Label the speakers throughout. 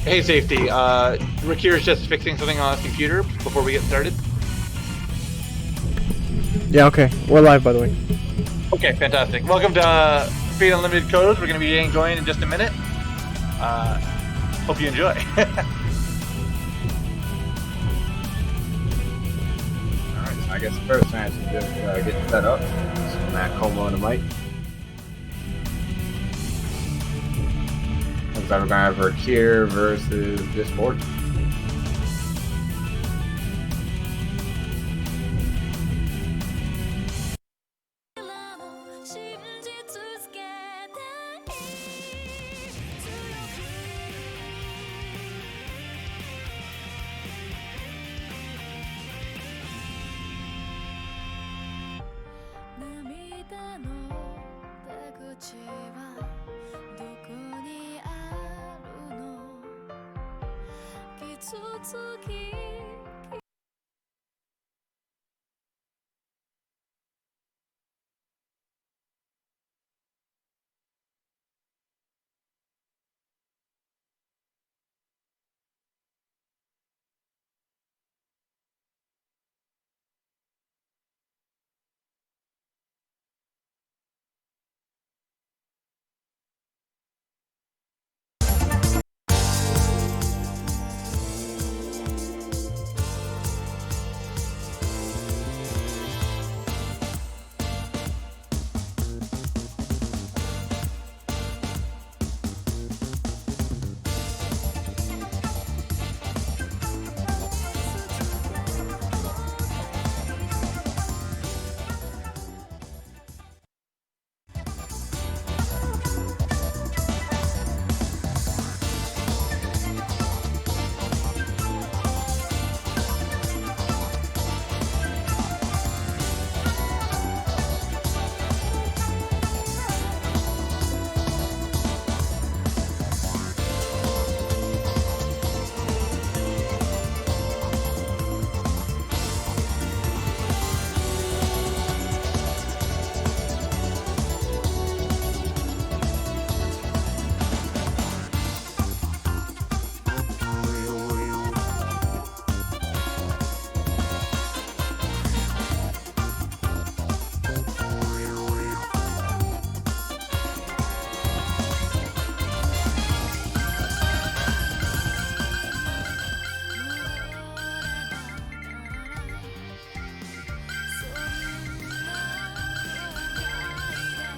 Speaker 1: Hey, safety. Rakir's just fixing something on his computer before we get started.
Speaker 2: Yeah, okay. We're live, by the way.
Speaker 1: Okay, fantastic. Welcome to Speed Unlimited Codes. We're going to be getting going in just a minute. Hope you enjoy.
Speaker 3: Alright, I guess the first match is just getting set up. So Matt Como on the mic. Looks like we're gonna have Rakir versus Discord.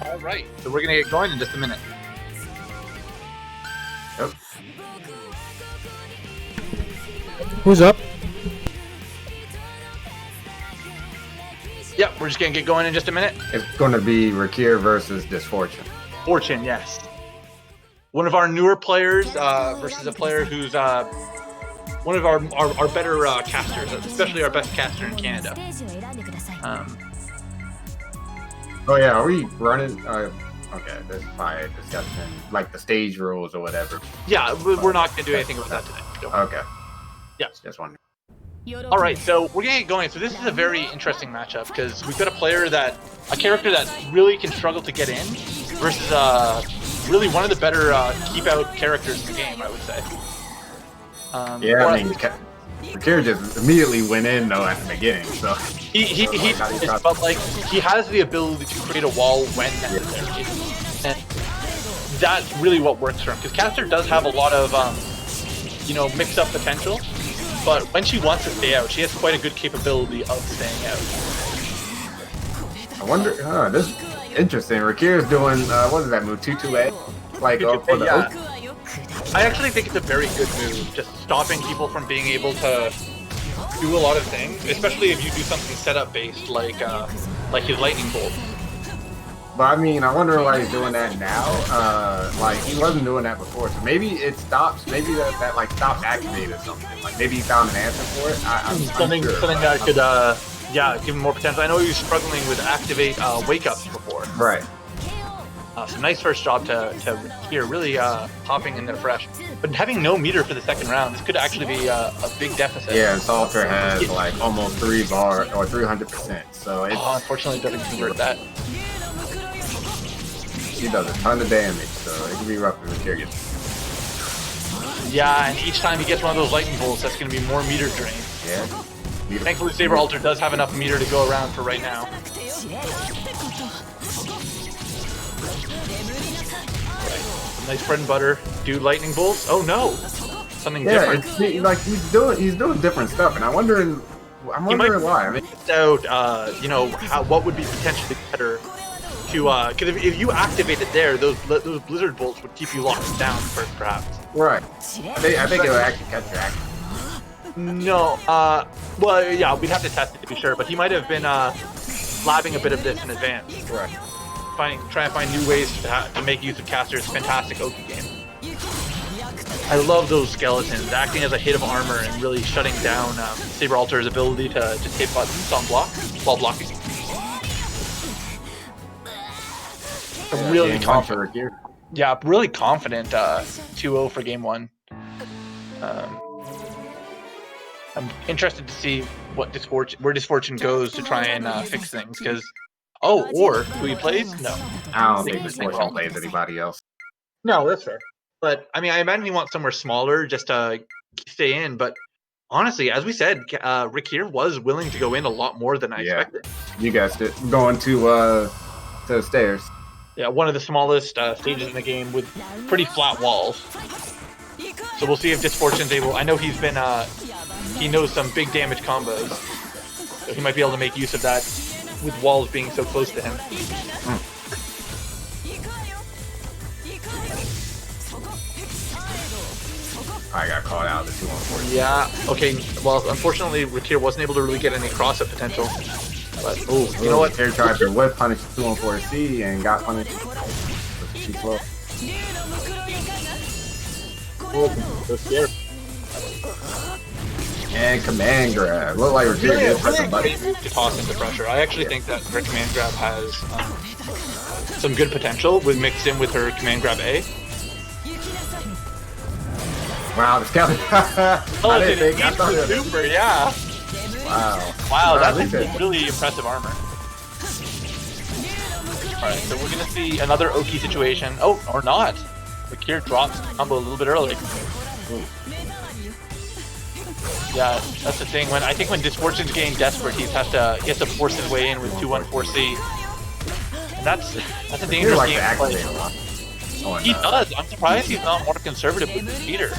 Speaker 1: All right, so we're going to get going in just a minute.
Speaker 3: Yep.
Speaker 2: Who's up?
Speaker 1: Yep, we're just going to get going in just a minute.
Speaker 3: It's gonna be Rakir versus Disfortune.
Speaker 1: Fortune, yes. One of our newer players versus a player who's one of our better casters, especially our best caster in Canada.
Speaker 3: Oh yeah, are we running? Okay, there's probably a discussion like the stage rules or whatever.
Speaker 1: Yeah, we're not going to do anything with that today. So.
Speaker 3: Okay.
Speaker 1: Yeah.
Speaker 3: Just wondering.
Speaker 1: All right, so we're going to get going. So this is a very interesting matchup because we've got a character that really can struggle to get in versus really one of the better keep-out characters in the game, I would say.
Speaker 3: Yeah, I mean, Rakir just immediately went in though at the beginning, so
Speaker 1: but like he has the ability to create a wall when necessary, and that's really what works for him. Because Caster does have a lot of mix-up potential, but when she wants to stay out, she has quite a good capability of staying out.
Speaker 3: I wonder. This is interesting. Rakir is doing what is that move? 2-2-A, like for the oak.
Speaker 1: I actually think it's a very good move, just stopping people from being able to do a lot of things, especially if you do something setup based like his lightning bolt.
Speaker 3: But I mean, I wonder why he's doing that now. Like he wasn't doing that before, so maybe it stops. Maybe that like stops activated or something. Like maybe he found an answer for it.
Speaker 1: Something that could give him more potential. I know he was struggling with activate wake ups before.
Speaker 3: Right.
Speaker 1: So nice first job to here, really popping in there fresh. But having no meter for the second round, this could actually be a big deficit.
Speaker 3: Yeah, and Salter has like almost 3 bar or 300%. So it's,
Speaker 1: unfortunately, it doesn't convert that.
Speaker 3: He does a ton of damage, so it can be rough for the Kirgis.
Speaker 1: Yeah, and each time he gets one of those lightning bolts, that's going to be more meter drain.
Speaker 3: Yeah.
Speaker 1: Thankfully, Saber Alter does have enough meter to go around for right now. Right. Nice bread and butter. Do lightning bolts? Oh no! Something different.
Speaker 3: Yeah, like he's doing different stuff, and I'm wondering why. I mean,
Speaker 1: out, you know, what would be potentially better to, because if you activate it there, those blizzard bolts would keep you locked down first, perhaps.
Speaker 3: Right. I think it'll actually catch your action.
Speaker 1: No, well, yeah, we'd have to test it to be sure, but he might have been labbing a bit of this in advance.
Speaker 3: Right.
Speaker 1: Trying to find new ways to make use of Caster's fantastic Oki game. I love those skeletons, acting as a hit of armor and really shutting down Saber Alter's ability to just hit buttons on block while blocking. I'm really confident. Yeah, really confident 2-0 for game 1. I'm interested to see where Disfortune goes to try and fix things, because or who he plays? No.
Speaker 3: I don't think Disfortune plays anybody else.
Speaker 1: No, that's fair. But I mean, I imagine he wants somewhere smaller just to stay in. But honestly, as we said, Rick here was willing to go in a lot more than I expected.
Speaker 3: You guessed it. Going to the stairs.
Speaker 1: Yeah, one of the smallest stages in the game with pretty flat walls. So we'll see if Disfortune's able. I know he's been he knows some big damage combos, so he might be able to make use of that with walls being so close to him.
Speaker 3: I got caught out of the 2-on-4.
Speaker 1: Yeah, okay, well, unfortunately, Rakir wasn't able to really get any cross-up potential. But, you know what?
Speaker 3: Air Charger was punished 2-on-4C and got punished. Too slow.
Speaker 1: So scared.
Speaker 3: And command grab. Look like Rakir did press a button.
Speaker 1: To toss into pressure. I actually think that her command grab has some good potential with mixed in with her command grab A.
Speaker 3: Wow, the skeleton.
Speaker 1: I didn't think I thought it was super, yeah. Wow, that's really impressive armor. Alright, so we're gonna see another Oki situation. Oh, or not. Rakir drops the combo a little bit early. Yeah, that's the thing. I think when Disfortune's getting desperate, he has to force his way in with 2-1-4C. That's a dangerous game to play. He does. I'm surprised he's not more conservative with his meter.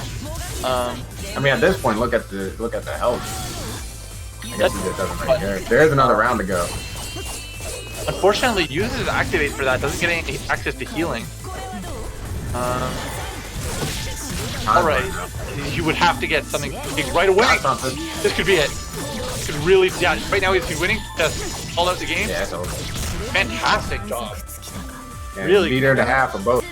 Speaker 3: I mean, at this point, look at the health. I guess he just doesn't really care. There's another round to go.
Speaker 1: Unfortunately, uses his activate for that. Doesn't get any access to healing. All right, you would have to get something right away. This could be it. Could really, yeah. Right now he's winning. Just called out the game.
Speaker 3: Yeah, it's over.
Speaker 1: Fantastic job.
Speaker 3: And
Speaker 1: really.
Speaker 3: Meter and a half for both.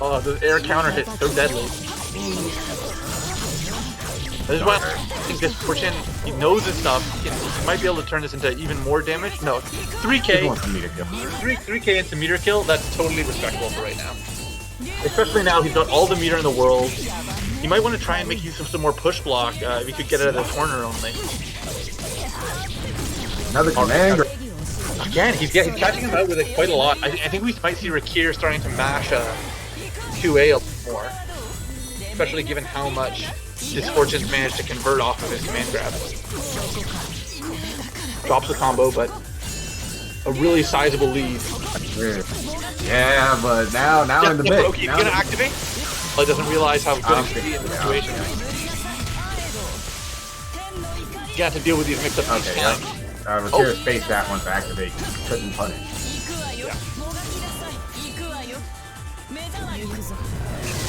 Speaker 1: Oh, the air counter hit so deadly. This is why I think Disfortune, he knows his stuff. He might be able to turn this into even more damage. No, 3K. 3K into meter kill. That's totally respectable for right now. Especially now he's got all the meter in the world. He might want to try and make use of some more push block if he could get it at the corner only.
Speaker 3: Another command.
Speaker 1: Again, he's catching him out with it quite a lot. I think we might see Rakir starting to mash 2A a little more. Especially given how much Disfortune's managed to convert off of his command grab. Drops the combo, but a really sizable lead.
Speaker 3: Yeah, but now in the mix.
Speaker 1: He's gonna activate. Well, he doesn't realize how good he can be in the situation. You have to deal with these mix-up
Speaker 3: each time. Rakir spaced that one to activate. Couldn't punish.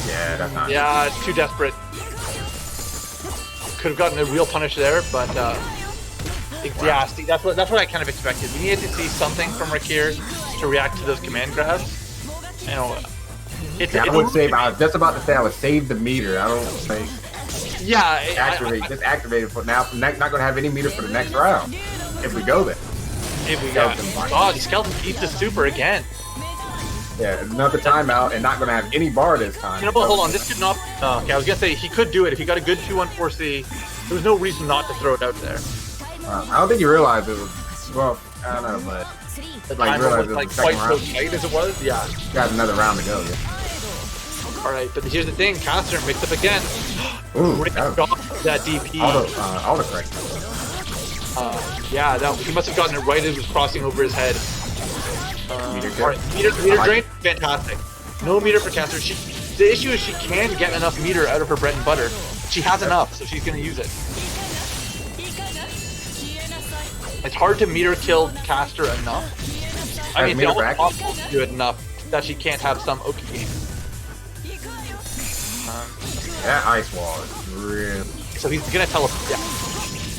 Speaker 3: Yeah, that's not.
Speaker 1: Yeah, it's too desperate. Could have gotten a real punish there, but yeah, see, that's what I kind of expected. We needed to see something from Rakir to react to those command grabs. You know,
Speaker 3: I would save. I was just about to say I would save the meter. I don't think.
Speaker 1: Yeah,
Speaker 3: just activate it for now. Not going to have any meter for the next round if we go there.
Speaker 1: If we go, oh, the skeleton eats the super again.
Speaker 3: Yeah, another timeout and not going to have any bar this time.
Speaker 1: You know, but hold on, this could not. Okay, I was gonna say he could do it if he got a good 2-1-4C. There was no reason not to throw it out there.
Speaker 3: I don't think you realized it was. Well, I don't know, but
Speaker 1: the timer was like quite so tight as it was. Yeah.
Speaker 3: Got another round to go. Yeah.
Speaker 1: All right, but here's the thing: Caster mixed up again.
Speaker 3: Ooh,
Speaker 1: Great
Speaker 3: that
Speaker 1: job with that DP.
Speaker 3: autocorrect.
Speaker 1: Yeah, he must have gotten it right as it was crossing over his head.
Speaker 3: Meter
Speaker 1: All right, meter drain, fantastic. No meter for Caster. The issue is she can get enough meter out of her bread and butter. She has enough, so she's gonna use it. It's hard to meter kill Caster enough. I mean, it's almost possible to do it enough that she can't have some OP game.
Speaker 3: That ice wall is real.
Speaker 1: So he's gonna teleport. Yeah.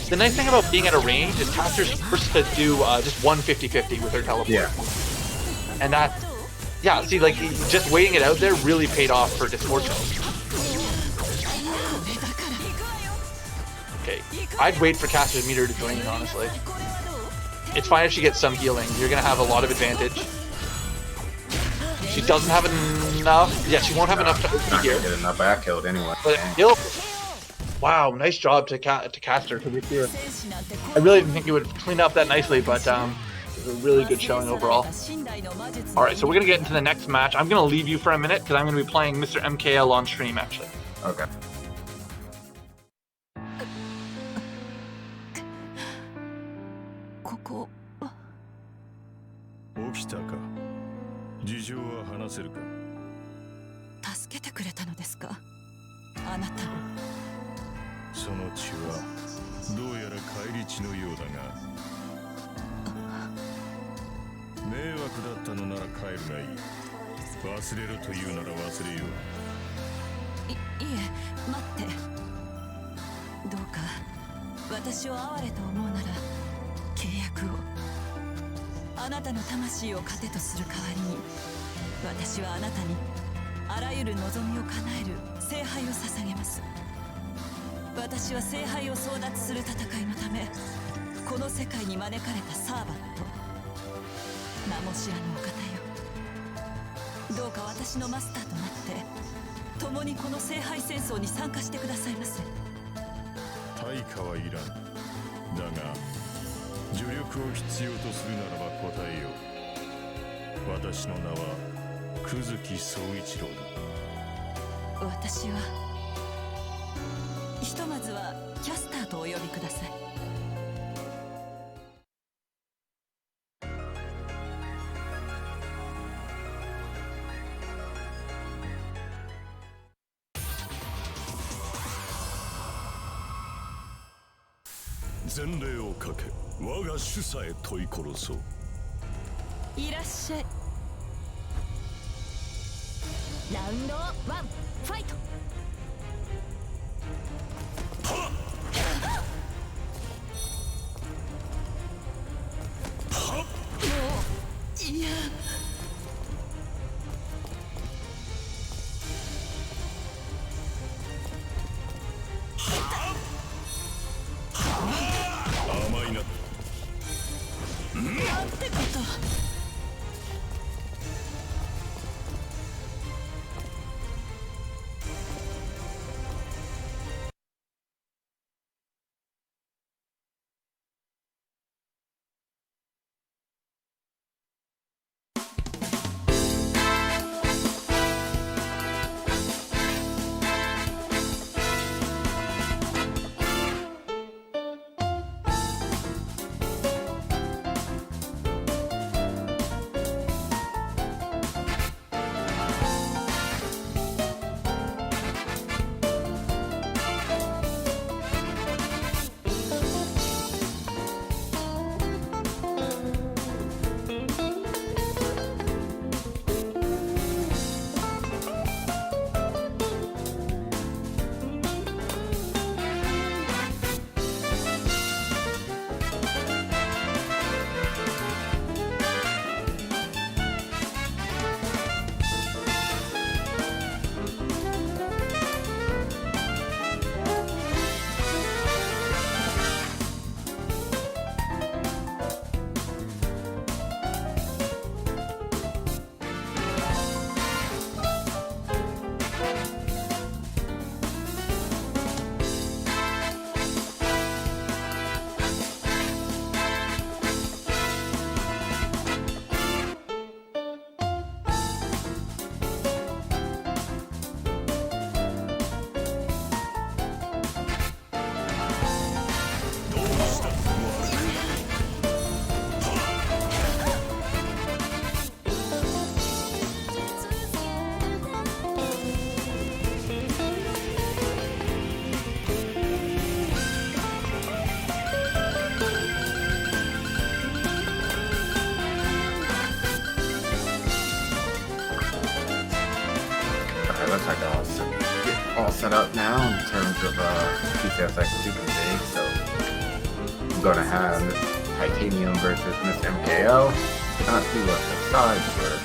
Speaker 1: The nice thing about being at a range is Caster's forced to do just 150-50 with her teleport.
Speaker 3: Yeah.
Speaker 1: And that, yeah, see, like, just waiting it out there really paid off for Disfortune. Okay, I'd wait for Caster's meter to drain, honestly. It's fine if she gets some healing. You're gonna have a lot of advantage. She doesn't have enough. Yeah, she won't have enough to OP
Speaker 3: Not
Speaker 1: here.
Speaker 3: gonna get enough back killed anyway.
Speaker 1: But still, wow, nice job to Caster to be clear. I really didn't think it would clean up that nicely, but it was a really good showing overall. All right, so we're gonna get into the next match. I'm gonna leave you for a minute because I'm gonna be playing Mr. MKL on stream actually.
Speaker 3: Okay.
Speaker 4: ここは
Speaker 5: 起きたか。事情は話せるか。
Speaker 4: 助けてくれたのですか、あなたを。
Speaker 5: その血はどうやら返り血のようだが、迷惑だったのなら帰るがいい。忘れろというなら忘れよう。
Speaker 4: いえ、待って。どうか私を哀れと思うなら契約を。あなたの魂を糧とする代わりに、私はあなたにあらゆる望みを叶える聖杯を捧げます。私は聖杯を争奪する戦いのため、この世界に招かれたサーバント。名も知らぬお方よ。どうか私のマスターとなって共にこの聖杯戦争に参加してくださいませ。
Speaker 5: 対価はいらん。だが助力を必要とするならば答えよう。私の名は久月総一郎だ。
Speaker 4: 私はひとまずはキャスターとお呼びください。
Speaker 5: 前例をかけ、我が主さえ問い殺そう。
Speaker 4: いらっしゃい。ラウンド1ファイト。いや、
Speaker 5: 甘いな。
Speaker 4: なんてこと。
Speaker 3: looks like they're all set up now in terms of PCSX Super Big. So I'm gonna have Titanium versus Miss MKO. Not see what the sides were.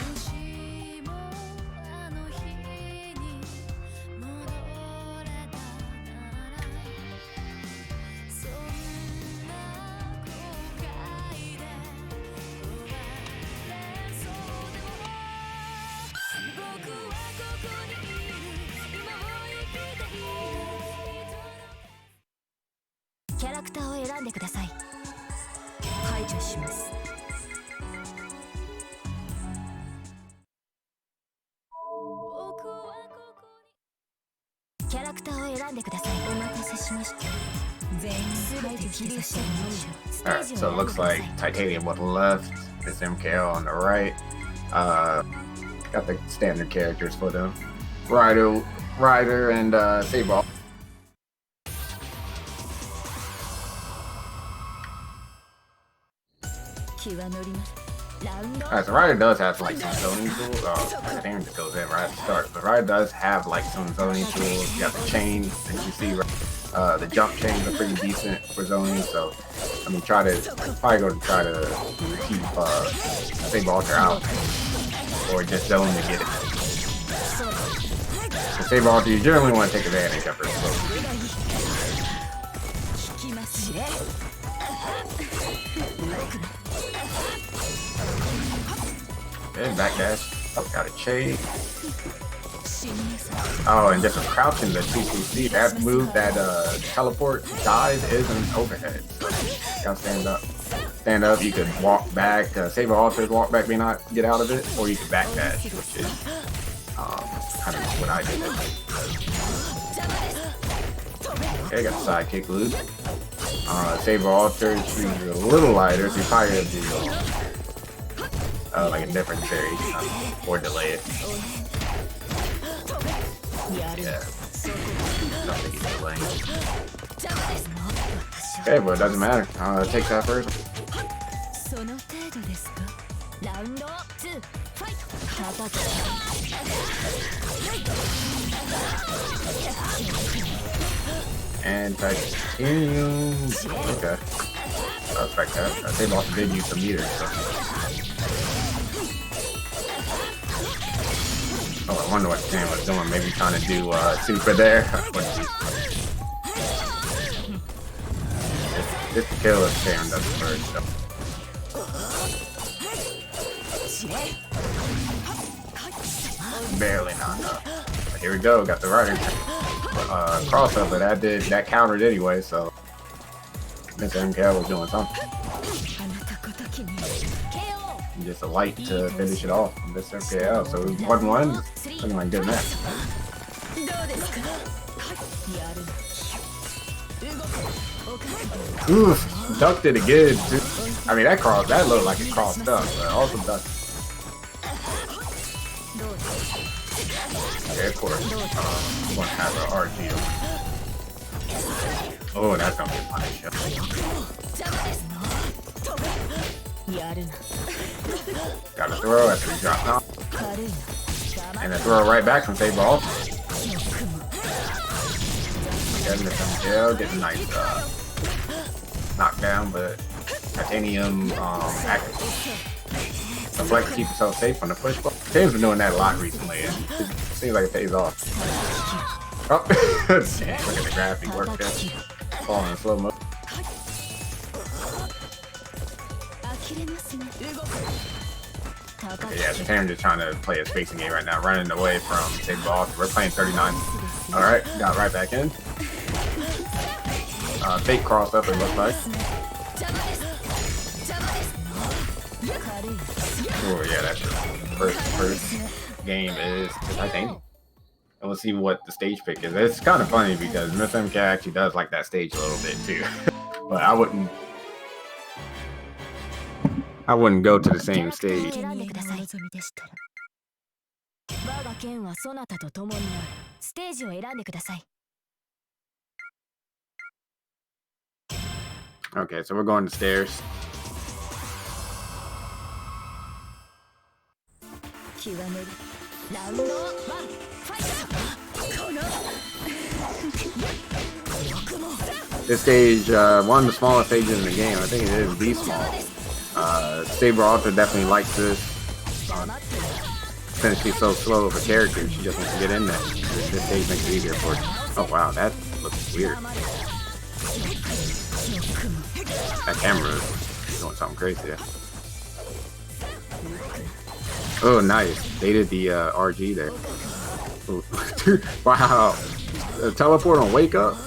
Speaker 3: Alright, so it looks like Titanium on the left, Miss MKO on the right. Got the standard characters for them. Ryder and Saber. Alright, so Ryder does have like some zoning tools. Titanium just goes in right at the start. But Ryder does have like some zoning tools. You got the chain that you see. The jump chains are pretty decent for zoning. So I mean, probably go to try to keep Saber Alter out, or just zone to get it. The Saber Alter, you generally want to take advantage of her explosive. And backdash. Oh, got a chase. Oh, and just a crouching the 2CC. That move, that teleport dive is an overhead. So you gotta stand up. Stand up, you could walk back. Saber Alters walk back, may not get out of it, or you could backdash, which is kind of what I did. Okay, got the sidekick loop. Saber Alters, she's a little lighter, so you probably have to like a different variation or delay it. Yeah. Nothing is delaying. Okay, but it doesn't matter. Take that first. And Titanium. Okay. I expect that. They've also did use some meters. So. Oh, I wonder what Sam was doing. Maybe trying to do super there. Just to kill if Sam does it first. So. Barely not enough. But here we go. Got the Rider crossover. That countered anyway. So Mr. MK was doing something. Just a light to finish it off. Mr. MKL. So 1-1. Something like good match. Oof, ducked it again. Dude. I mean that looked like it crossed up, but also ducked. Yeah, of course. I'm gonna have an RG. Oh, that's gonna be a punish. Got a throw after he dropped off. And a throw right back from Saber Alt. Getting some jail, getting a nice knockdown, but Titanium active. So Flex keep himself safe on the push ball. Tatum's been doing that a lot recently, and it seems like it pays off. Oh, look at the graphic work there. Falling in slow motion. Yeah, Japan just trying to play a spacing game right now, running away from Saber Ball. We're playing 39. Alright, got right back in. Fake cross up, it looks like. Oh yeah, that's the first game is Titanium. And we'll see what the stage pick is. It's kind of funny because Miss MK actually does like that stage a little bit too. But I wouldn't go to the same stage. Okay, so we're going to stairs. This stage, one of the smallest stages in the game. I think it is the small. Saber Ultra definitely likes this. Since she's so slow of a character, she just wants to get in there. This stage makes it easier for her. Oh wow, that looks weird. That camera is doing something crazy there. Oh, nice. They did the RG there. Ooh. Dude, wow. Teleport on Wake Up?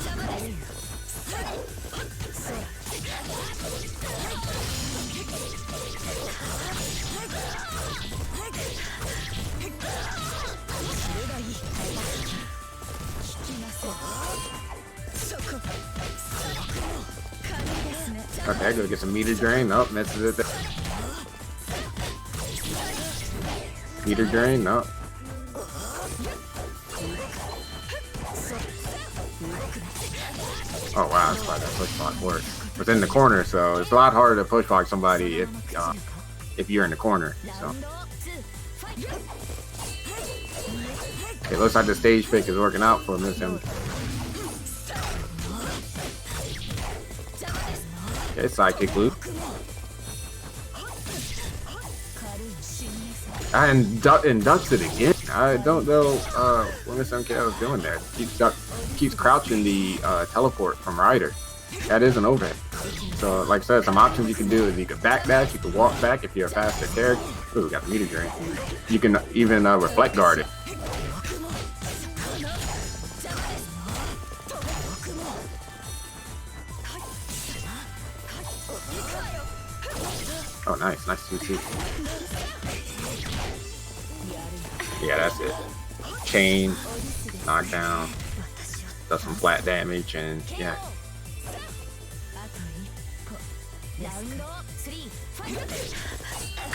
Speaker 3: Okay, I gotta get some meter drain. Nope, misses it there. Meter drain, no. Oh wow, that's why that push block works. It's in the corner, so it's a lot harder to push block somebody if you're in the corner. So. Okay, looks like the stage pick is working out for Miss M. Okay, sidekick loop. And ducks it again. I don't know what Miss MK was doing there. Keeps crouching the teleport from Ryder. That is an overhead. So, like I said, some options you can do is you can backdash, you can walk back if you're a faster character. Ooh, got the meter drain. You can even reflect guard it. Oh, nice 2-2. Yeah, that's it. Chain, knockdown, does some flat damage, and yeah.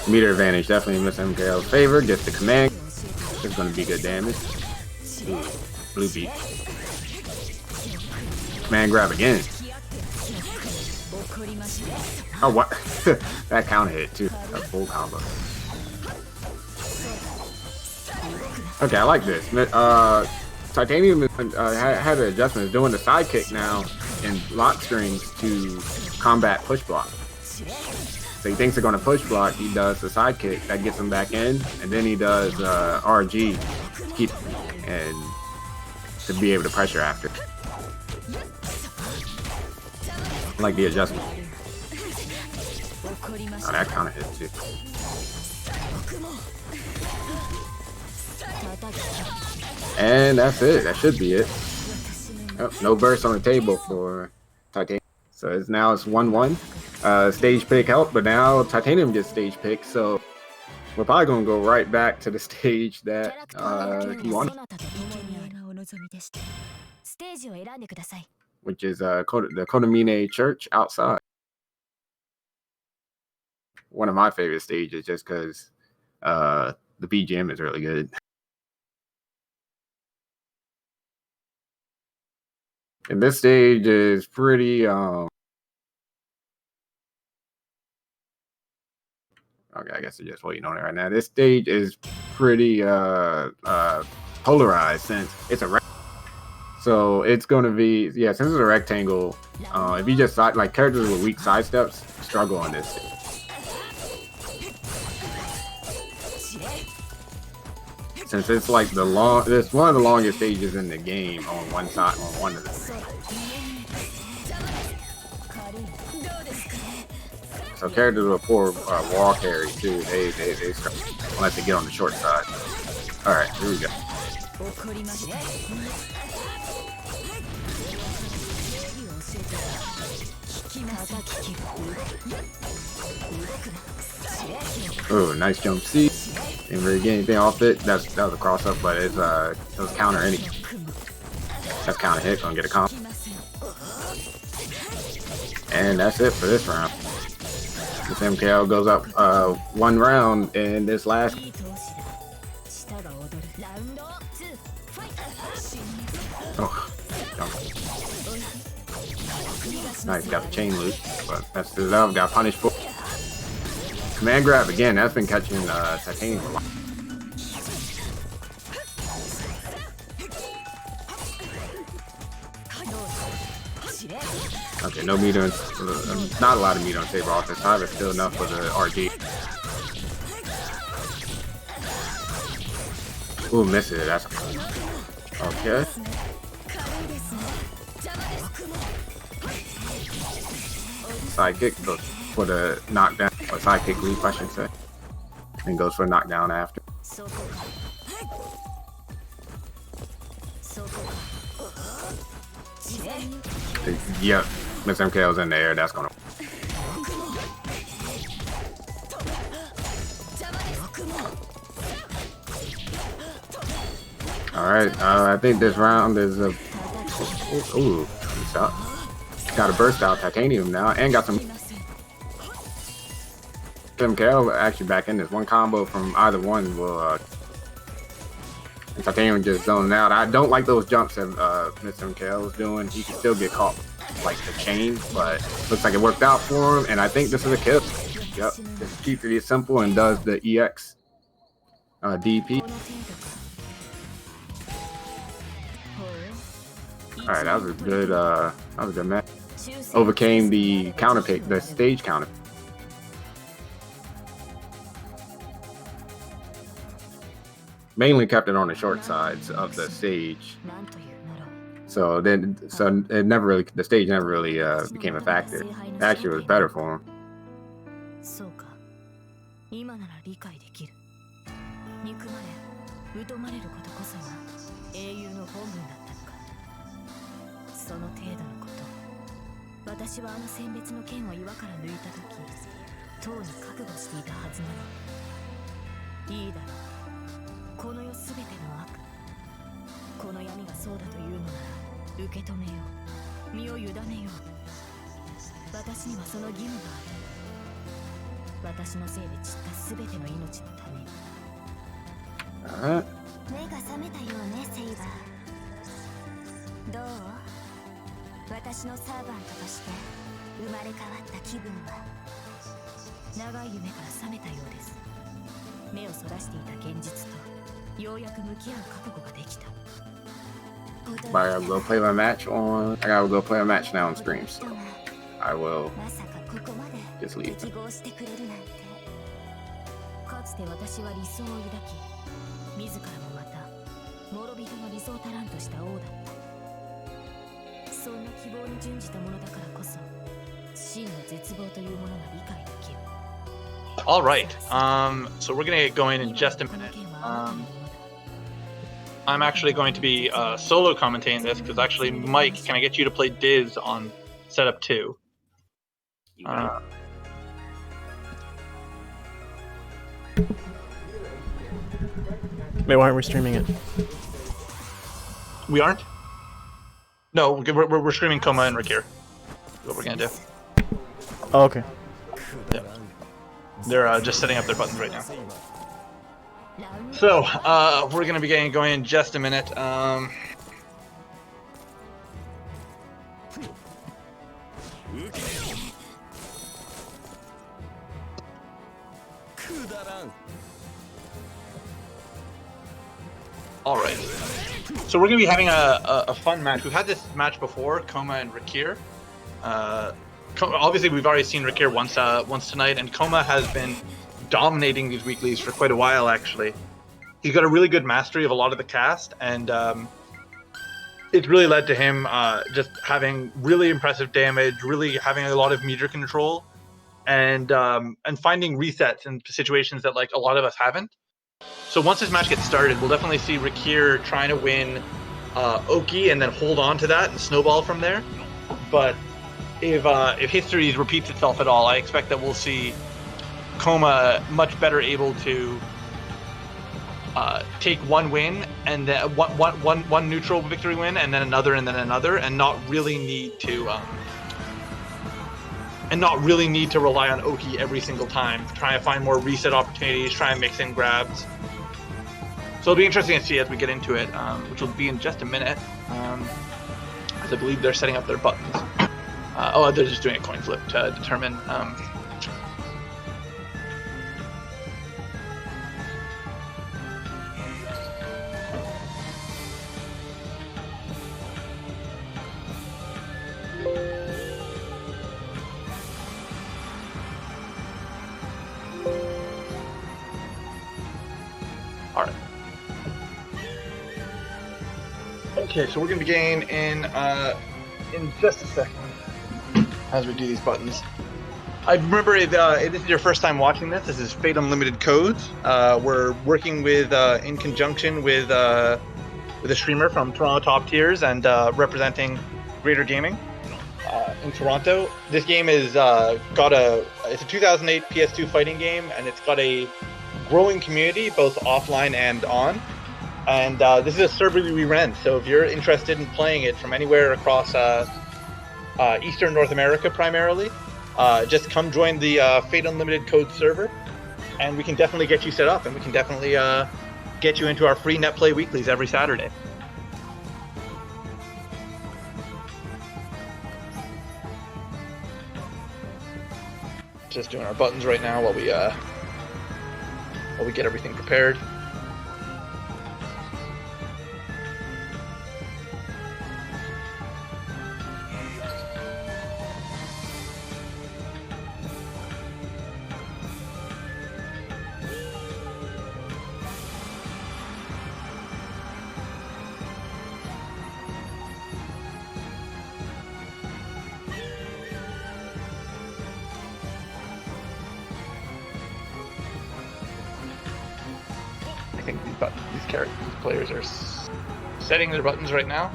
Speaker 3: Meter advantage, definitely Miss MKL's favor. Gets the command. It's going to be good damage. Ooh, blue beat. Command grab again. Oh, what? That counter hit too. That's full combo. Okay, I like this. Titanium had an adjustment. It's doing the sidekick now and lock strings to combat push block. So he thinks they're going to push block. He does the sidekick that gets him back in, and then he does RG to keep and to be able to pressure after. I like the adjustment. Oh, that counter hit too. And that's it. That should be it. Oh, no burst on the table for Titanium. So it's 1-1. Stage pick helped, but now Titanium gets stage pick. So we're probably gonna go right back to the stage that he won, which is the Kodamine Church outside. One of my favorite stages, just because the BGM is really good. And this stage is pretty okay, I guess I'm just waiting on it right now. This stage is pretty polarized since it's a so it's going to be, yeah, since it's a rectangle, if you just like characters with weak side steps struggle on this stage. Since it's like it's one of the longest stages in the game on one side, on one of them. So characters with poor wall carry too, they struggle unless they get on the short side. All right, here we go. Oh, nice jump C. Didn't really get anything off it. That was a cross up, but it was counter anything. That's counter hit, gonna get a comp. And that's it for this round. This MKL goes up one round in this last. Oh, nice, got the chain loop, but that's it up. Got punished for. Command grab again. That's been catching Titanium a lot. Okay, no meter, not a lot of meter on Saber offense. However, still enough for the RD. Ooh, missed it. That's okay. Sidekick goes for the knockdown, or sidekick leap, I should say, and goes for knockdown after. Yep, Miss MKL's in the air. That's gonna. All right, I think this round is a. Ooh, stop. Got a burst out titanium now, and got some. MKL actually back in this. One combo from either one will. Titanium just zoning out. I don't like those jumps that Mr. MKL is doing. He can still get caught like the chain, but looks like it worked out for him. And I think this is a kill. Yep, it's pretty simple and does the EX DP. All right, that was a good match. Overcame the counter pick, the stage counter. Mainly kept it on the short sides of the stage. So it never really, the stage never really became a factor. Actually, it was better for him. Alright.
Speaker 6: 目が覚めたよね、セイバー。どう？私のサーバントとして生まれ変わった気分は。長い夢から覚めたようです。目をそらしていた現実とようやく向き合う覚悟ができた。
Speaker 3: I gotta go play my match on. I gotta go play a match now on stream, so I will just leave.
Speaker 6: かつて私は理想を抱き、自らもまた諸人の理想足らんとした王だった。そんな希望に準じたものだからこそ、真の絶望というものが理解できる。
Speaker 1: All right. So we're gonna get going in just a minute. I'm actually going to be solo commentating this because actually, Mike, can I get you to play Diz on setup 2?
Speaker 2: Wait, why aren't we streaming it?
Speaker 1: We aren't? No, we're streaming Coma and Rick here. That's what we're gonna do.
Speaker 2: Oh, okay.
Speaker 1: Yeah. They're just setting up their buttons right now. So, we're gonna be getting going in just a minute. All right. So we're gonna be having a fun match. We've had this match before, Coma and Rakir. Obviously, we've already seen Rakir once tonight, and Coma has been dominating these weeklies for quite a while, actually. He's got a really good mastery of a lot of the cast, and it's really led to him just having really impressive damage, really having a lot of meter control, and finding resets in situations that like a lot of us haven't. So once this match gets started, we'll definitely see Rakir trying to win Oki and then hold on to that and snowball from there. But if history repeats itself at all, I expect that we'll see Coma much better able to take one win and then one neutral victory win and then another, and not really need to rely on Oki every single time. Try and find more reset opportunities, try and mix in grabs. So it'll be interesting to see as we get into it, which will be in just a minute, as I believe they're setting up their buttons. Oh, they're just doing a coin flip to determine. Okay, so we're gonna begin in just a second as we do these buttons. I remember if this is your first time watching this. This is Fate Unlimited Codes. We're working with in conjunction with a streamer from Toronto Top Tiers and representing Greater Gaming in Toronto. This game is it's a 2008 PS2 fighting game, and it's got a growing community both offline and on. And this is a server we rent, so if you're interested in playing it from anywhere across Eastern North America primarily, just come join the Fate Unlimited Code server, and we can definitely get you set up, and we can definitely get you into our free Netplay weeklies every Saturday. Just doing our buttons right now while we get everything prepared. I think these players are setting their buttons right now.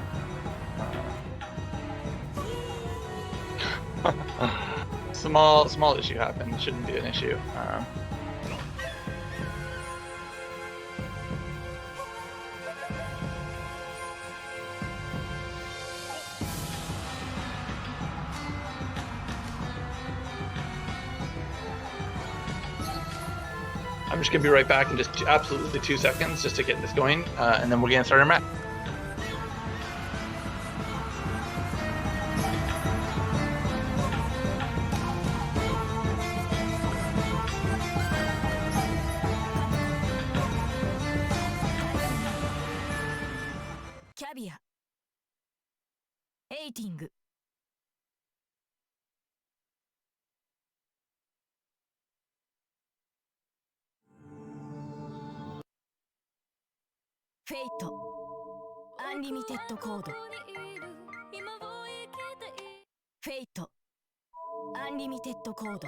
Speaker 1: Small issue happened. Shouldn't be an issue. I'm just gonna be right back in just absolutely 2 seconds just to get this going, and then we're gonna start our match.
Speaker 4: Fate Unlimited Code. Fate Unlimited Code.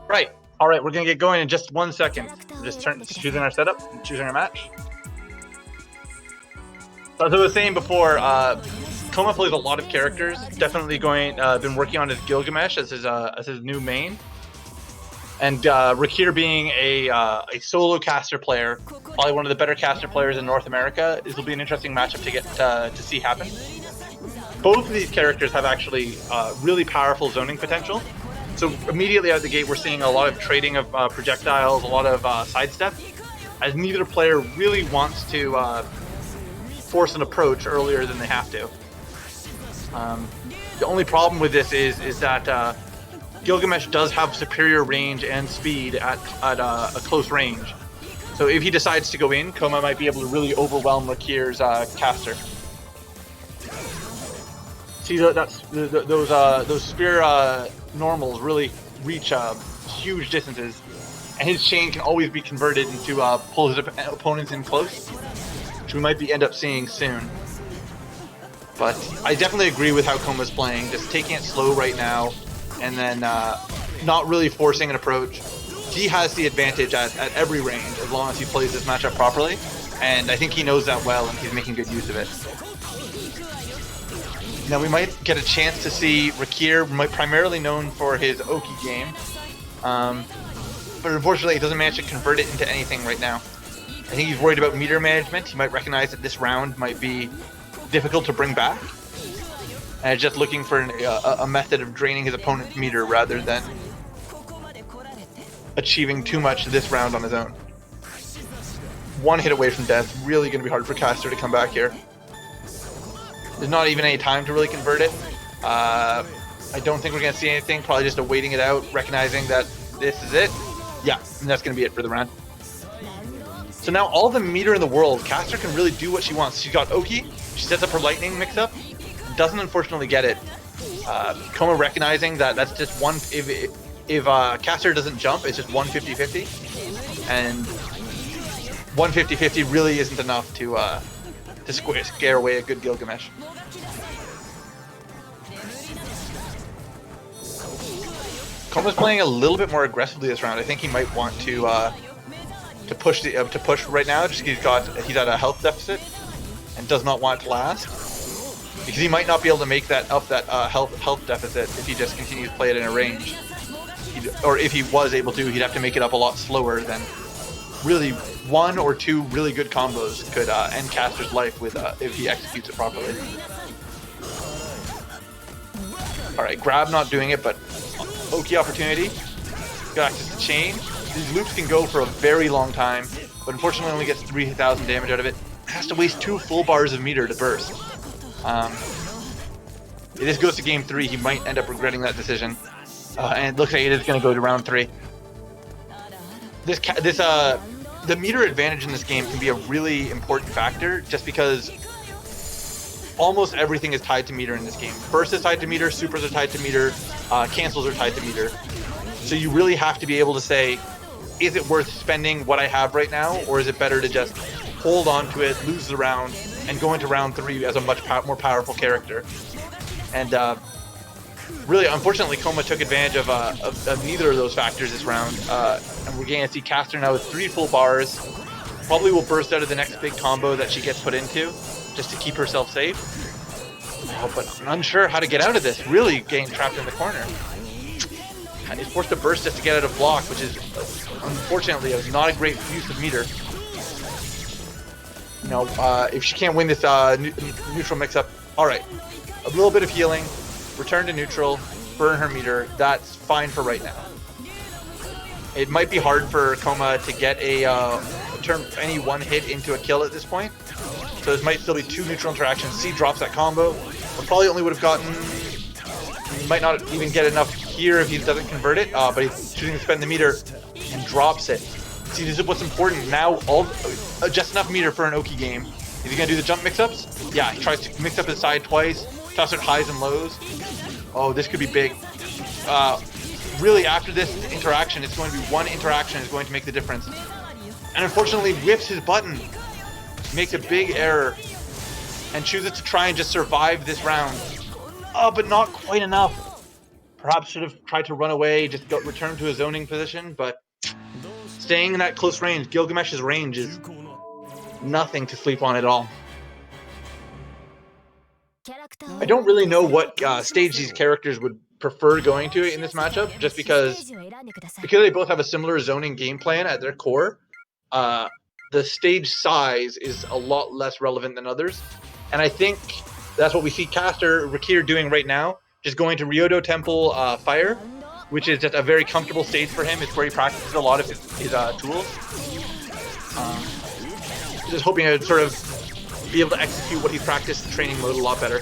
Speaker 1: Right. All right. We're gonna get going in just 1 second. Just choosing our setup, choosing our match. So as I was saying before, Koma plays a lot of characters. Definitely been working on his Gilgamesh as his new main. And Rakir being a solo caster player, probably one of the better caster players in North America, this will be an interesting matchup to get to see happen. Both of these characters have actually really powerful zoning potential. So immediately out of the gate, we're seeing a lot of trading of projectiles, a lot of sidestep, as neither player really wants to force an approach earlier than they have to. The only problem with this is that Gilgamesh does have superior range and speed at a close range. So if he decides to go in, Koma might be able to really overwhelm Rakir's caster. See, those spear normals really reach huge distances, and his chain can always be converted into pull his opponents in close, which we might end up seeing soon. But I definitely agree with how Koma's playing, just taking it slow right now, and then not really forcing an approach. He has the advantage at every range as long as he plays this matchup properly, and I think he knows that well, and he's making good use of it. Now we might get a chance to see Rakir, primarily known for his Oki game, but unfortunately he doesn't manage to convert it into anything right now. I think he's worried about meter management. He might recognize that this round might be difficult to bring back. and is just looking for a method of draining his opponent's meter rather than achieving too much this round on his own. One hit away from death. Really going to be hard for Caster to come back here. There's not even any time to really convert it. I don't think we're going to see anything. Probably just a waiting it out, recognizing that this is it. Yeah, and that's going to be it for the round. So now all the meter in the world, Caster can really do what she wants. She's got Oki. She sets up her lightning mix-up. Doesn't unfortunately get it. Koma recognizing that that's just one. If Caster doesn't jump, it's just 150-50, and 150-50 really isn't enough to scare away a good Gilgamesh. Koma's playing a little bit more aggressively this round. I think he might want to push right now, just because he's at a health deficit and does not want it to last. Because he might not be able to make that health deficit if he just continues to play it in a range. Or if he was able to, he'd have to make it up a lot slower than really one or two really good combos could end Caster's life with if he executes it properly. Alright, grab not doing it, but Oki opportunity. Got access to chain. These loops can go for a very long time, but unfortunately only gets 3,000 damage out of it. Has to waste 2 full bars of meter to burst. If this goes to game 3, he might end up regretting that decision. And it looks like it is going to go to round 3. The meter advantage in this game can be a really important factor, just because almost everything is tied to meter in this game. Burst is tied to meter, supers are tied to meter, cancels are tied to meter. So you really have to be able to say, is it worth spending what I have right now, or is it better to just hold on to it, lose the round, and go into round 3 as a much more powerful character? And really, unfortunately, Koma took advantage of neither of those factors this round, and we're going to see Caster now with 3 full bars. Probably will burst out of the next big combo that she gets put into, just to keep herself safe. Oh, but I'm unsure how to get out of this, really getting trapped in the corner. And he's forced to burst just to get out of block, which is, unfortunately, not a great use of meter. You know, if she can't win this neutral mix-up, alright. A little bit of healing, return to neutral, burn her meter, that's fine for right now. It might be hard for Koma to get turn any one hit into a kill at this point. So there might still be 2 neutral interactions. C drops that combo, but probably only would have gotten... He might not even get enough here if he doesn't convert it, but he's choosing to spend the meter and drops it. See, this is what's important. Now, just enough meter for an Oki game. Is he going to do the jump mix-ups? Yeah, he tries to mix up his side twice, toss it highs and lows. Oh, this could be big. Really, after this interaction, it's going to be one interaction is going to make the difference. And unfortunately, whips his button. Makes a big error. And chooses to try and just survive this round. Oh, but not quite enough. Perhaps should have tried to run away, just return to a zoning position, but staying in that close range, Gilgamesh's range is nothing to sleep on at all. I don't really know what stage these characters would prefer going to in this matchup, just because they both have a similar zoning game plan at their core. The stage size is a lot less relevant than others, and I think that's what we see Caster Rakir doing right now, just going to Ryodo Temple Fire, which is just a very comfortable stage for him. It's where he practices a lot of his tools. Just hoping to sort of be able to execute what he's practiced in training mode a lot better.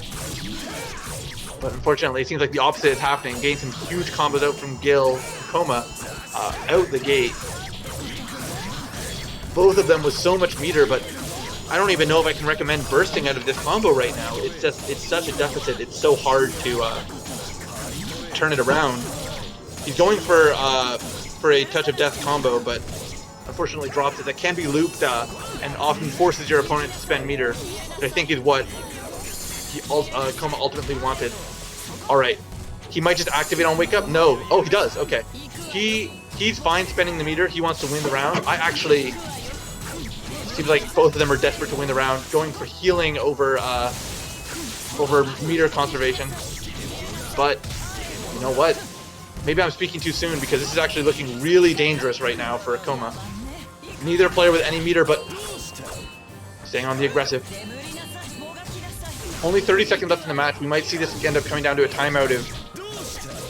Speaker 1: But unfortunately, it seems like the opposite is happening. Getting some huge combos out from Gil and Koma out the gate. Both of them with so much meter, but I don't even know if I can recommend bursting out of this combo right now. It's such a deficit. It's so hard to turn it around. He's going for a touch of death combo, but unfortunately drops it. That can be looped and often forces your opponent to spend meter, which I think is what Koma ultimately wanted. Alright, he might just activate on wake up. No, oh he does. Okay, he's fine spending the meter. He wants to win the round. I actually seems like both of them are desperate to win the round, going for healing over meter conservation. But you know what? Maybe I'm speaking too soon, because this is actually looking really dangerous right now for Koma. Neither player with any meter, but staying on the aggressive. Only 30 seconds left in the match. We might see this end up coming down to a timeout if...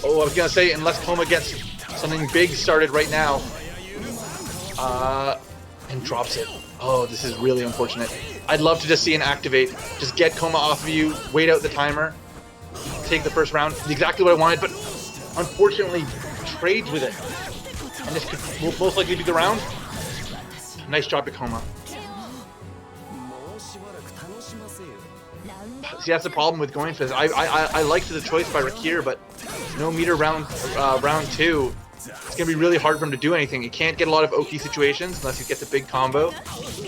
Speaker 1: Oh, I was going to say, unless Koma gets something big started right now. And drops it. Oh, this is really unfortunate. I'd love to just see an activate. Just get Koma off of you, wait out the timer, take the first round. Exactly what I wanted, but unfortunately trades with it. And this will most likely be the round. Nice job at Koma. See, that's the problem with going for this. I liked the choice by Rakir, but no meter round 2. It's gonna be really hard for him to do anything. He can't get a lot of Oki situations unless he gets a big combo,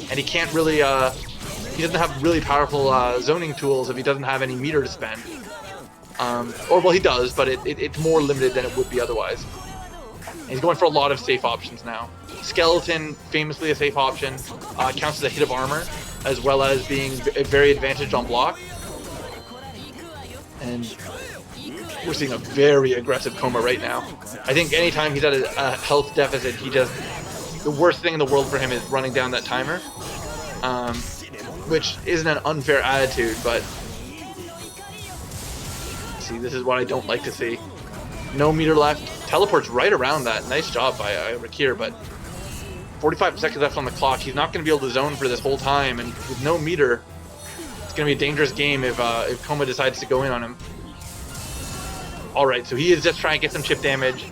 Speaker 1: and he can't really. He doesn't have really powerful zoning tools if he doesn't have any meter to spend. Or well, he does, but it's more limited than it would be otherwise. And he's going for a lot of safe options now. Skeleton, famously a safe option, counts as a hit of armor, as well as being very advantaged on block. And we're seeing a very aggressive Koma right now. I think anytime he's at a health deficit, the worst thing in the world for him is running down that timer. Which isn't an unfair attitude, but see, this is what I don't like to see. No meter left. Teleports right around that. Nice job by Rakir, but 45 seconds left on the clock. He's not going to be able to zone for this whole time, and with no meter, it's going to be a dangerous game if Koma decides to go in on him. Alright, so he is just trying to get some chip damage,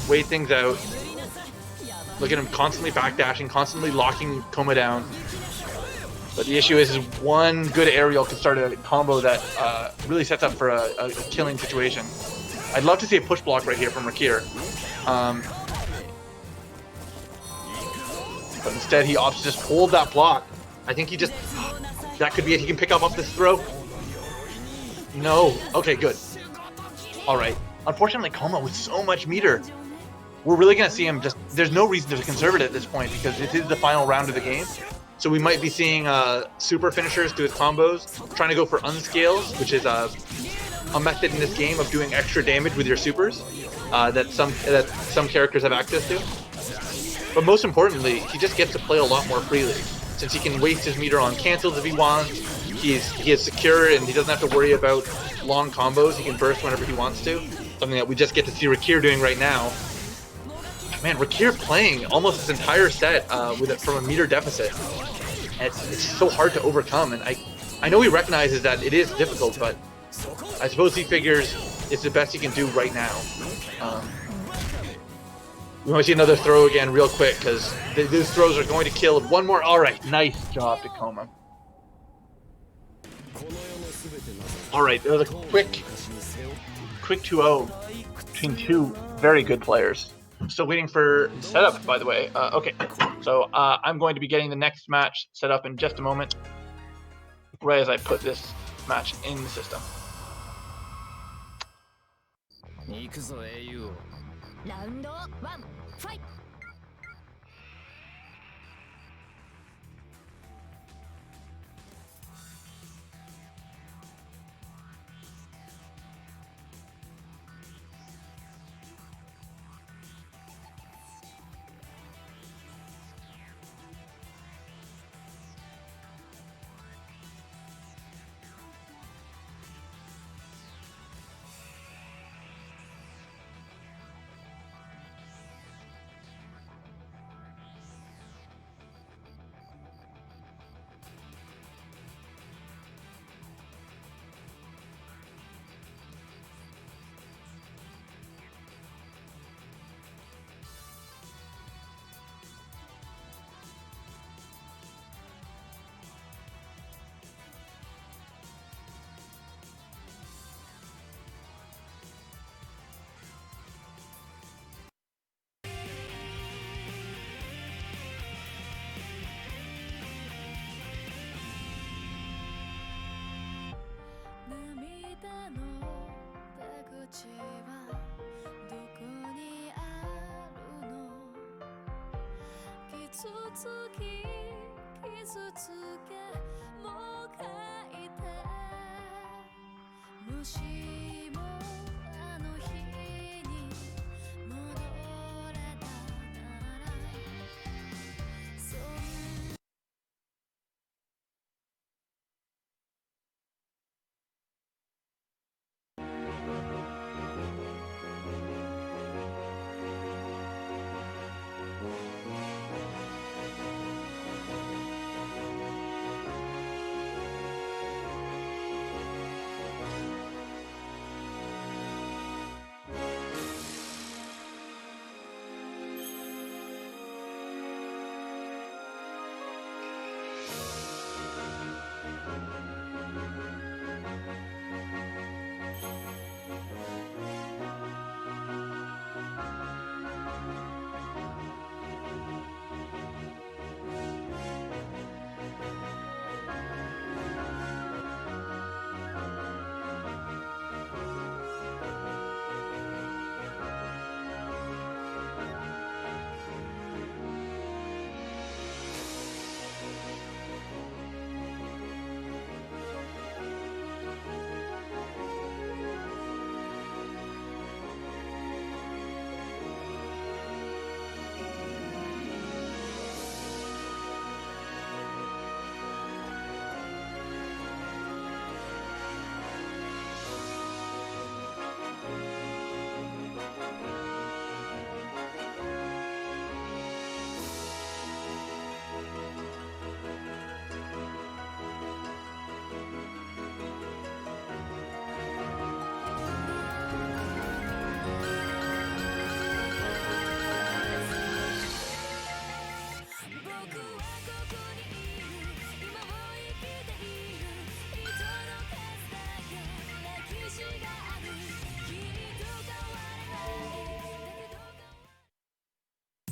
Speaker 1: wait things out. Look at him constantly backdashing, constantly locking Koma down. But the issue is one good aerial can start a combo that really sets up for a killing situation. I'd love to see a push block right here from Rakir. But instead he opts to just hold that block. I think he just... That could be it. He can pick up off this throw. No. Okay, good. Alright. Unfortunately, Koma with so much meter. We're really going to see him just... There's no reason to conserve it at this point because it is the final round of the game. So we might be seeing super finishers do his combos, trying to go for unscales, which is a method in this game of doing extra damage with your supers that some characters have access to. But most importantly, he just gets to play a lot more freely. Since he can waste his meter on cancels if he wants, he is secure and he doesn't have to worry about long combos. He can burst whenever he wants to. Something that we just get to see Rakir doing right now. Man, Rakir playing almost his entire set from a meter deficit. And it's so hard to overcome. And I know he recognizes that it is difficult, but I suppose he figures it's the best he can do right now. We want to see another throw again real quick because these throws are going to kill. One more. All right, nice job to Koma. All right, there was a quick 2-0 between two very good players. I'm still waiting for setup, by the way. Okay, so I'm going to be getting the next match set up in just a moment, right as I put this match in the system.
Speaker 6: Round 1 fight.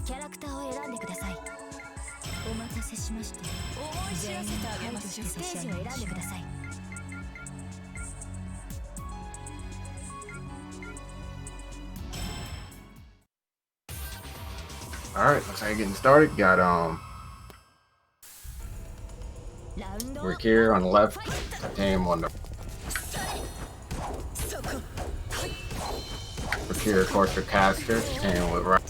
Speaker 6: キャラクターを選んでください。お待たせしました。思い知らせてあげましょう。ステージを選んでください。
Speaker 3: Alright, looks like getting started. Got Rick here on the left, Titanium on the Rick here, of course, the caster, Titanium with right.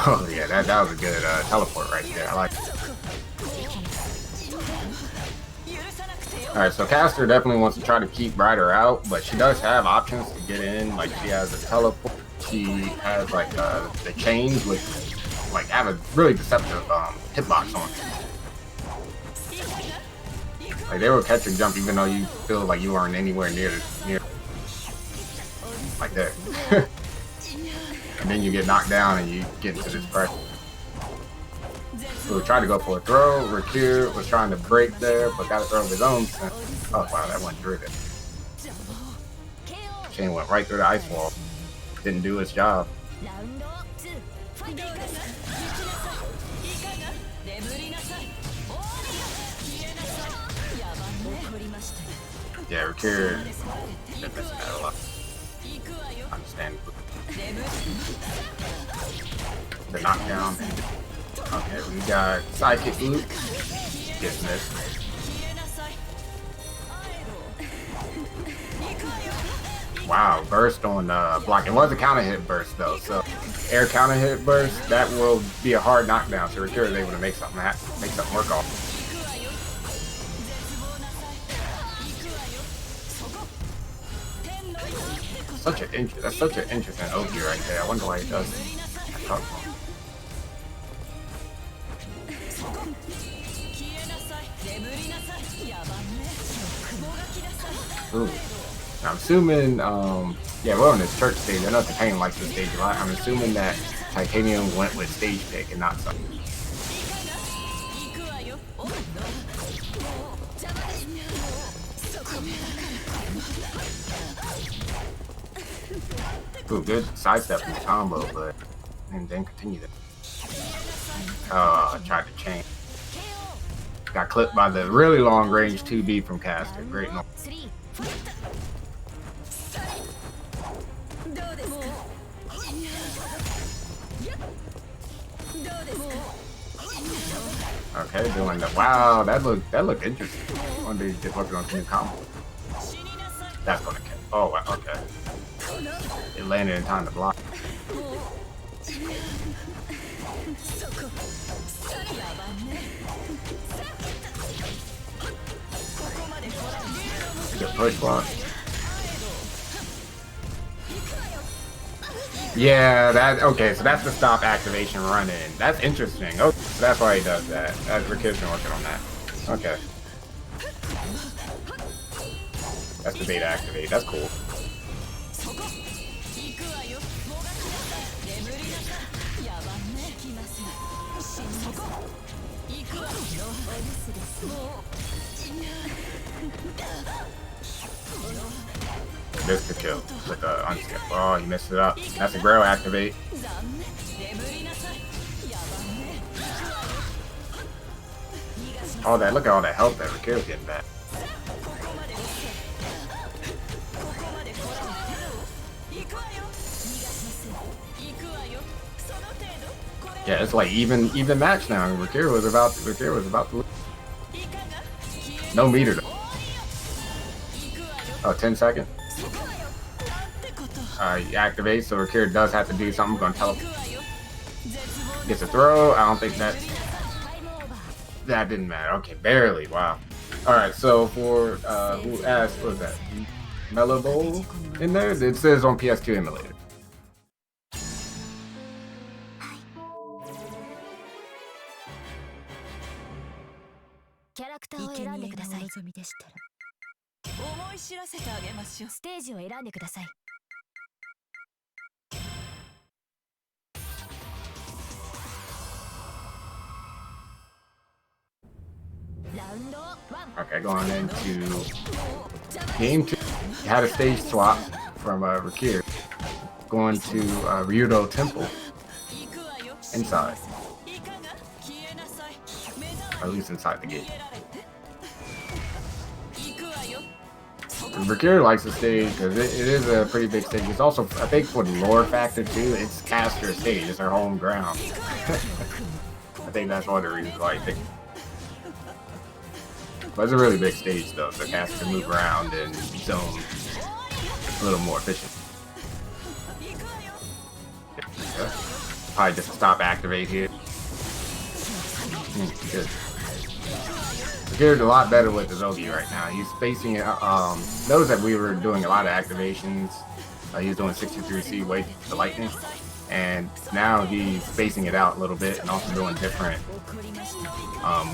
Speaker 3: Oh yeah, that was a good teleport right there. I like it. Alright, so Caster definitely wants to try to keep Ryder out, but she does have options to get in. Like, she has a teleport, she has like the chains, which like have a really deceptive hitbox on it. Like, they will catch your jump even though you feel like you aren't anywhere near like that. And then you get knocked down and you get into this pressure. So we tried to go for a throw. Rakir was trying to break there, but got to throw his own. Oh wow, that went through it. Chain went right through the ice wall. Didn't do its job. Yeah, Rakir been missing that a lot. Understandable. The knockdown. Okay, we got Psychic Loop. Gets missed. Wow, burst on block. It was a counter hit burst though, so air counter hit burst, that will be a hard knockdown. So Rakira is able to make something work off. That's such an interesting OP right there. I wonder why he does it. Ooh. I'm assuming, yeah, we're on this church stage. I know Titanium likes this stage a lot. I'm assuming that Titanium went with stage pick and not something. Ooh, good sidestep in the combo, but and then continue that. Tried to chain. Got clipped by the really long range 2B from Caster. Great. Okay, doing that. Wow, that looked interesting. One day just working on new combo. That's gonna kill. Oh, wow, okay. It landed in time to block. Good push block. Yeah, okay, so that's the stop activation run in. That's interesting. Oh, so that's why he does that. Rikid's been working on that. Okay. That's the beta activate. That's cool. Missed the kill with the unskip. Oh, he messed it up. That's a Grail activate. All that, look at all that health that Rakir's getting back. Yeah, it's like even match now. Rakir was about to lose. No meter though. Oh, 10 seconds. He activates, so Rakir does have to do something. Gonna teleport. Gets a throw. I don't think that didn't matter. Okay, barely. Wow. All right. So for who asked, what was that? Mellow Bowl in there? It says on PS2 emulator.
Speaker 6: してる。
Speaker 4: 思い知らせてあげましょう。
Speaker 6: ステージを選んでください。ラウンド1。
Speaker 3: Okay, going into game 2. You had a stage swap from Rakir going to Ryudo Temple inside. Or at least inside the gate. Rakir likes the stage because it is a pretty big stage. It's also, I think, for the lore factor too, it's caster stage. It's our home ground. I think that's one of the reasons why I think. But it's a really big stage though, so casters can move around and zone a little more efficient. Yeah. Probably just stop activate here. Good. Rakir's a lot better with the Zogi right now. He's spacing it. Notice that we were doing a lot of activations. He was doing 63C wait the lightning, and now he's spacing it out a little bit and also doing different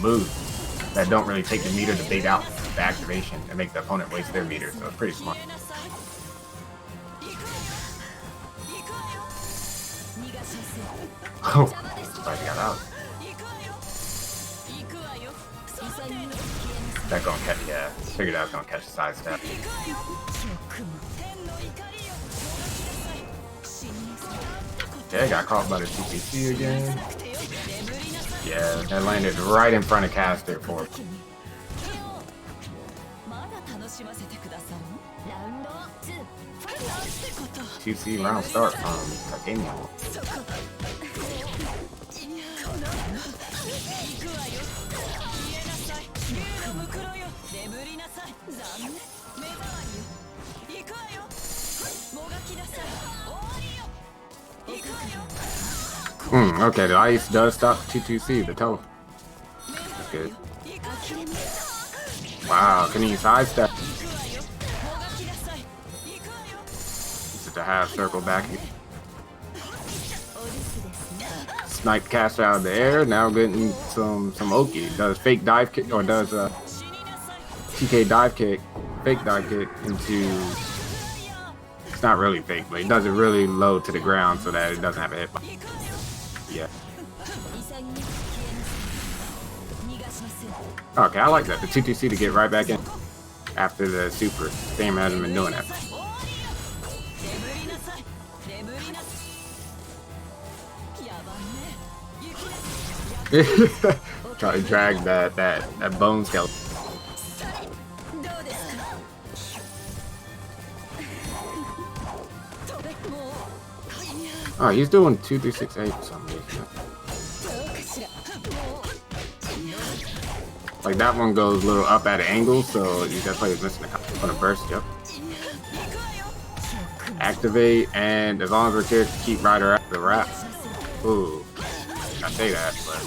Speaker 3: moves that don't really take the meter to bait out the activation and make the opponent waste their meter. So it's pretty smart. Oh, glad he got out. That gonna catch, yeah. Figured I was gonna catch the side step. Yeah, got caught by the TPC again. Yeah, that landed right in front of caster for 2C round start from Titanium. Okay, the ice does stop 2C, the toe. That's good. Wow, can he sidestep? Just a half circle back here. Snipe caster out of the air, now getting some Oki. Does fake dive kick, or does TK dive kick, fake dive kick into, it's not really fake, but he does it really low to the ground so that it doesn't have a hit. Yeah. Okay, I like that. The 2-2C to get right back in after the super. Sam hasn't been doing that. Try to drag that bone skeleton. Oh, he's doing 2-3-6-8 for some reason. Like that one goes a little up at an angle, so you definitely missing on a burst. Yep. Activate, and as long as we're here to keep Ryder out the wrap. Ooh, I say that, but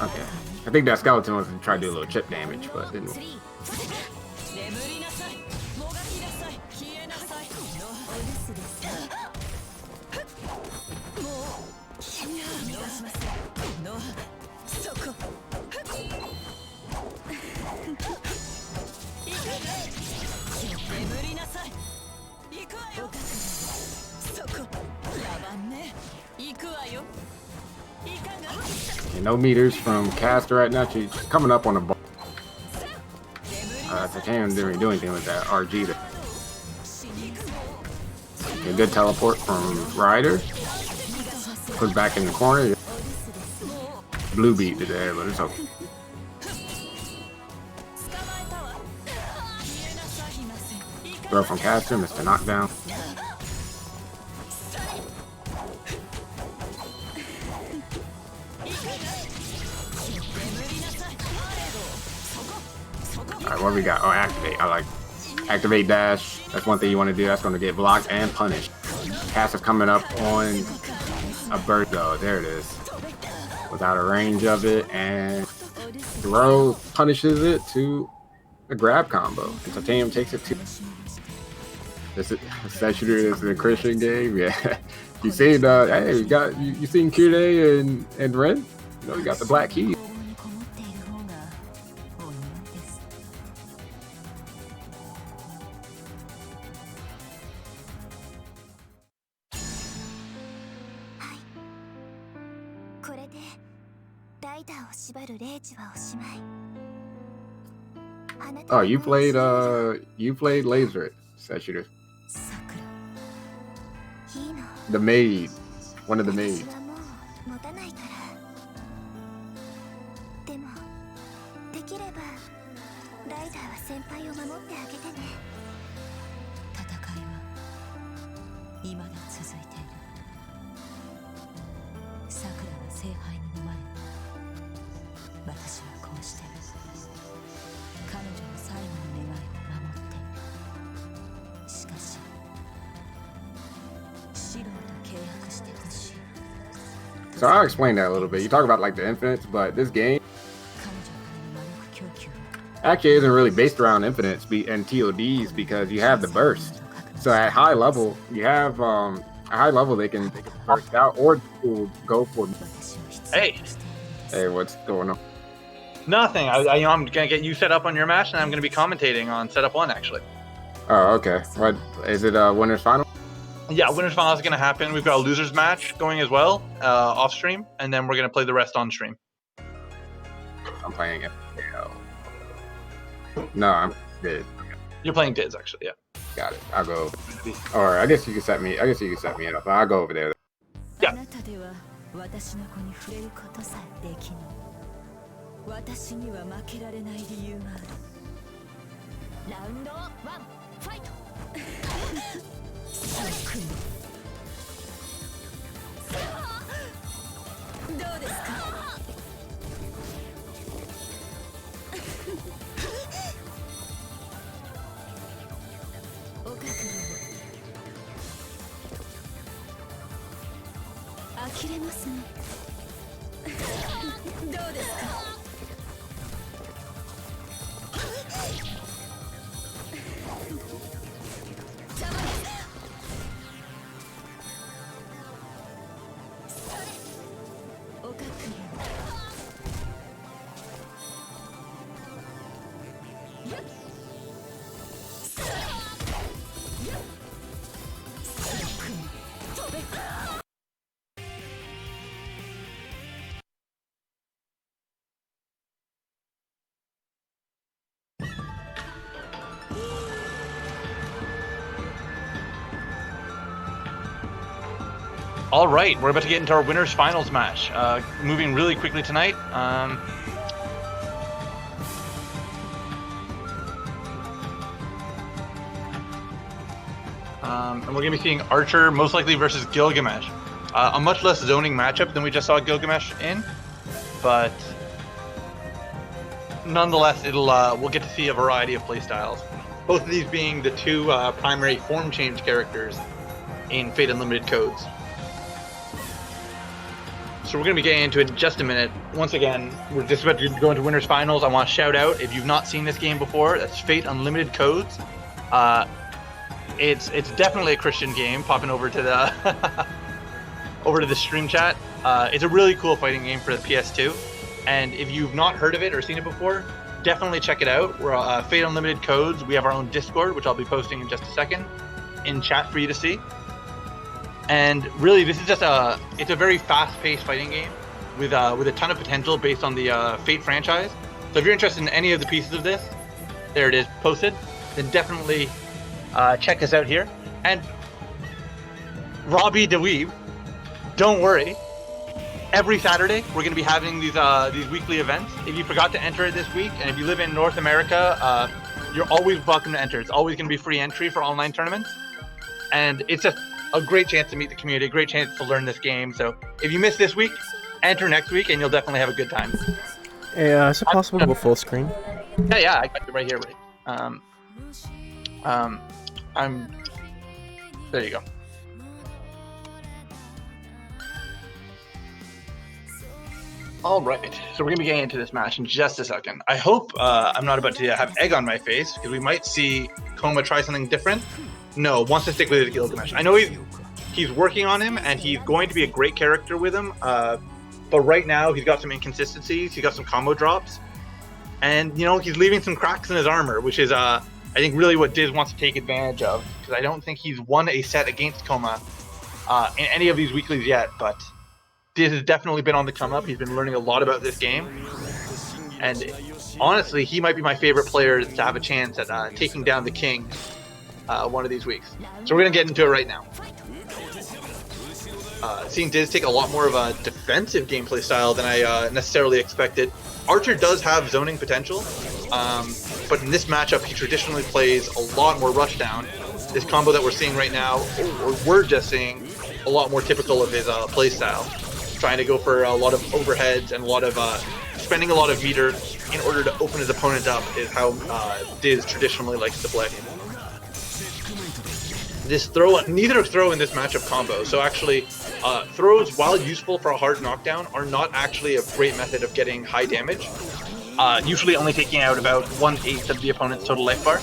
Speaker 3: okay. I think that skeleton was gonna try to do a little chip damage, but didn't. No meters from caster right now. She's coming up on the ball. Titanium didn't do anything with that RG there. A good teleport from Ryder. Put back in the corner. Blue beat to there, but it's okay. Throw from caster, Mr. Knockdown. Alright, what we got? Oh, activate. I like activate dash. That's one thing you want to do. That's going to get blocked and punished. Caster's coming up on a bird though. There it is. Without a range of it, and throw punishes it to a grab combo. And Titanium takes it to. This is essentially this is a Christian game. Yeah, you seen hey, you seen Kirei and Ren? You know, you got the black key.
Speaker 6: ターを縛る霊地はおしまい。
Speaker 3: Oh, you played Laser Set Shooter.
Speaker 6: さくら、いいの。
Speaker 3: The maid. One of the maids.
Speaker 6: 私はもう持たないから。でもできればライダーは先輩を守ってあげてね。
Speaker 4: 戦いは未だ続いている。さくらが聖杯に飲まれ、私はこうして彼女の最後の願いを守っている。しかしシローと契約してほしい。
Speaker 3: So I'll explain that a little bit. You talk about like the infinites, but this game
Speaker 4: 彼女からの魔力供給は
Speaker 3: actually isn't really based around infinites and TODs because you have the burst. So at high level, you have at high level they can burst out or go for.
Speaker 4: 私を必要
Speaker 1: Hey.
Speaker 4: としているんです。
Speaker 3: Hey, what's going on?
Speaker 1: Nothing. I'm gonna get you set up on your match, and I'm gonna be commentating on setup 1 actually.
Speaker 3: Oh, okay. What is it? Winners final?
Speaker 1: Yeah, winners final is gonna happen. We've got a losers match going as well, off stream, and then we're gonna play the rest on stream.
Speaker 3: I'm playing it. No, I'm good.
Speaker 1: You're playing Diz actually, yeah.
Speaker 3: Got it. I'll go. Or I guess you can set me. I guess you can set me up. I'll go over there.
Speaker 1: Yeah.
Speaker 4: あなたでは私の子に触れることさえできない。私には負けられない理由がある。ラウンド1ファイト。どうですか。岡君、呆れますね。どうですか。岡君、
Speaker 1: All right, we're about to get into our winners finals match. Moving really quickly tonight. And we're going to be seeing Archer most likely versus Gilgamesh. A much less zoning matchup than we just saw Gilgamesh in, but nonetheless, we'll get to see a variety of playstyles. Both of these being the two primary form change characters in Fate Unlimited codes. So we're going to be getting into it in just a minute. Once again, we're just about to go into winners finals. I want to shout out, if you've not seen this game before, that's Fate Unlimited Codes. It's definitely a Christian game. Popping over to the over to the stream chat. It's a really cool fighting game for the PS2. And if you've not heard of it or seen it before, definitely check it out. We're Fate Unlimited Codes. We have our own Discord, which I'll be posting in just a second in chat for you to see. And really, this is just it's a very fast-paced fighting game with a ton of potential based on the Fate franchise. So if you're interested in any of the pieces of this, there it is posted. Then definitely check us out here. And Robbie DeWeeb, don't worry. Every Saturday, we're going to be having these weekly events. If you forgot to enter it this week, and if you live in North America, you're always welcome to enter. It's always going to be free entry for online tournaments. And it's just a great chance to meet the community, a great chance to learn this game. So if you miss this week, enter next week, and you'll definitely have a good time.
Speaker 2: Hey, is it possible to go full screen?
Speaker 1: Yeah, I got it right here, right? There you go. All right, so we're gonna be getting into this match in just a second. I hope I'm not about to have egg on my face, because we might see Koma try something different. No, wants to stick with it, Gilgamesh. I know he's working on him, and he's going to be a great character with him. But right now, he's got some inconsistencies. He's got some combo drops, and he's leaving some cracks in his armor, which is I think really what Diz wants to take advantage of. Because I don't think he's won a set against Koma in any of these weeklies yet. But Diz has definitely been on the come up. He's been learning a lot about this game. And honestly, he might be my favorite player to have a chance at taking down the king one of these weeks. So we're going to get into it right now. Seeing Diz take a lot more of a defensive gameplay style than I necessarily expected. Archer does have zoning potential, but in this matchup, he traditionally plays a lot more rushdown. This combo that we're seeing right now, or we're just seeing, a lot more typical of his play style. Trying to go for a lot of overheads and a lot of spending a lot of meter in order to open his opponent up is how Diz traditionally likes to play. This neither throw in this matchup combo. So actually, throws, while useful for a hard knockdown, are not actually a great method of getting high damage. Usually only taking out about 1/8 of the opponent's total life bar.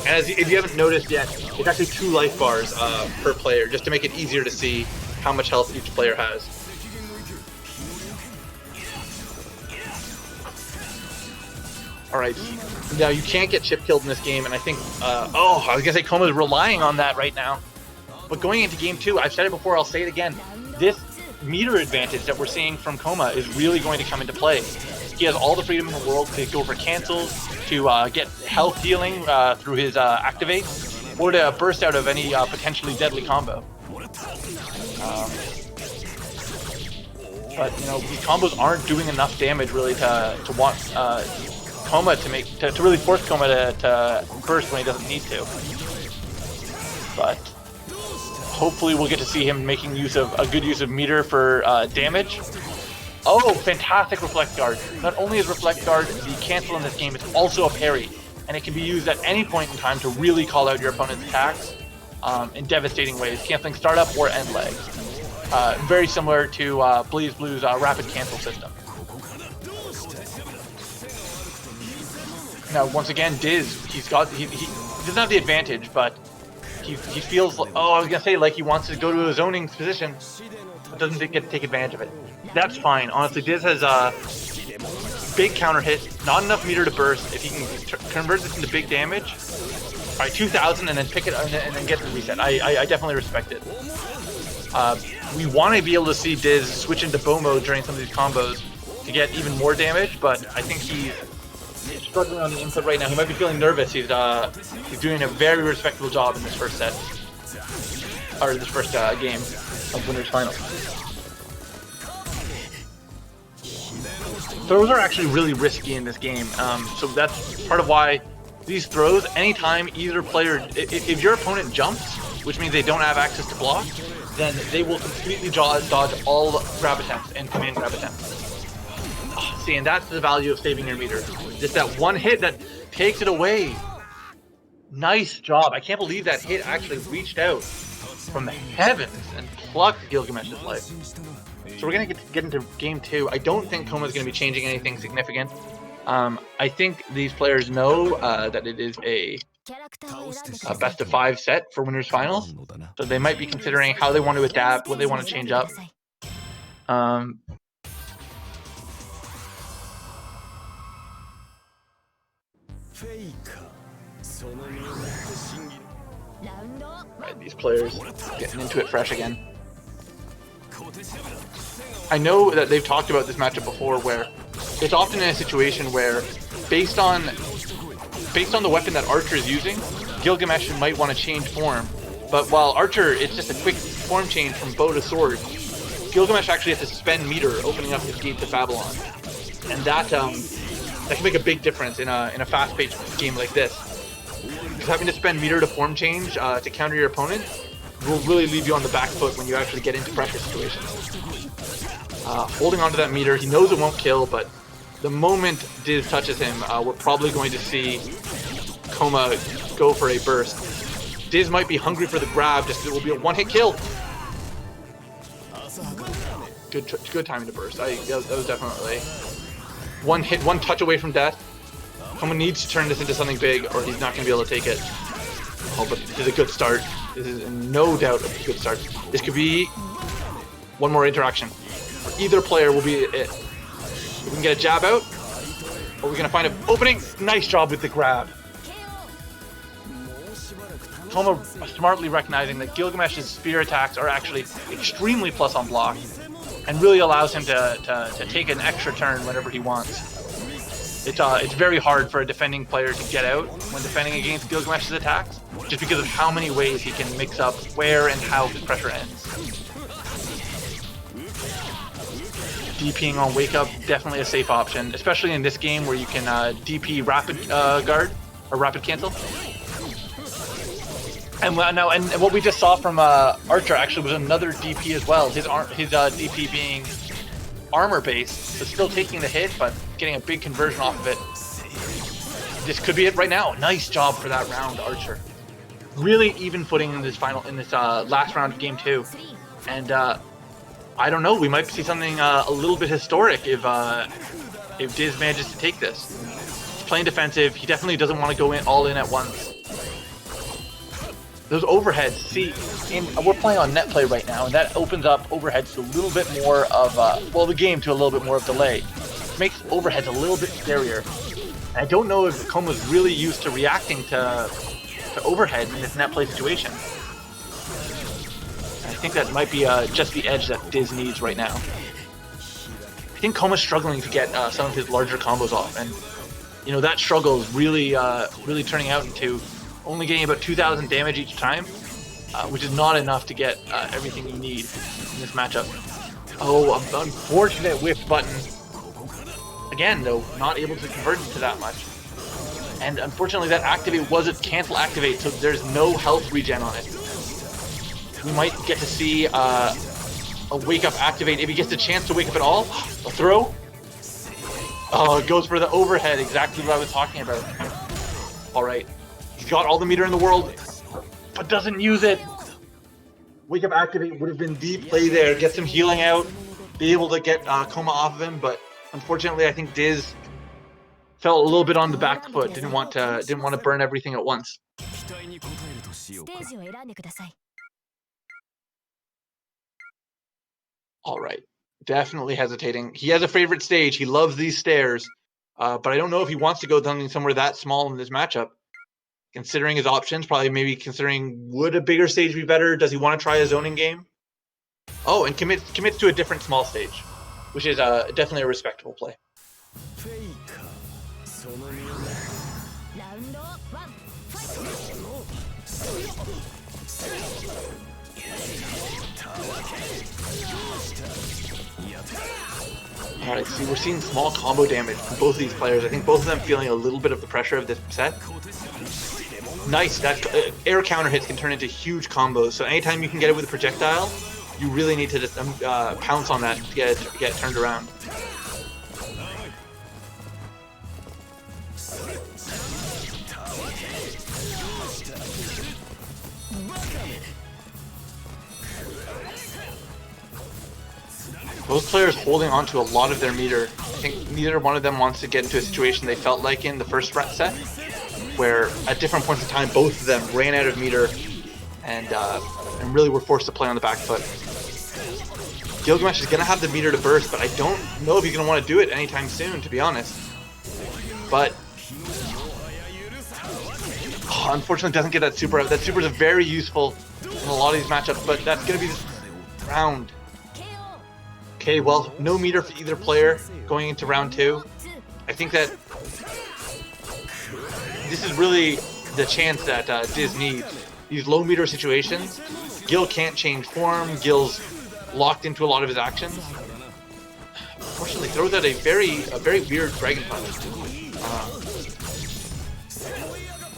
Speaker 1: And if you haven't noticed yet, it's actually 2 life bars per player, just to make it easier to see how much health each player has. Alright, now you can't get chip killed in this game, and I think, I was gonna say Koma's relying on that right now. But going into game 2, I've said it before, I'll say it again, this meter advantage that we're seeing from Koma is really going to come into play. He has all the freedom in the world to go for cancels, to get health healing through his activate, or to burst out of any potentially deadly combo. But, you know, these combos aren't doing enough damage really to want Koma to really force Koma to burst when he doesn't need to. But hopefully we'll get to see him making a good use of meter for damage. Oh, fantastic Reflect Guard. Not only is Reflect Guard the cancel in this game, it's also a parry. And it can be used at any point in time to really call out your opponent's attacks in devastating ways, canceling startup or end leg. Very similar to Blaze Blue's rapid cancel system. Now, once again, Diz, he doesn't have the advantage, but he feels like, I was gonna say, like he wants to go to a zoning position, but doesn't get to take advantage of it. That's fine. Honestly, Diz has a big counter hit, not enough meter to burst. If he can convert this into big damage, all right, 2,000 and then pick it and then get the reset. I definitely respect it. We want to be able to see Diz switch into bow mode during some of these combos to get even more damage, but I think he's struggling on the input right now. He might be feeling nervous. He's doing a very respectable job in this first set, or this first game of Winners Final. Throws are actually really risky in this game, so that's part of why these throws, anytime either player, if your opponent jumps, which means they don't have access to block, then they will completely dodge all grab attempts and command grab attempts. See, and that's the value of saving your meter. Just that one hit that takes it away. Nice job. I can't believe that hit actually reached out from the heavens and plucked Gilgamesh's life. So we're going to get into game 2. I don't think Koma's going to be changing anything significant. I think these players know that it is a best of 5 set for Winners Finals. So they might be considering how they want to adapt, what they want to change up. Right, these players getting into it fresh again. I know that they've talked about this matchup before, where it's often in a situation where, based on the weapon that Archer is using, Gilgamesh might want to change form. But while Archer, it's just a quick form change from bow to sword, Gilgamesh actually has to spend meter opening up his gate to Babylon, and that can make a big difference in a fast-paced game like this. Because having to spend meter to form change to counter your opponent will really leave you on the back foot when you actually get into pressure situations. Holding onto that meter, he knows it won't kill, but the moment Diz touches him, we're probably going to see Koma go for a burst. Diz might be hungry for the grab, just it will be a one-hit kill. Good timing to burst. That was definitely one hit, one touch away from death. Koma needs to turn this into something big, or he's not going to be able to take it. Oh, but this is a good start. This is no doubt a good start. This could be one more interaction. Either player will be it. We can get a jab out, or we're going to find an opening. Nice job with the grab. Koma smartly recognizing that Gilgamesh's spear attacks are actually extremely plus on block. and really allows him to take an extra turn whenever he wants. It's very hard for a defending player to get out when defending against Gilgamesh's attacks, just because of how many ways he can mix up where and how his pressure ends. DPing on Wake Up, definitely a safe option, especially in this game where you can DP Rapid Guard, or Rapid Cancel. And what we just saw from Archer actually was another DP as well, his DP being armor based, so still taking the hit, but getting a big conversion off of it. This could be it right now. Nice job for that round, Archer. Really even footing in this last round of game 2. And I don't know, we might see something a little bit historic if Diz manages to take this. He's playing defensive. He definitely doesn't want to go all in at once. Those overheads, see, we're playing on Netplay right now, and that opens up overheads to a little bit more of, the game to a little bit more of delay. Makes overheads a little bit scarier. And I don't know if Koma's really used to reacting to overheads in this Netplay situation. I think that might be just the edge that Diz needs right now. I think Koma's struggling to get some of his larger combos off, and that struggle is really turning out into only getting about 2,000 damage each time, which is not enough to get everything you need in this matchup. Oh, an unfortunate whiff button. Again, though, not able to convert into that much. And unfortunately, that activate was a cancel activate, so there's no health regen on it. We might get to see a wake up activate if he gets a chance to wake up at all. A throw. Oh, it goes for the overhead, exactly what I was talking about. All right. He's got all the meter in the world, but doesn't use it. Wake up activate would have been the play there. Get some healing out, be able to get Koma off of him, but unfortunately, I think Diz fell a little bit on the back foot. Didn't want to burn everything at once. All right, definitely hesitating. He has a favorite stage. He loves these stairs, but I don't know if he wants to go somewhere that small in this matchup. Considering his options, probably maybe considering, would a bigger stage be better? Does he want to try a zoning game? Oh, and commits to a different small stage, which is definitely a respectable play. Alright, see, we're seeing small combo damage from both of these players. I think both of them feeling a little bit of the pressure of this set. Nice, that air counter hits can turn into huge combos, so anytime you can get it with a projectile, you really need to just pounce on that to get it turned around. Both players holding on to a lot of their meter. I think neither one of them wants to get into a situation they felt like in the first set, where at different points in time, both of them ran out of meter and really were forced to play on the back foot. Gilgamesh is going to have the meter to burst, but I don't know if he's going to want to do it anytime soon, to be honest. But unfortunately doesn't get that super out. That super is very useful in a lot of these matchups, but that's going to be this round. Okay, well, no meter for either player going into round 2. I think that this is really the chance that Diz needs. These low meter situations, Gil can't change form, Gil's locked into a lot of his actions. Unfortunately, throws out a very weird Dragon Punch.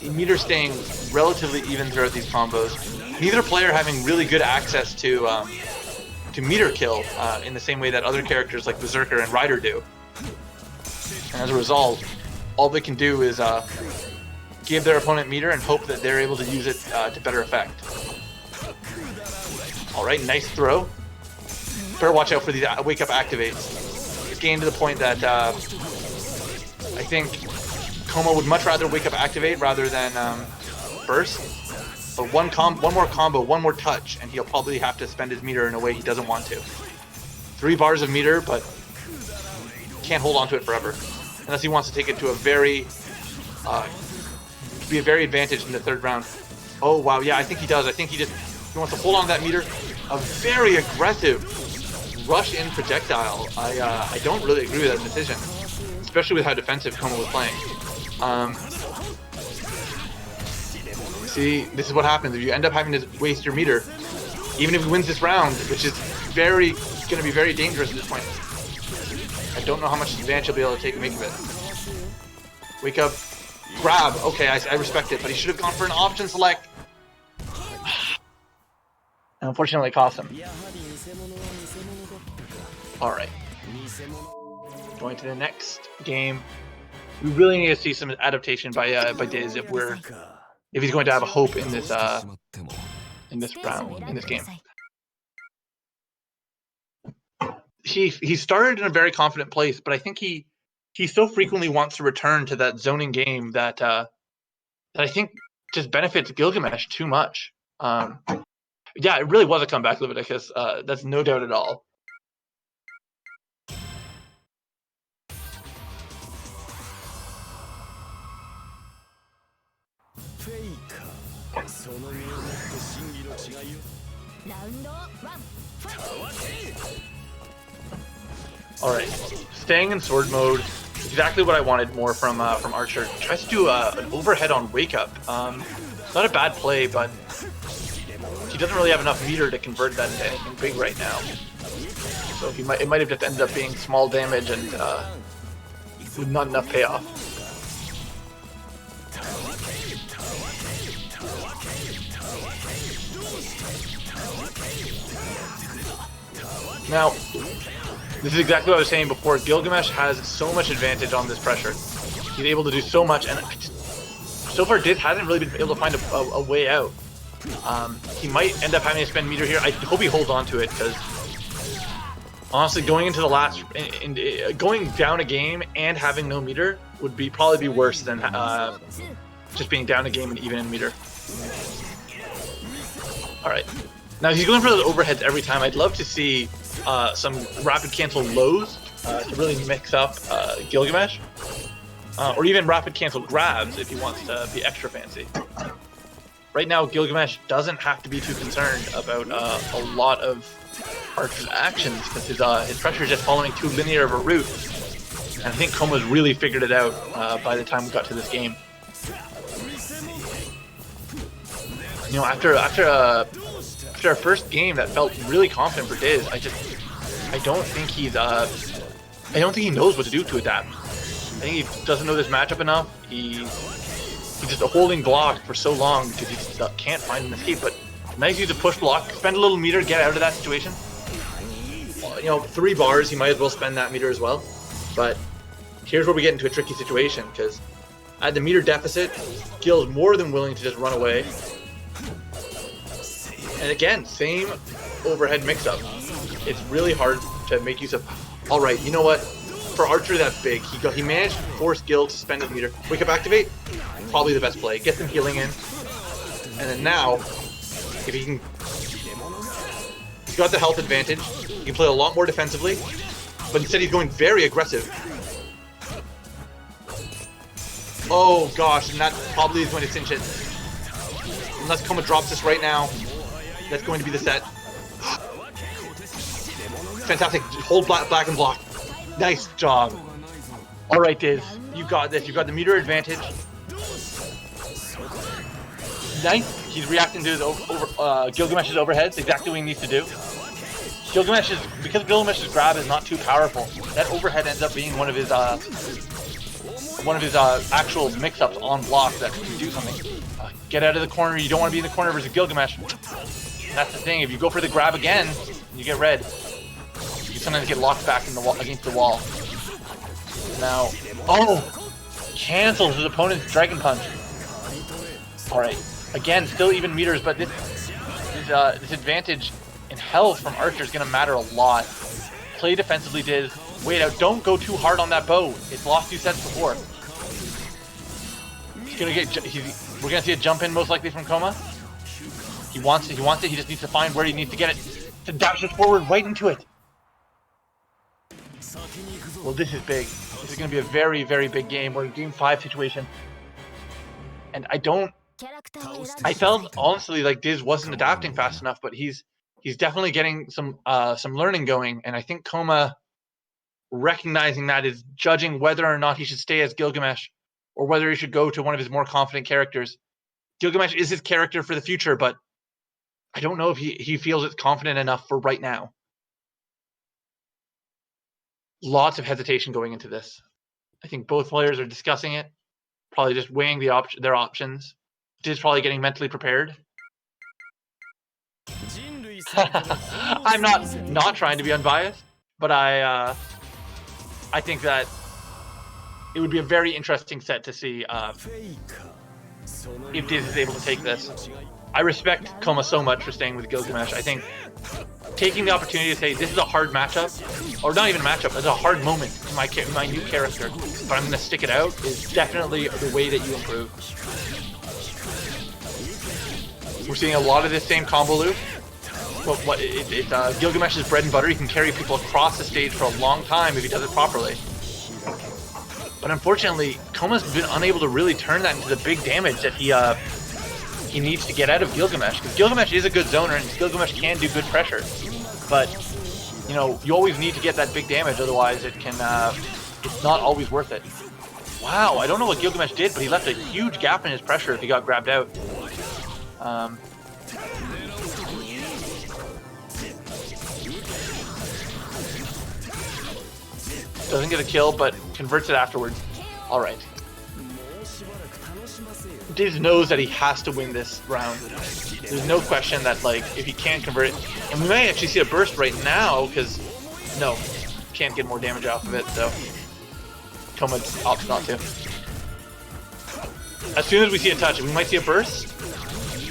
Speaker 1: Meter staying relatively even throughout these combos. Neither player having really good access to meter kill in the same way that other characters like Berserker and Rider do. And as a result, all they can do is give their opponent meter and hope that they're able to use it to better effect. Alright, nice throw. Better watch out for these wake up activates. It's getting to the point that I think Koma would much rather wake up activate rather than burst. But one more combo, one more touch, and he'll probably have to spend his meter in a way he doesn't want to. 3 bars of meter, but can't hold on to it forever. Unless he wants to take it to a very advantaged in the 3rd round. Oh wow, yeah, I think he does. I think he wants to hold on to that meter. A very aggressive rush in projectile, I don't really agree with that decision, especially with how defensive Koma was playing. See, this is what happens if you end up having to waste your meter. Even if he wins this round, which is going to be very dangerous at this point. I don't know how much advantage he'll be able to make of it. Wake up, grab. Okay, I respect it, but he should have gone for an option select. And unfortunately, it cost him. All right. Going to the next game. We really need to see some adaptation by Diz if he's going to have a hope in this round, in this game. He started in a very confident place, but I think he so frequently wants to return to that zoning game that that I think just benefits Gilgamesh too much. Yeah, it really was a comeback, Leviticus. That's no doubt at all. Alright, staying in sword mode, exactly what I wanted more from Archer. Tries to do an overhead on Wake Up. Not a bad play, but he doesn't really have enough meter to convert that into anything big right now. So it might have just ended up being small damage and with not enough payoff. Now, this is exactly what I was saying before. Gilgamesh has so much advantage on this pressure. He's able to do so much, and so far Diz hasn't really been able to find a way out. He might end up having to spend meter here. I hope he holds on to it, because honestly, going into the last, going down a game and having no meter would probably be worse than just being down a game and even in meter. All right, now he's going for those overheads every time. I'd love to see some rapid cancel lows to really mix up Gilgamesh, or even rapid cancel grabs if he wants to be extra fancy. Right now, Gilgamesh doesn't have to be too concerned about a lot of Archer's actions because his pressure is just following too linear of a route. And I think Koma's really figured it out by the time we got to this game. You know, after our first game that felt really confident for Diz, I don't think he knows what to do to adapt. I think he doesn't know this matchup enough. He's just holding block for so long because he just can't find an escape. But nice use of push block, spend a little meter, get out of that situation. You know, 3 bars, he might as well spend that meter as well. But here's where we get into a tricky situation because at the meter deficit, Gil's more than willing to just run away. And again, same overhead mix-up. It's really hard to make use of. All right, you know what? For Archer that big, he managed to force Gil to spend his meter. Wake Up activate, probably the best play. Get some healing in, and then now, if he can, he's got the health advantage. He can play a lot more defensively, but instead he's going very aggressive. Oh gosh, and that probably is going to cinch it. Unless Koma drops this right now, that's going to be the set. Fantastic. Hold black and block. Nice job. All right, Diz. You got this. You got the meter advantage. Nice. He's reacting to his Gilgamesh's overheads. Exactly what he needs to do. Because Gilgamesh's grab is not too powerful, that overhead ends up being one of his actual mix-ups on block that can do something. Get out of the corner. You don't want to be in the corner versus Gilgamesh. That's the thing. If you go for the grab again, you get red. You sometimes get locked back in the wall against the wall. Now, cancels his opponent's Dragon Punch. All right, again, still even meters, but this advantage in health from Archer is going to matter a lot. Play defensively, Diz. Wait out. Don't go too hard on that bow. It's lost 2 sets before. We're going to see a jump in most likely from Koma. He wants it. He just needs to find where he needs to get it. To dash it forward right into it. Well, this is big. This is going to be a very, very big game. We're in game 5 situation. And I felt honestly like Diz wasn't adapting fast enough, but he's he's definitely getting some learning going, and I think Koma, recognizing that, is judging whether or not he should stay as Gilgamesh or whether he should go to one of his more confident characters. Gilgamesh is his character for the future, but I don't know if he feels it's confident enough for right now. Lots of hesitation going into this. I think both players are discussing it, probably just weighing their options. Diz probably getting mentally prepared. I'm not trying to be unbiased, but I think that it would be a very interesting set to see if Diz is able to take this. I respect Koma so much for staying with Gilgamesh. I think taking the opportunity to say this is a hard matchup, or not even a matchup, it's a hard moment in my new character, but I'm going to stick it out, is definitely the way that you improve. We're seeing a lot of this same combo loop. But it's Gilgamesh's bread and butter. He can carry people across the stage for a long time if he does it properly. But unfortunately, Koma's been unable to really turn that into the big damage that he needs to get out of Gilgamesh. Because Gilgamesh is a good zoner, and Gilgamesh can do good pressure. But, you know, you always need to get that big damage, otherwise it can, it's not always worth it. Wow, I don't know what Gilgamesh did, but he left a huge gap in his pressure if he got grabbed out. Doesn't get a kill, but converts it afterwards. Alright. Diz knows that he has to win this round. There's no question that, like, if he can't convert it... And we might actually see a burst right now, because... No. Can't get more damage off of it, so... Koma opts not to. As soon as we see a touch, we might see a burst?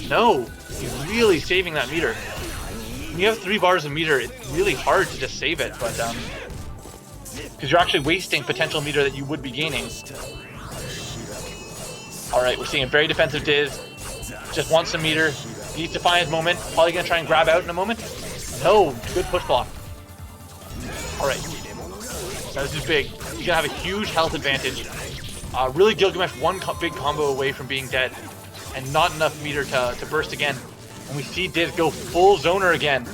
Speaker 1: No. He's really saving that meter. When you have 3 bars of meter, it's really hard to just save it, but, because you're actually wasting potential meter that you would be gaining. Alright, we're seeing a very defensive Diz. Just wants some meter. Needs to find his moment. Probably going to try and grab out in a moment. No, good push block. Alright. Now this is big. He's going to have a huge health advantage. Really, Gilgamesh one big combo away from being dead. And not enough meter to burst again. And we see Diz go full zoner again.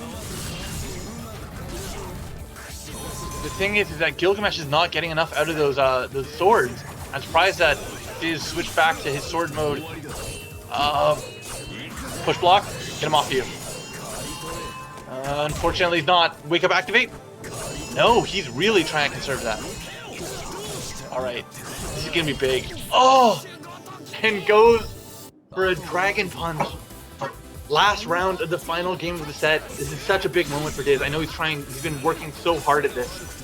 Speaker 1: The thing is that Gilgamesh is not getting enough out of those swords. I'm surprised that Diz switched back to his sword mode. Push block, get him off you. Unfortunately, he's not. Wake up, activate. No, he's really trying to conserve that. All right, this is gonna be big. Oh, and goes for a dragon punch. Last round of the final game of the set. This is such a big moment for Diz. I know he's been working so hard at this.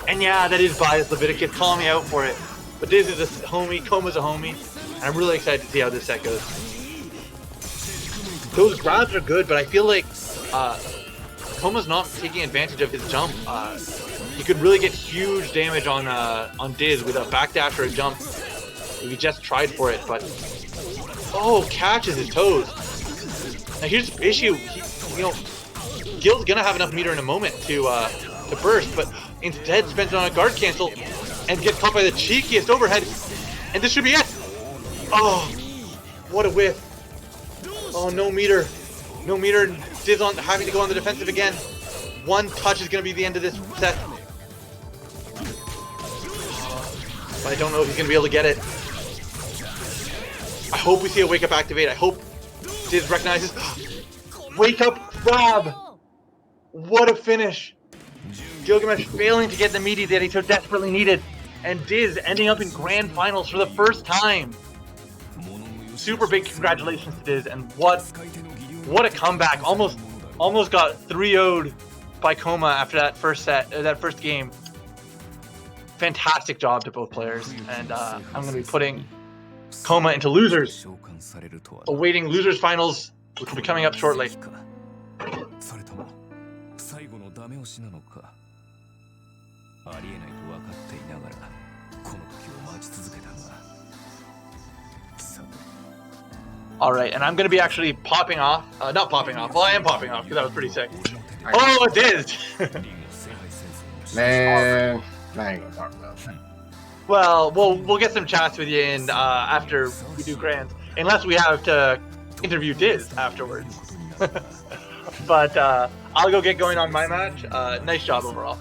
Speaker 1: And yeah, that is biased, Leviticus. Call me out for it. But Diz is a homie, Koma's a homie. And I'm really excited to see how this set goes. Those grabs are good, but I feel like Koma's not taking advantage of his jump. He could really get huge damage on Diz with a backdash or a jump if he just tried for it, but... Oh, catches his toes. Now here's the issue, Gil's gonna have enough meter in a moment to burst, but instead spends it on a guard cancel and gets caught by the cheekiest overhead, and this should be it! Oh, what a whiff. Oh, no meter, Diz on having to go on the defensive again. One touch is gonna be the end of this set. But I don't know if he's gonna be able to get it. I hope we see a wake up activate, I hope Diz recognizes. Wake up grab! What a finish! Gilgamesh failing to get the meaty that he so desperately needed, and Diz ending up in grand finals for the first time. Super big congratulations to Diz, and what a comeback! Almost got 3-0'd by Koma after that first game. Fantastic job to both players, and I'm going to be putting Koma into losers, awaiting losers finals, which will be coming up shortly. Alright, and I'm going to be actually popping off, not popping off, well I am popping off because that was pretty sick. Oh, it is!
Speaker 3: Man, I ain't gonna talk about that.
Speaker 1: Well, we'll get some chats with you in after we do Grand, unless we have to interview Diz afterwards. But I'll go get going on my match. Nice job overall.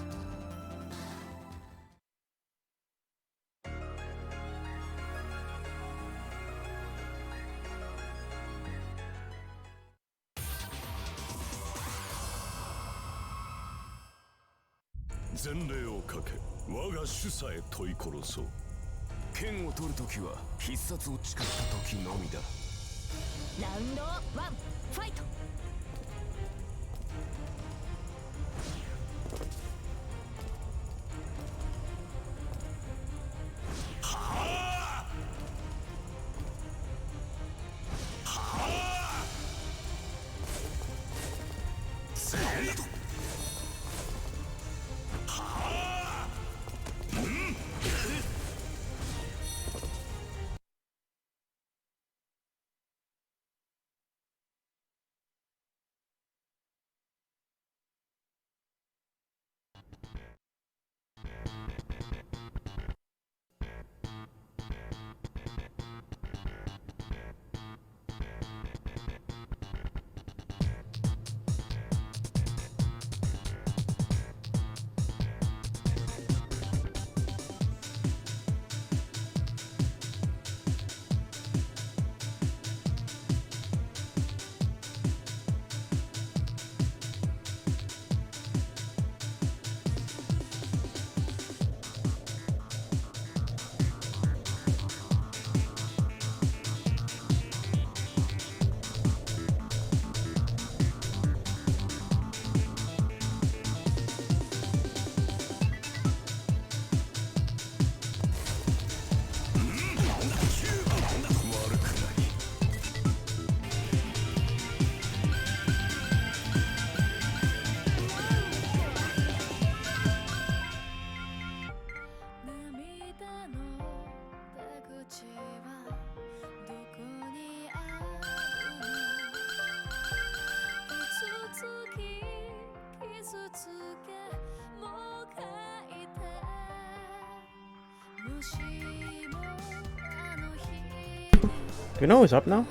Speaker 2: Do you know who's up now?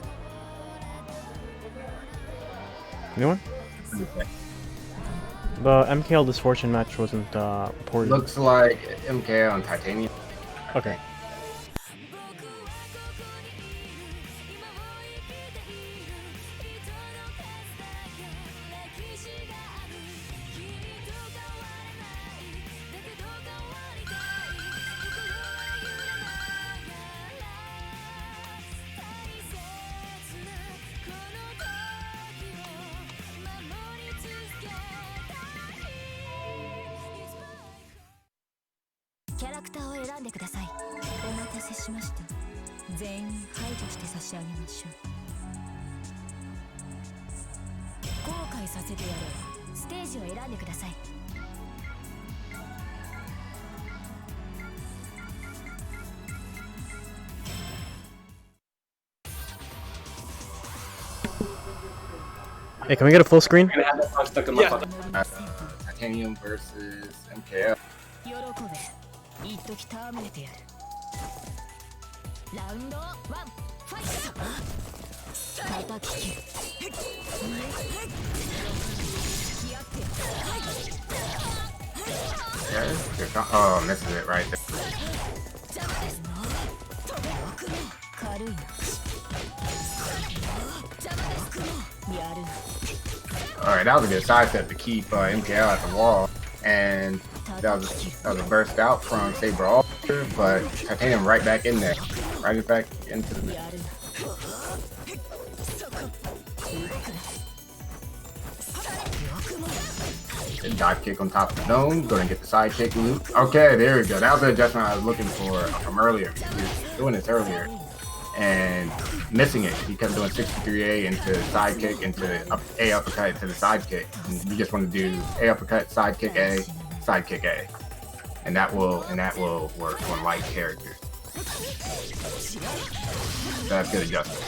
Speaker 2: Anyone? The MKL Disfortune match wasn't reported.
Speaker 3: Looks like MK on Titanium.
Speaker 2: Okay. Hey, can we get a full screen?
Speaker 3: I'm gonna have that song stuck in my fucking Titanium versus MKL. Yeah, oh, misses it right there. Alright, that was a good side step to keep MKL at the wall. And that was a burst out from Saber Alter, but Titanium right back in there. Right back into the mix. Dive kick on top of the dome. Go and get the side kick loop. Okay, there we go. That was the adjustment I was looking for from earlier. He was doing this earlier and missing it. He kept doing 63A into side kick into A uppercut into the side kick. And you just want to do A uppercut, side kick A, side kick A, and that will work on light characters. That's good adjustment.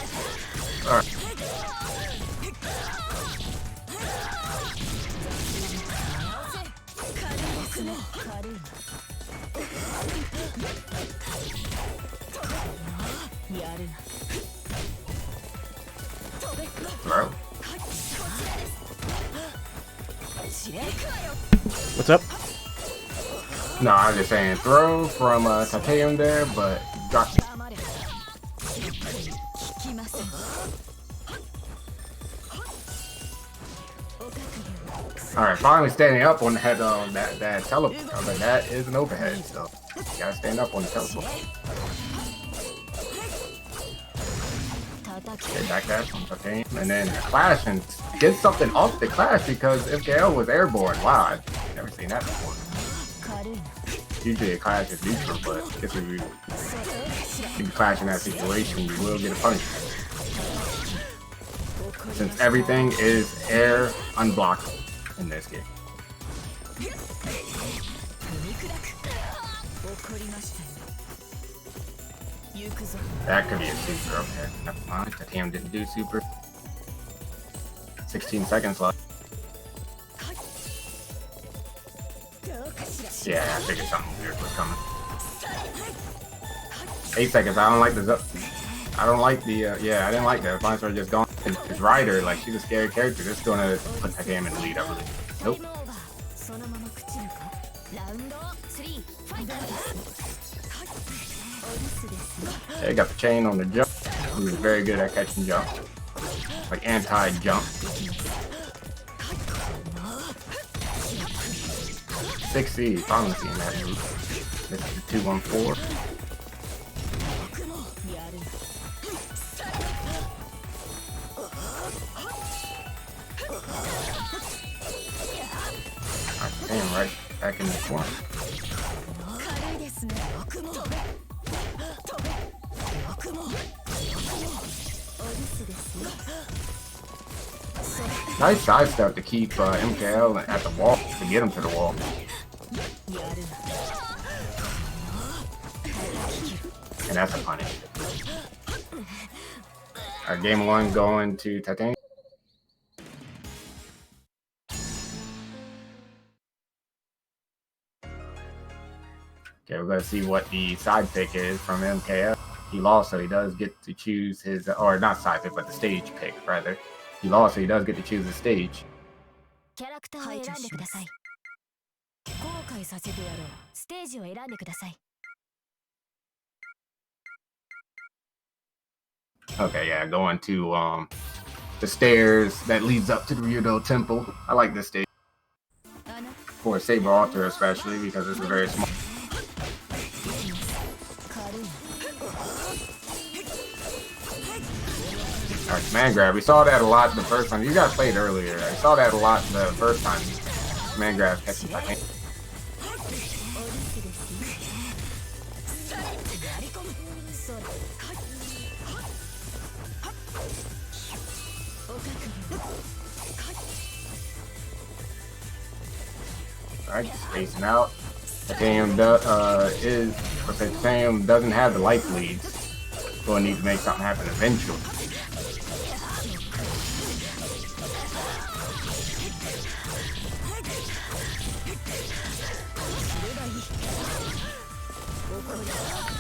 Speaker 3: All right. Bro.
Speaker 2: What's up?
Speaker 3: No, I was just saying throw from Titanium there, but drop me. Alright, finally standing up on that teleport. I was like, that is an overhead, so you gotta stand up on the teleport. Okay, back dash from Titanium, and then Clash and get something off the Clash because MKL was airborne. Wow, I've never seen that before. Usually a Clash is neutral, but if you Clash in that situation, you will get a punishment. Since everything is air unblockable in this game. That could be a super, okay. Never mind. Titanium didn't do super. 16 seconds left. Yeah, I figured something weird was coming. 8 seconds. I don't like the. I don't like the. Yeah, I didn't like that. Points are just gone. His Ryder, like she's a scary character. This is gonna put Titanium in the lead, I believe. Nope. Yeah, got the chain on the jump. He was very good at catching jump. Like anti-jump. 6C, finally seeing that move. This is the 2-1-4. Damn, right back in the corner. Nice sidestep to keep MKL at the wall, to get him to the wall. And that's a punish. Alright, game 1 going to Titanium. Okay, we're going to see what the side pick is from MKF. He lost, so he does get to choose his, or not side pick, but the stage pick, rather. He lost, so he does get to choose the stage. Okay, yeah, going to the stairs that leads up to the Ryudo Temple. I like this stage. For Saber Altar especially, because it's a very small. Alright, command grab. We saw that a lot the first time. You guys played earlier. I saw that a lot the first time. Command grab catching Titanium. Alright, just spacing out. Titanium Titanium doesn't have the life leads. We'll need to make something happen eventually.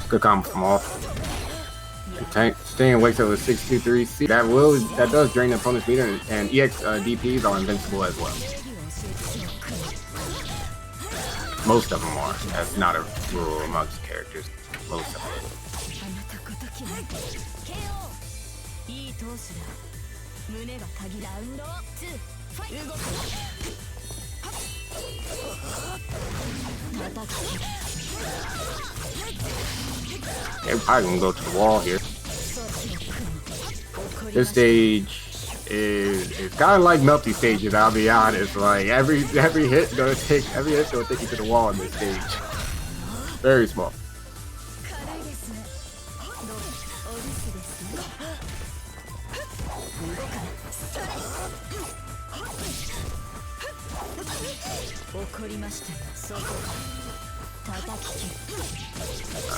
Speaker 3: Good combo from off. Titanium wakes up with 623C. That does drain the opponent's meter, and EX DPs are invincible as well. Most of them are. That's not a rule amongst characters. Most of them. They're probably gonna go to the wall here. This stage is kind of like melty stages. I'll be honest. Like every hit's gonna take you to the wall in this stage. Very small.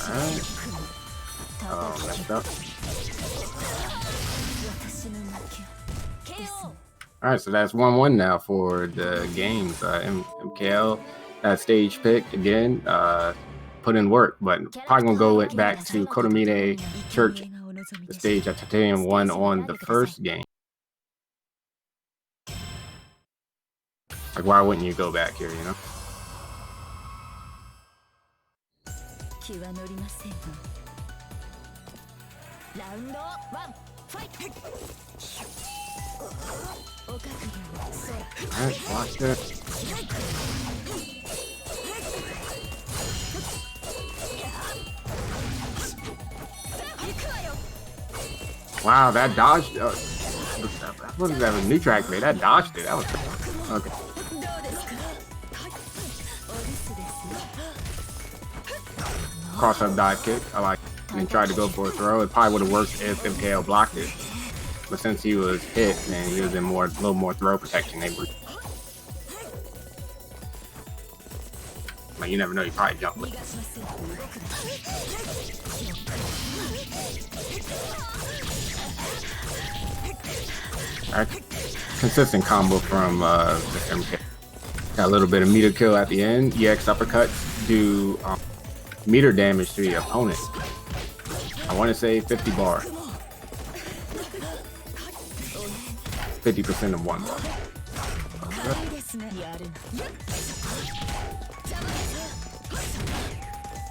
Speaker 3: Alright. Oh, messed up. Alright, so that's 1-1 now for the games. MKL, that stage pick again, put in work, but probably gonna go back to Kotomine Church, the stage that Titanium won on the first game. Like, why wouldn't you go back here, you know?
Speaker 4: 気は乗りませんがラウンド1ファイトお覚悟をそら
Speaker 3: Alright, watch that. Wow, that dodged. What is that? A new track made that dodged it. That was okay.
Speaker 4: どうですかお留守ですよ
Speaker 3: Cross up dive kick. I like. And then tried to go for a throw. It probably would have worked if MKL blocked it. But since he was hit and he was in a little more throw protection, they were. Like, you never know. You probably jump with.
Speaker 4: 逃がしません
Speaker 3: Alright. Consistent combo from the MK. Got a little bit of meter kill at the end. EX uppercuts do meter damage to the opponent. I want to say 50 bar. 50% of 1 bar.
Speaker 4: いいですねやる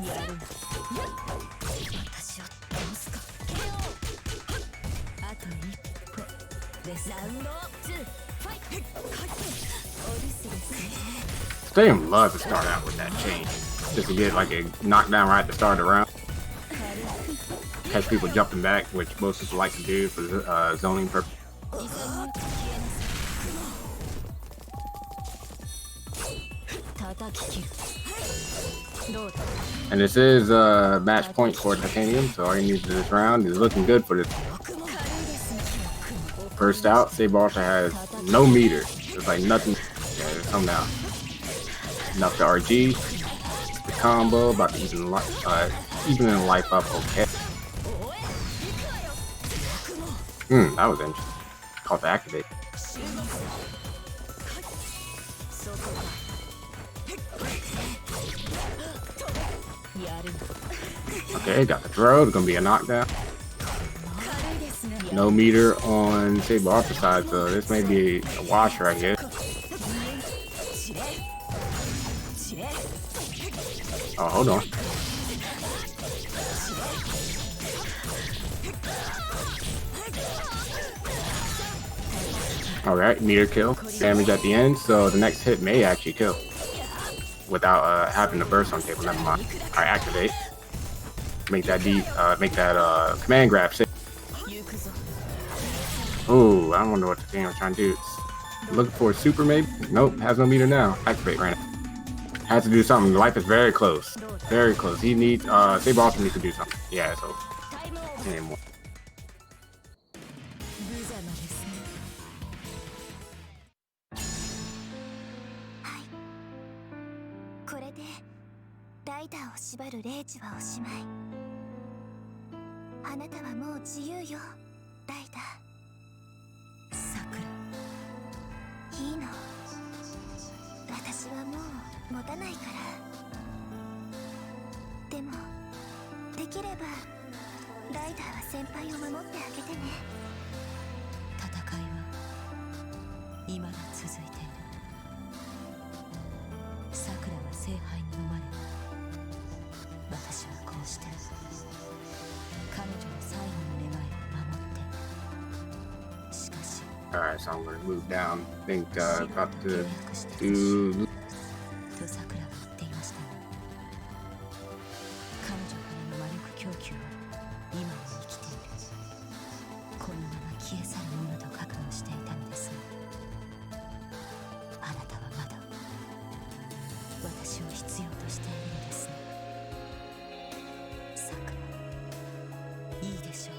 Speaker 4: やる私を倒すかあと一歩ですラウンド2ファイトお留守ですね
Speaker 3: Stadium loves to start out with that chain. Just to get like a knockdown right at the start of the round. Catch people jumping back, which most people like to do for zoning purposes.
Speaker 4: 潔く消えなさい叩き切るどうだ
Speaker 3: And this is match point for Titanium, so all you need to do this round is looking good for this. First out, Saber also has no meter. It's like nothing. Yeah, there's some now. Enough to RG. The combo, about to even life up, okay. That was interesting. Called to activate. Okay, got the throw. It's gonna be a knockdown. No meter on Saber Arthur side, so this may be a wash right here. Oh, hold on. Alright, meter kill. Damage at the end, so the next hit may actually kill. Without having to burst on table, never mind. Alright, activate. Make that command grab sit. Ooh, I don't know what the thing I'm trying to do. Looking for a super maybe? Nope, has no meter now. Activate right now. Has to do something. Life is very close. Very close. He needs Saber also needs to do something. Yeah, so anymore.
Speaker 4: 無様ですね
Speaker 6: はいこれでライダーを縛るレイジはおしまいあなたはもう自由よライダ
Speaker 4: さくら
Speaker 6: ーいいの私はもう持たないからでもできればライダーは先輩を守ってあげてね
Speaker 4: 戦いは未だ続いているさくらは聖杯に飲まれ私はこうして彼女の最後の願いを守ってしかし
Speaker 3: Alright, so I'm gonna move down. I think about to do
Speaker 4: とさくらが言っていましたが彼女からの魔力供給は今も生きているこのまま消え去るものと覚悟していたのですがあなたはまだ私を必要としているのですねさくらいいでしょう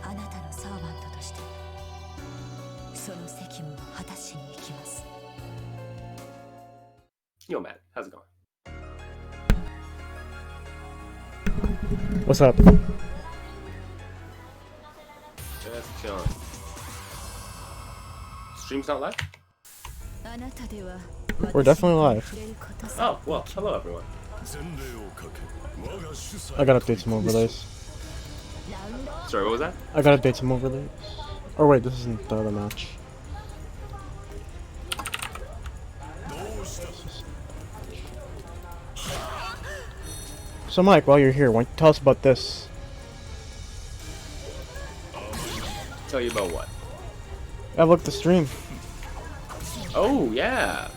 Speaker 4: あなたのサーバントとしてその責務を果たしに行きます
Speaker 7: Yo, Matt, how's it going?
Speaker 2: What's up?
Speaker 7: Just chilling. Stream's not live?
Speaker 4: あなたでは
Speaker 2: We're definitely live.
Speaker 7: Oh, well, hello everyone.
Speaker 2: I gotta update some overlays.
Speaker 7: Sorry, what was that?
Speaker 2: I gotta update some overlays. Oh wait, this isn't the other match. So Mike, while you're here, why don't you tell us about this?
Speaker 7: Tell you about what?
Speaker 2: I've looked at the stream.
Speaker 7: Oh, yeah.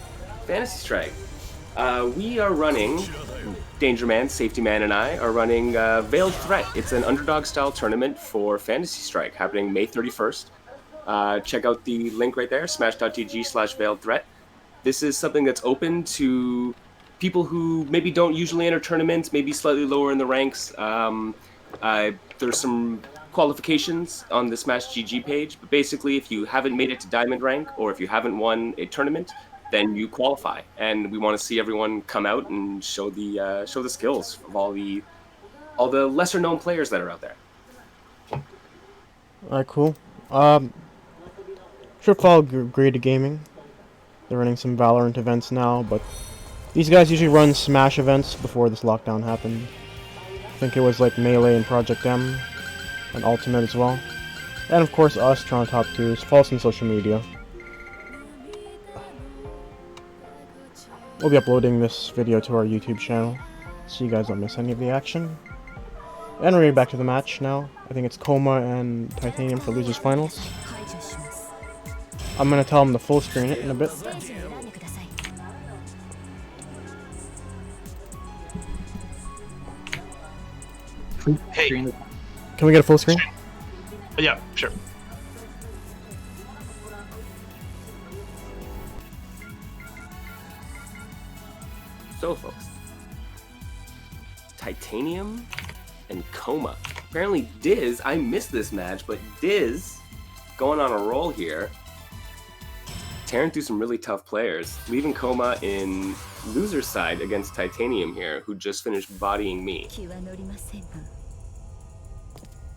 Speaker 7: Fantasy Strike. We are running, Danger Man, Safety Man, and I are running Veiled Threat. It's an underdog-style tournament for Fantasy Strike happening May 31st. Check out the link right there, smash.gg/Veiled Threat. This is something that's open to people who maybe don't usually enter tournaments, maybe slightly lower in the ranks. There's some qualifications on the Smash GG page, but basically, if you haven't made it to Diamond rank or if you haven't won a tournament, then you qualify. And we want to see everyone come out and show the skills of all the lesser known players that are out there.
Speaker 2: Alright, cool. Should follow Grade Gaming. They're running some Valorant events now, but these guys usually run Smash events before this lockdown happened. I think it was like Melee and Project M, and Ultimate as well. And of course us, Toronto Top 2s. Follow us on social media. We'll be uploading this video to our YouTube channel, so you guys don't miss any of the action. And we're getting back to the match now. I think it's Coma and Titanium for losers finals. I'm gonna tell them to full screen it in a bit.
Speaker 1: Hey.
Speaker 2: Can we get a full screen?
Speaker 1: Yeah, sure.
Speaker 7: So, folks, Titanium and Coma. Apparently, Diz, I missed this match, but Diz going on a roll here, tearing through some really tough players, leaving Coma in loser's side against Titanium here, who just finished bodying me.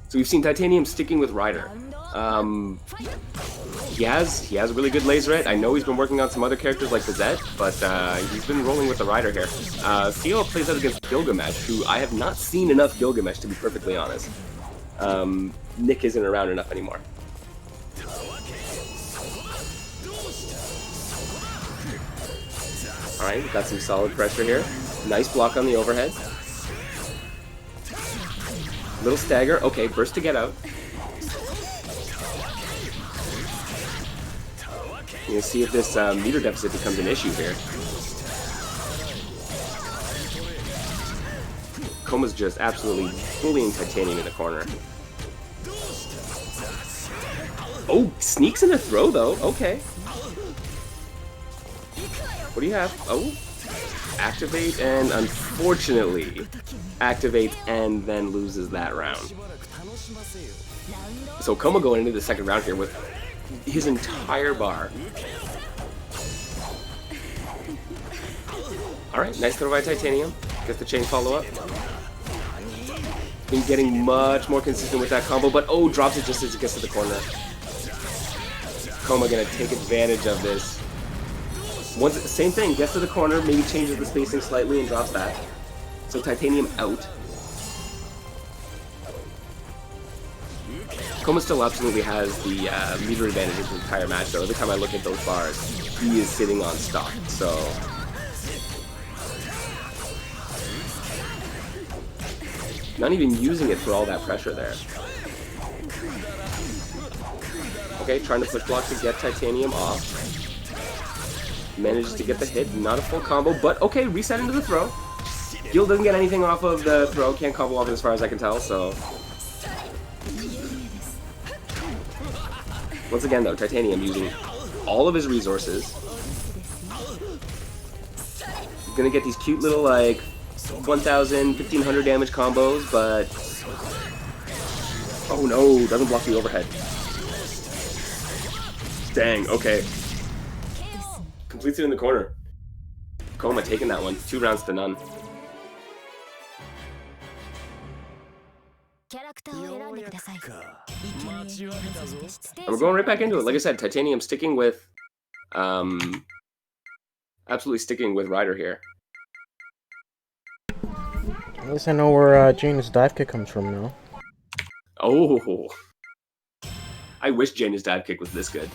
Speaker 7: So we've seen Titanium sticking with Ryder. He has a really good laser hit. I know he's been working on some other characters like Bizette, but he's been rolling with the Ryder here. Theo plays out against Gilgamesh, who I have not seen enough Gilgamesh, to be perfectly honest. Nick isn't around enough anymore. Alright, we've got some solid pressure here. Nice block on the overhead. Little stagger. Okay, burst to get out. You can see if this meter deficit becomes an issue here. Coma's just absolutely bullying Titanium in the corner. Oh, sneaks in a throw though. Okay. What do you have? Oh, activate and unfortunately activates and then loses that round. So Coma going into the second round here with his entire bar. Alright, nice throw by Titanium. Gets the chain follow-up. Been getting much more consistent with that combo, but oh, drops it just as it gets to the corner. Coma gonna take advantage of this. Once, same thing, gets to the corner, maybe changes the spacing slightly and drops that. So Titanium out. Coma still absolutely has the meter advantage in the entire match, though. Every time I look at those bars, he is sitting on stock, so... Not even using it for all that pressure there. Okay, trying to push block to get Titanium off. Manages to get the hit, not a full combo, but okay, reset into the throw. Gil doesn't get anything off of the throw, can't combo off it as far as I can tell, so... Once again though, Titanium using all of his resources. He's gonna get these cute little like 1,000, 1,500 damage combos, but... Oh no, doesn't block the overhead. Dang, okay. Completes it in the corner. Coma taking that one. 2 rounds to none. And we're going right back into it. Like I said, Titanium sticking with... absolutely sticking with Ryder here.
Speaker 2: At least I know where Jane's dive kick comes from now.
Speaker 7: Oh. I wish Jane's dive kick was this good.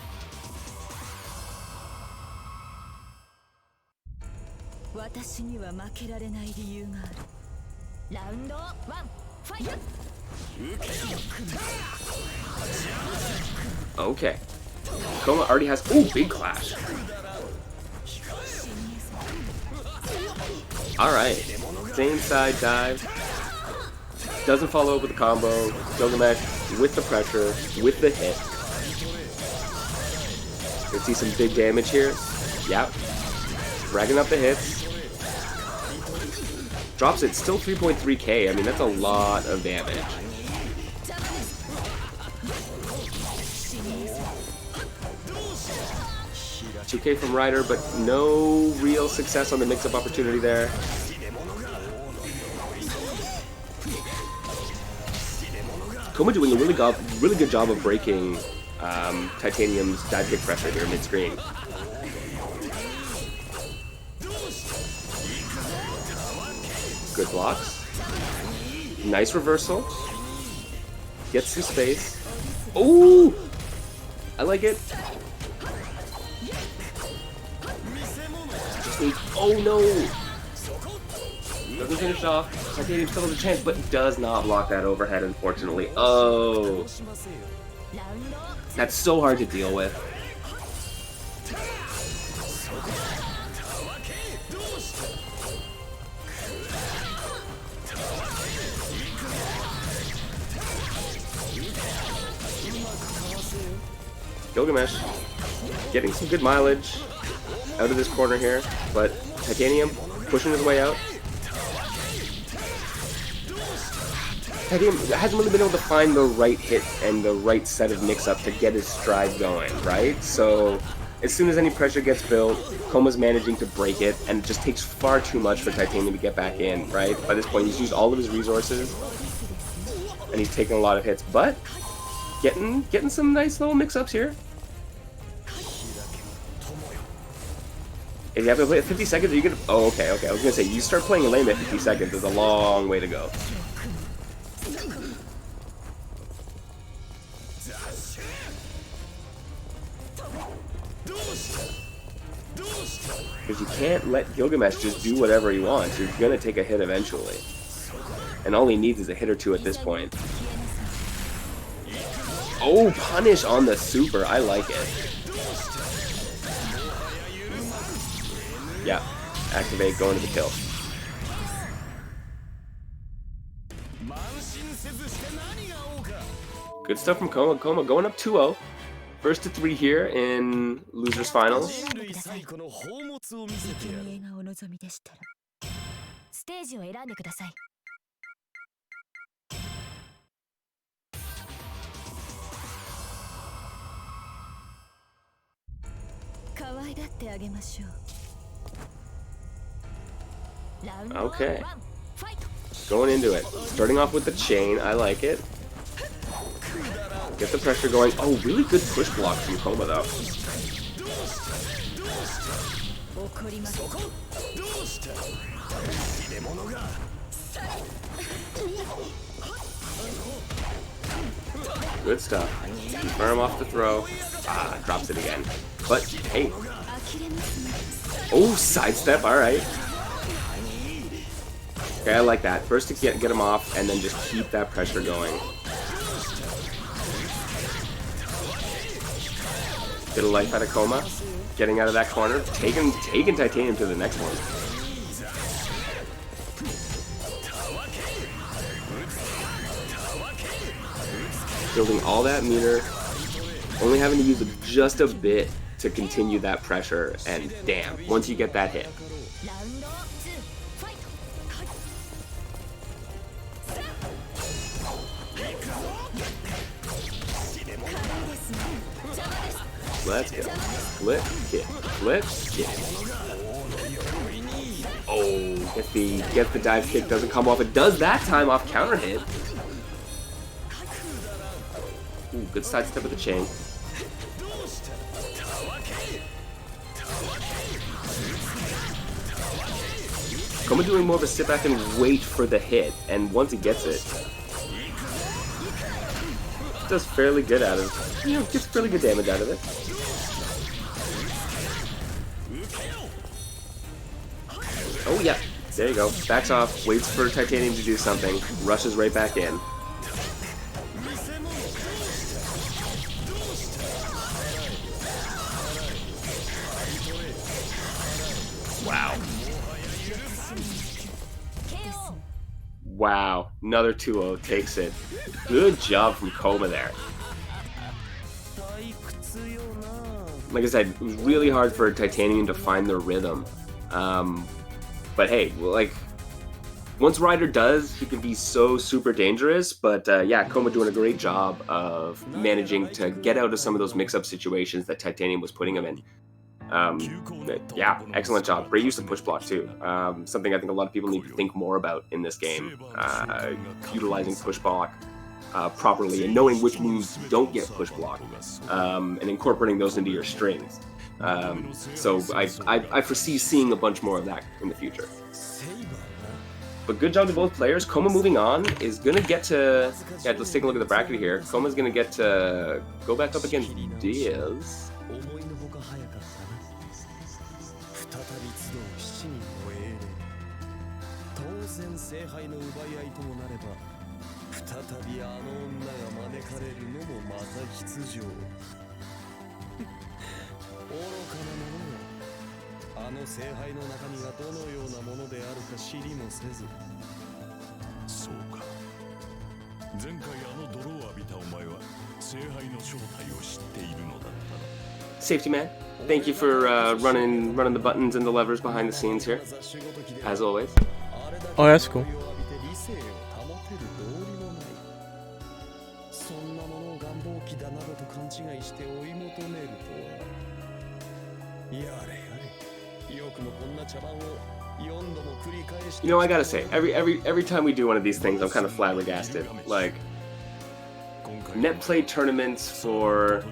Speaker 4: ラウンドワンファイト
Speaker 7: Okay. Koma already has. Ooh, big clash. Alright. Same side dive. Doesn't follow up with the combo. Gilgamesh with the pressure, with the hit. You see some big damage here. Yep. Dragging up the hits. Drops it, still 3.3k. I mean, that's a lot of damage. 2k from Ryder, but no real success on the mix-up opportunity there. Koma doing a really good job of breaking Titanium's dive kick pressure here mid-screen. Good blocks. Nice reversal. Gets some space. Oh! I like it. Just needs. Oh no! Doesn't finish off. Titanium still has a chance, but does not block that overhead, unfortunately. Oh! That's so hard to deal with. Gilgamesh getting some good mileage out of this corner here, but Titanium pushing his way out. Titanium hasn't really been able to find the right hit and the right set of mix-up to get his stride going, right? So as soon as any pressure gets built, Koma's managing to break it, and it just takes far too much for Titanium to get back in, right? By this point, he's used all of his resources, and he's taking a lot of hits, but getting some nice little mix-ups here. If you have to play at 50 seconds, are you gonna... Oh, okay. I was gonna say, you start playing a lane at 50 seconds, there's a long way to go. Because you can't let Gilgamesh just do whatever he wants. You're gonna take a hit eventually. And all he needs is a hit or two at this point. Oh, punish on the super. I like it. Yeah. Activate, going to the kill. Good stuff from Koma. Koma going up 2-0. First to 3 here in losers finals.
Speaker 6: ステージを選んでください。
Speaker 4: 可愛がってあげましょう。
Speaker 7: Okay. Going into it. Starting off with the chain. I like it. Get the pressure going. Oh, really good push block from Koma though. Good stuff. Confirm off the throw. Ah, drops it again. But hey. Oh, sidestep. All right. Okay, I like that. First to get him off, and then just keep that pressure going. Get a life out of Koma. Getting out of that corner. Taking Titanium to the next one. Building all that meter. Only having to use just a bit to continue that pressure. And damn, once you get that hit. Let's go. Flip, kick. Flip, kick. Oh, if the dive kick doesn't come off, it does that time off counter hit. Ooh, good sidestep with the chain. Koma doing more of a sit back and wait for the hit, and once he gets it, does fairly good out of it. You know, gets fairly good damage out of it. Oh yeah, There you go. Backs off, waits for Titanium to do something, rushes right back in. Wow. Wow. Another 2-0 takes it. Good job from Koma there. Like I said, it was really hard for Titanium to find their rhythm. But hey, like, once Ryder does, he can be so super dangerous. But yeah, Koma doing a great job of managing to get out of some of those mix-up situations that Titanium was putting him in. Yeah, excellent job. Great use of push block too. Something I think a lot of people need to think more about in this game. Utilizing push block properly and knowing which moves don't get push block, and incorporating those into your strings. So I foresee seeing a bunch more of that in the future. But good job to both players. Koma moving on is going to get to... Yeah, let's take a look at the bracket here. Koma's going to get to go back up against Diaz. Safety man, thank you for running the buttons and the levers behind the scenes here, as always.
Speaker 2: Oh, that's cool.
Speaker 7: You know, I gotta say, every time we do one of these things, I'm kind of flabbergasted. Like, Netplay tournaments for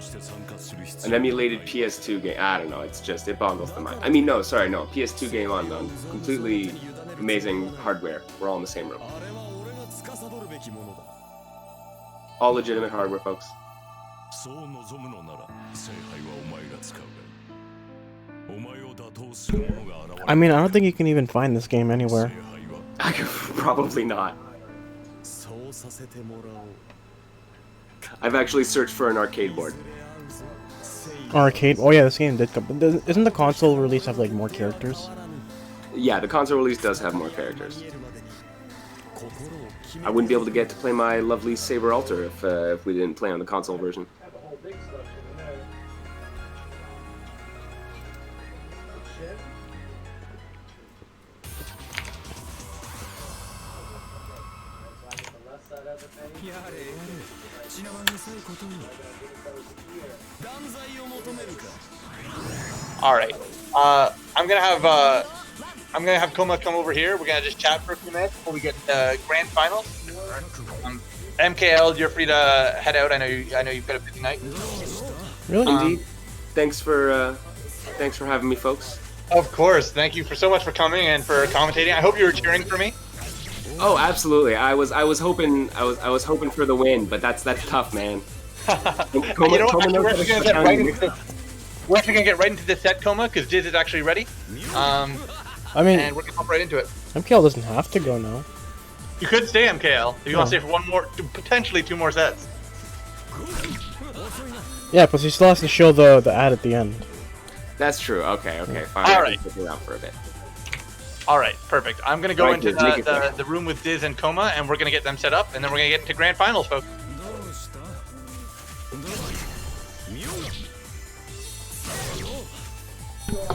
Speaker 7: an emulated PS2 game. I don't know, it's just, it boggles the mind. I mean, no, sorry, no, PS2 game on completely amazing hardware. We're all in the same room. All legitimate hardware, folks.
Speaker 2: I mean, I don't think you can even find this game anywhere.
Speaker 7: Probably not. I've actually searched for an arcade board.
Speaker 2: Arcade? Oh yeah, this game did come. But isn't the console release have like more characters?
Speaker 7: Yeah, the console release does have more characters. I wouldn't be able to get to play my lovely Saber Alter if we didn't play on the console version.
Speaker 1: All right. I'm gonna have Koma come over here. We're gonna just chat for a few minutes before we get grand finals. MKL, you're free to head out. I know you've got a busy night.
Speaker 2: Really?
Speaker 7: Indeed. Thanks for having me, folks.
Speaker 1: Of course. Thank you so much for coming and for commentating. I hope you were cheering for me.
Speaker 7: Oh, absolutely. I was hoping for the win, but that's tough, man.
Speaker 1: You know what? We're actually gonna get right into the set, Koma, because Diz is actually ready.
Speaker 2: I mean,
Speaker 1: and we're gonna hop right into it.
Speaker 2: MKL doesn't have to go now.
Speaker 1: You could stay MKL if you want to stay for one more, potentially 2 more sets.
Speaker 2: Yeah, but he still has to show the ad at the end.
Speaker 7: That's true. Okay, fine.
Speaker 1: All right.
Speaker 7: Stick around for a bit.
Speaker 1: All right, perfect. I'm gonna go into
Speaker 7: Diz,
Speaker 1: the room with Diz and Koma, and we're gonna get them set up, and then we're gonna get into grand finals, folks.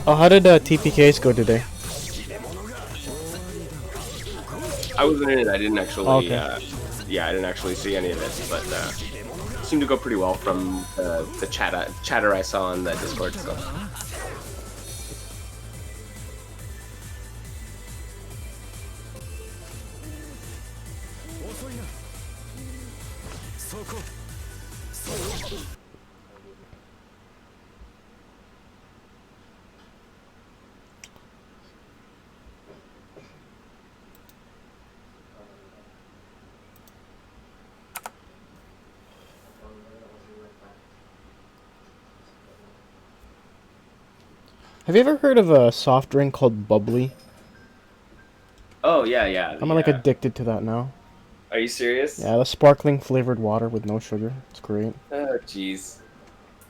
Speaker 2: Oh, how did TPKs go today?
Speaker 7: I wasn't in it. I didn't actually.
Speaker 2: Okay.
Speaker 7: Yeah, I didn't actually see any of it, but it seemed to go pretty well from the chatter I saw on the Discord. So.
Speaker 2: Have you ever heard of a soft drink called Bubbly?
Speaker 7: Oh yeah, yeah.
Speaker 2: I'm like addicted to that now.
Speaker 7: Are you serious?
Speaker 2: Yeah, the sparkling flavored water with no sugar. It's great.
Speaker 7: Oh jeez.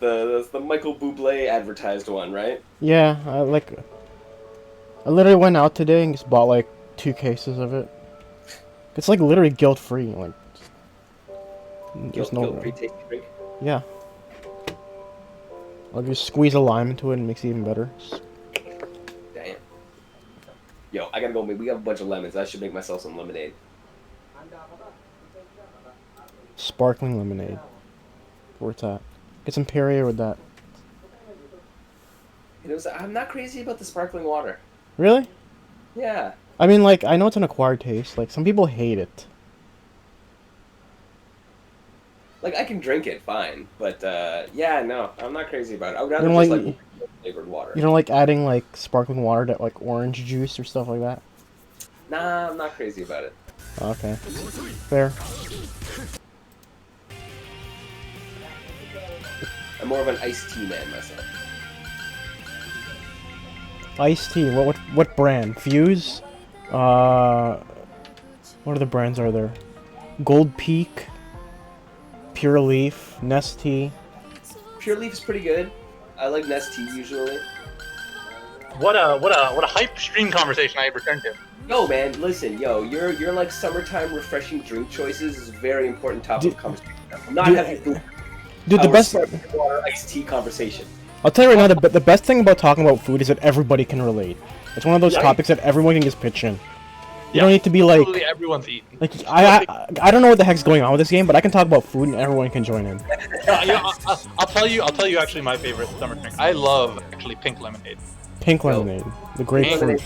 Speaker 7: The Michael Bublé advertised one, right?
Speaker 2: Yeah, I literally went out today and just bought like 2 cases of it. It's like literally guilt free. Like, there's
Speaker 7: Guilt-free tasty drink.
Speaker 2: Yeah. I'll just squeeze a lime into it and it makes it even better.
Speaker 7: Damn. Yo, I gotta go. We have a bunch of lemons. I should make myself some lemonade.
Speaker 2: Sparkling lemonade. Where it's at. Get some Perrier with that.
Speaker 7: I'm not crazy about the sparkling water.
Speaker 2: Really?
Speaker 7: Yeah.
Speaker 2: I mean, like, I know it's an acquired taste. Like, some people hate it.
Speaker 7: Like, I can drink it, fine. But, yeah, no. I'm not crazy about it. I would rather
Speaker 2: You
Speaker 7: just,
Speaker 2: don't
Speaker 7: like flavored water.
Speaker 2: You don't like adding, like, sparkling water to, like, orange juice or stuff like that?
Speaker 7: Nah, I'm not crazy about it.
Speaker 2: Okay. Fair.
Speaker 7: I'm more of an iced tea man myself.
Speaker 2: Iced tea. What brand? Fuse? What other brands are there? Gold Peak, Pure Leaf, Nestea.
Speaker 7: Pure Leaf's pretty good. I like Nestea usually.
Speaker 1: What a hype stream conversation I returned to.
Speaker 7: Yo, man, listen, yo, your like summertime refreshing drink choices is a very important topic of conversation. I'm not having
Speaker 2: Dude, the best
Speaker 7: water iced tea conversation.
Speaker 2: I'll tell you right now, the best thing about talking about food is that everybody can relate. It's one of those topics that everyone can just pitch in. You don't need to be like...
Speaker 1: Absolutely everyone's eating.
Speaker 2: Like, I don't know what the heck's going on with this game, but I can talk about food and everyone can join in.
Speaker 1: I'll tell you actually my favorite summer drink. I love actually pink lemonade.
Speaker 2: Pink lemonade. The grapefruit.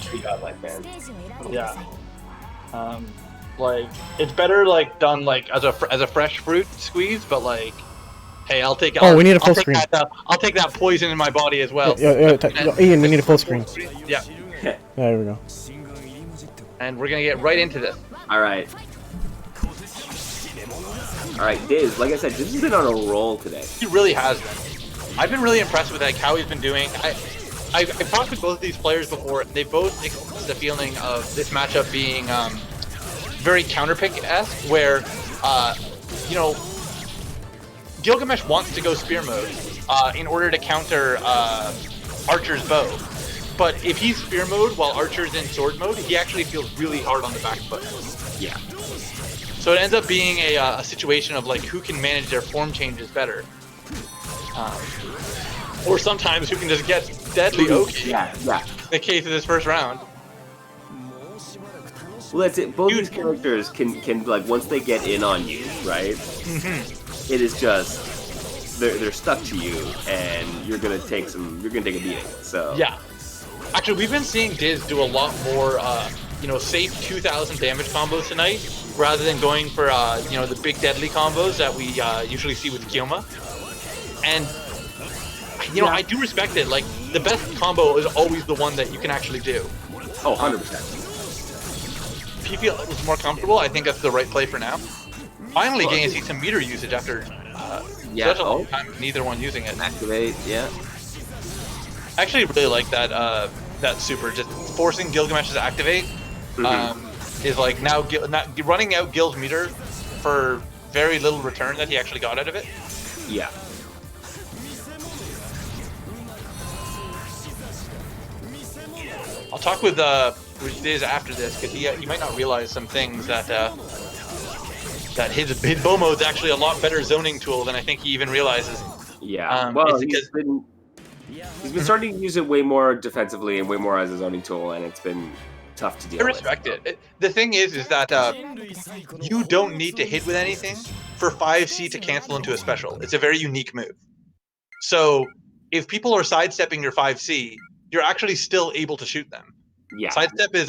Speaker 1: Yeah. Like, it's better like done like as a fresh fruit squeeze, but like, hey, I'll take.
Speaker 2: We need a full screen.
Speaker 1: I'll take that poison in my body as well.
Speaker 2: Ian, we need a full screen.
Speaker 1: Yeah.
Speaker 2: There we go.
Speaker 1: And we're gonna get right into this.
Speaker 7: Alright, Diz, like I said, Diz has been on a roll today.
Speaker 1: He really has been. I've been really impressed with like how he's been doing. I've talked with both of these players before. They both expressed the feeling of this matchup being very counterpick-esque, where you know, Gilgamesh wants to go spear mode in order to counter Archer's bow. But if he's spear mode while Archer's in sword mode, he actually feels really hard on the back foot.
Speaker 7: Yeah.
Speaker 1: So it ends up being a situation of like who can manage their form changes better. Or sometimes who can just get deadly okay.
Speaker 7: Yeah.
Speaker 1: In the case of this first round.
Speaker 7: Well, that's it. Both these characters can like once they get in on you, right? It is just they're stuck to you, and you're gonna take a beating. So
Speaker 1: yeah. Actually, we've been seeing Diz do a lot more, you know, safe 2,000 damage combos tonight, rather than going for, you know, the big deadly combos that we usually see with Kyoma. And, you know, I do respect it. Like, the best combo is always the one that you can actually do.
Speaker 7: Oh, 100%.
Speaker 1: If you feel it's more comfortable, I think that's the right play for now. Finally getting to see some meter usage after such a long time of neither one using it.
Speaker 7: Activate, yeah.
Speaker 1: I actually really like that that super, just forcing Gilgamesh to activate is like now running out Gil's meter for very little return that he actually got out of it.
Speaker 7: Yeah.
Speaker 1: I'll talk with Diz after this because he might not realize some things that that his bow mode's actually a lot better zoning tool than I think he even realizes.
Speaker 7: Yeah. Well, he's been starting to use it way more defensively and way more as a zoning tool, and it's been tough to deal with.
Speaker 1: I respect it. The thing is that you don't need to hit with anything for 5C to cancel into a special. It's a very unique move. So if people are sidestepping your 5C, you're actually still able to shoot them.
Speaker 7: Yeah.
Speaker 1: Sidestep is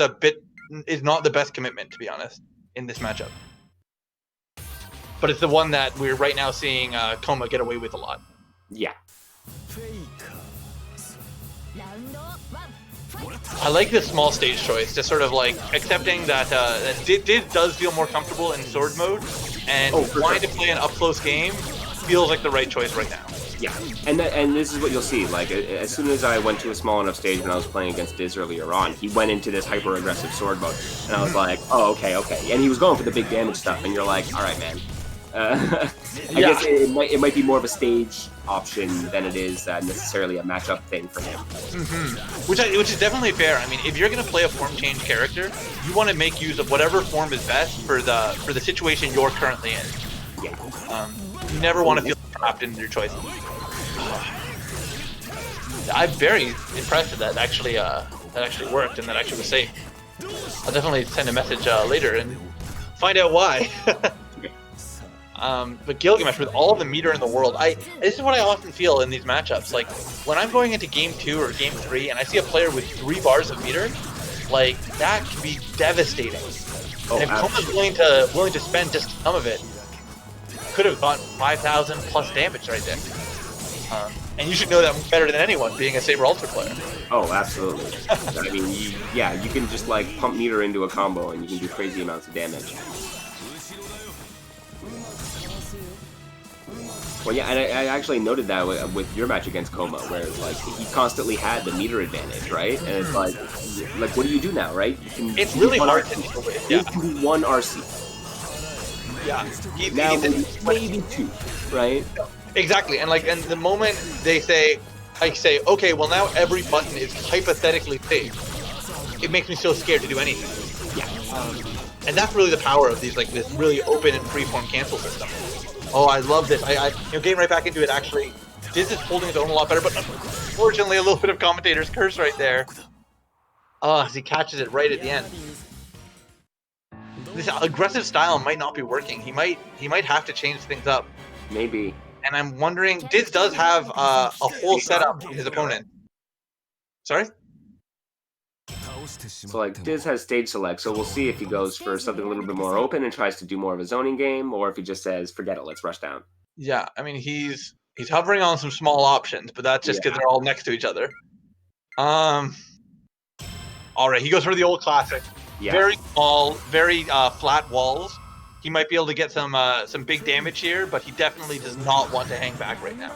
Speaker 1: not the best commitment, to be honest, in this matchup. But it's the one that we're right now seeing Koma get away with a lot.
Speaker 7: Yeah.
Speaker 1: I like this small stage choice, just sort of like accepting that Diz does feel more comfortable in sword mode, and wanting to play an up-close game feels like the right choice right now.
Speaker 7: Yeah, and this is what you'll see. Like, as soon as I went to a small enough stage when I was playing against Diz earlier on, he went into this hyper-aggressive sword mode, and I was like, oh, okay. And he was going for the big damage stuff, and you're like, all right, man. I guess it might be more of a stage option than it is necessarily a matchup thing for him.
Speaker 1: Which is definitely fair. I mean, if you're going to play a form change character, you want to make use of whatever form is best for the situation you're currently in.
Speaker 7: Yeah.
Speaker 1: You never want to feel trapped in your choices. I'm very impressed that actually worked and that actually was safe. I'll definitely send a message later and find out why. But Gilgamesh, with all the meter in the world, this is what I often feel in these matchups. Like, when I'm going into Game 2 or Game 3 and I see a player with 3 bars of meter, like, that can be devastating.
Speaker 7: Oh,
Speaker 1: and if Koma's willing to spend just some of it, could have gotten 5,000 plus damage right there. And you should know that better than anyone, being a Saber Ultra player.
Speaker 7: Oh, absolutely. I mean, you can just, like, pump meter into a combo and you can do crazy amounts of damage. Well, yeah, and I actually noted that with your match against Koma, where it's like he constantly had the meter advantage, right? And it's like what do you do now, right?
Speaker 1: It's really hard to deal with. Yeah.
Speaker 7: You can do 1 RC.
Speaker 1: Yeah.
Speaker 7: Now maybe 2, right?
Speaker 1: Exactly, and the moment I say, okay, well now every button is hypothetically safe, it makes me so scared to do anything.
Speaker 7: Yeah.
Speaker 1: And that's really the power of these, like, this really open and freeform cancel system. Oh, I love this. Getting right back into it, actually. Diz is holding his own a lot better, but unfortunately, a little bit of commentator's curse right there. Oh, as he catches it right at the end. This aggressive style might not be working. He might have to change things up.
Speaker 7: Maybe.
Speaker 1: And I'm wondering, Diz does have a whole setup in his opponent. Sorry?
Speaker 7: So, like, Diz has stage select, so we'll see if he goes for something a little bit more open and tries to do more of a zoning game, or if he just says, forget it, let's rush down.
Speaker 1: Yeah, I mean, he's hovering on some small options, but that's just because they're all next to each other. All right, he goes for the old classic.
Speaker 7: Yeah.
Speaker 1: Very small, very flat walls. He might be able to get some big damage here, but he definitely does not want to hang back right now.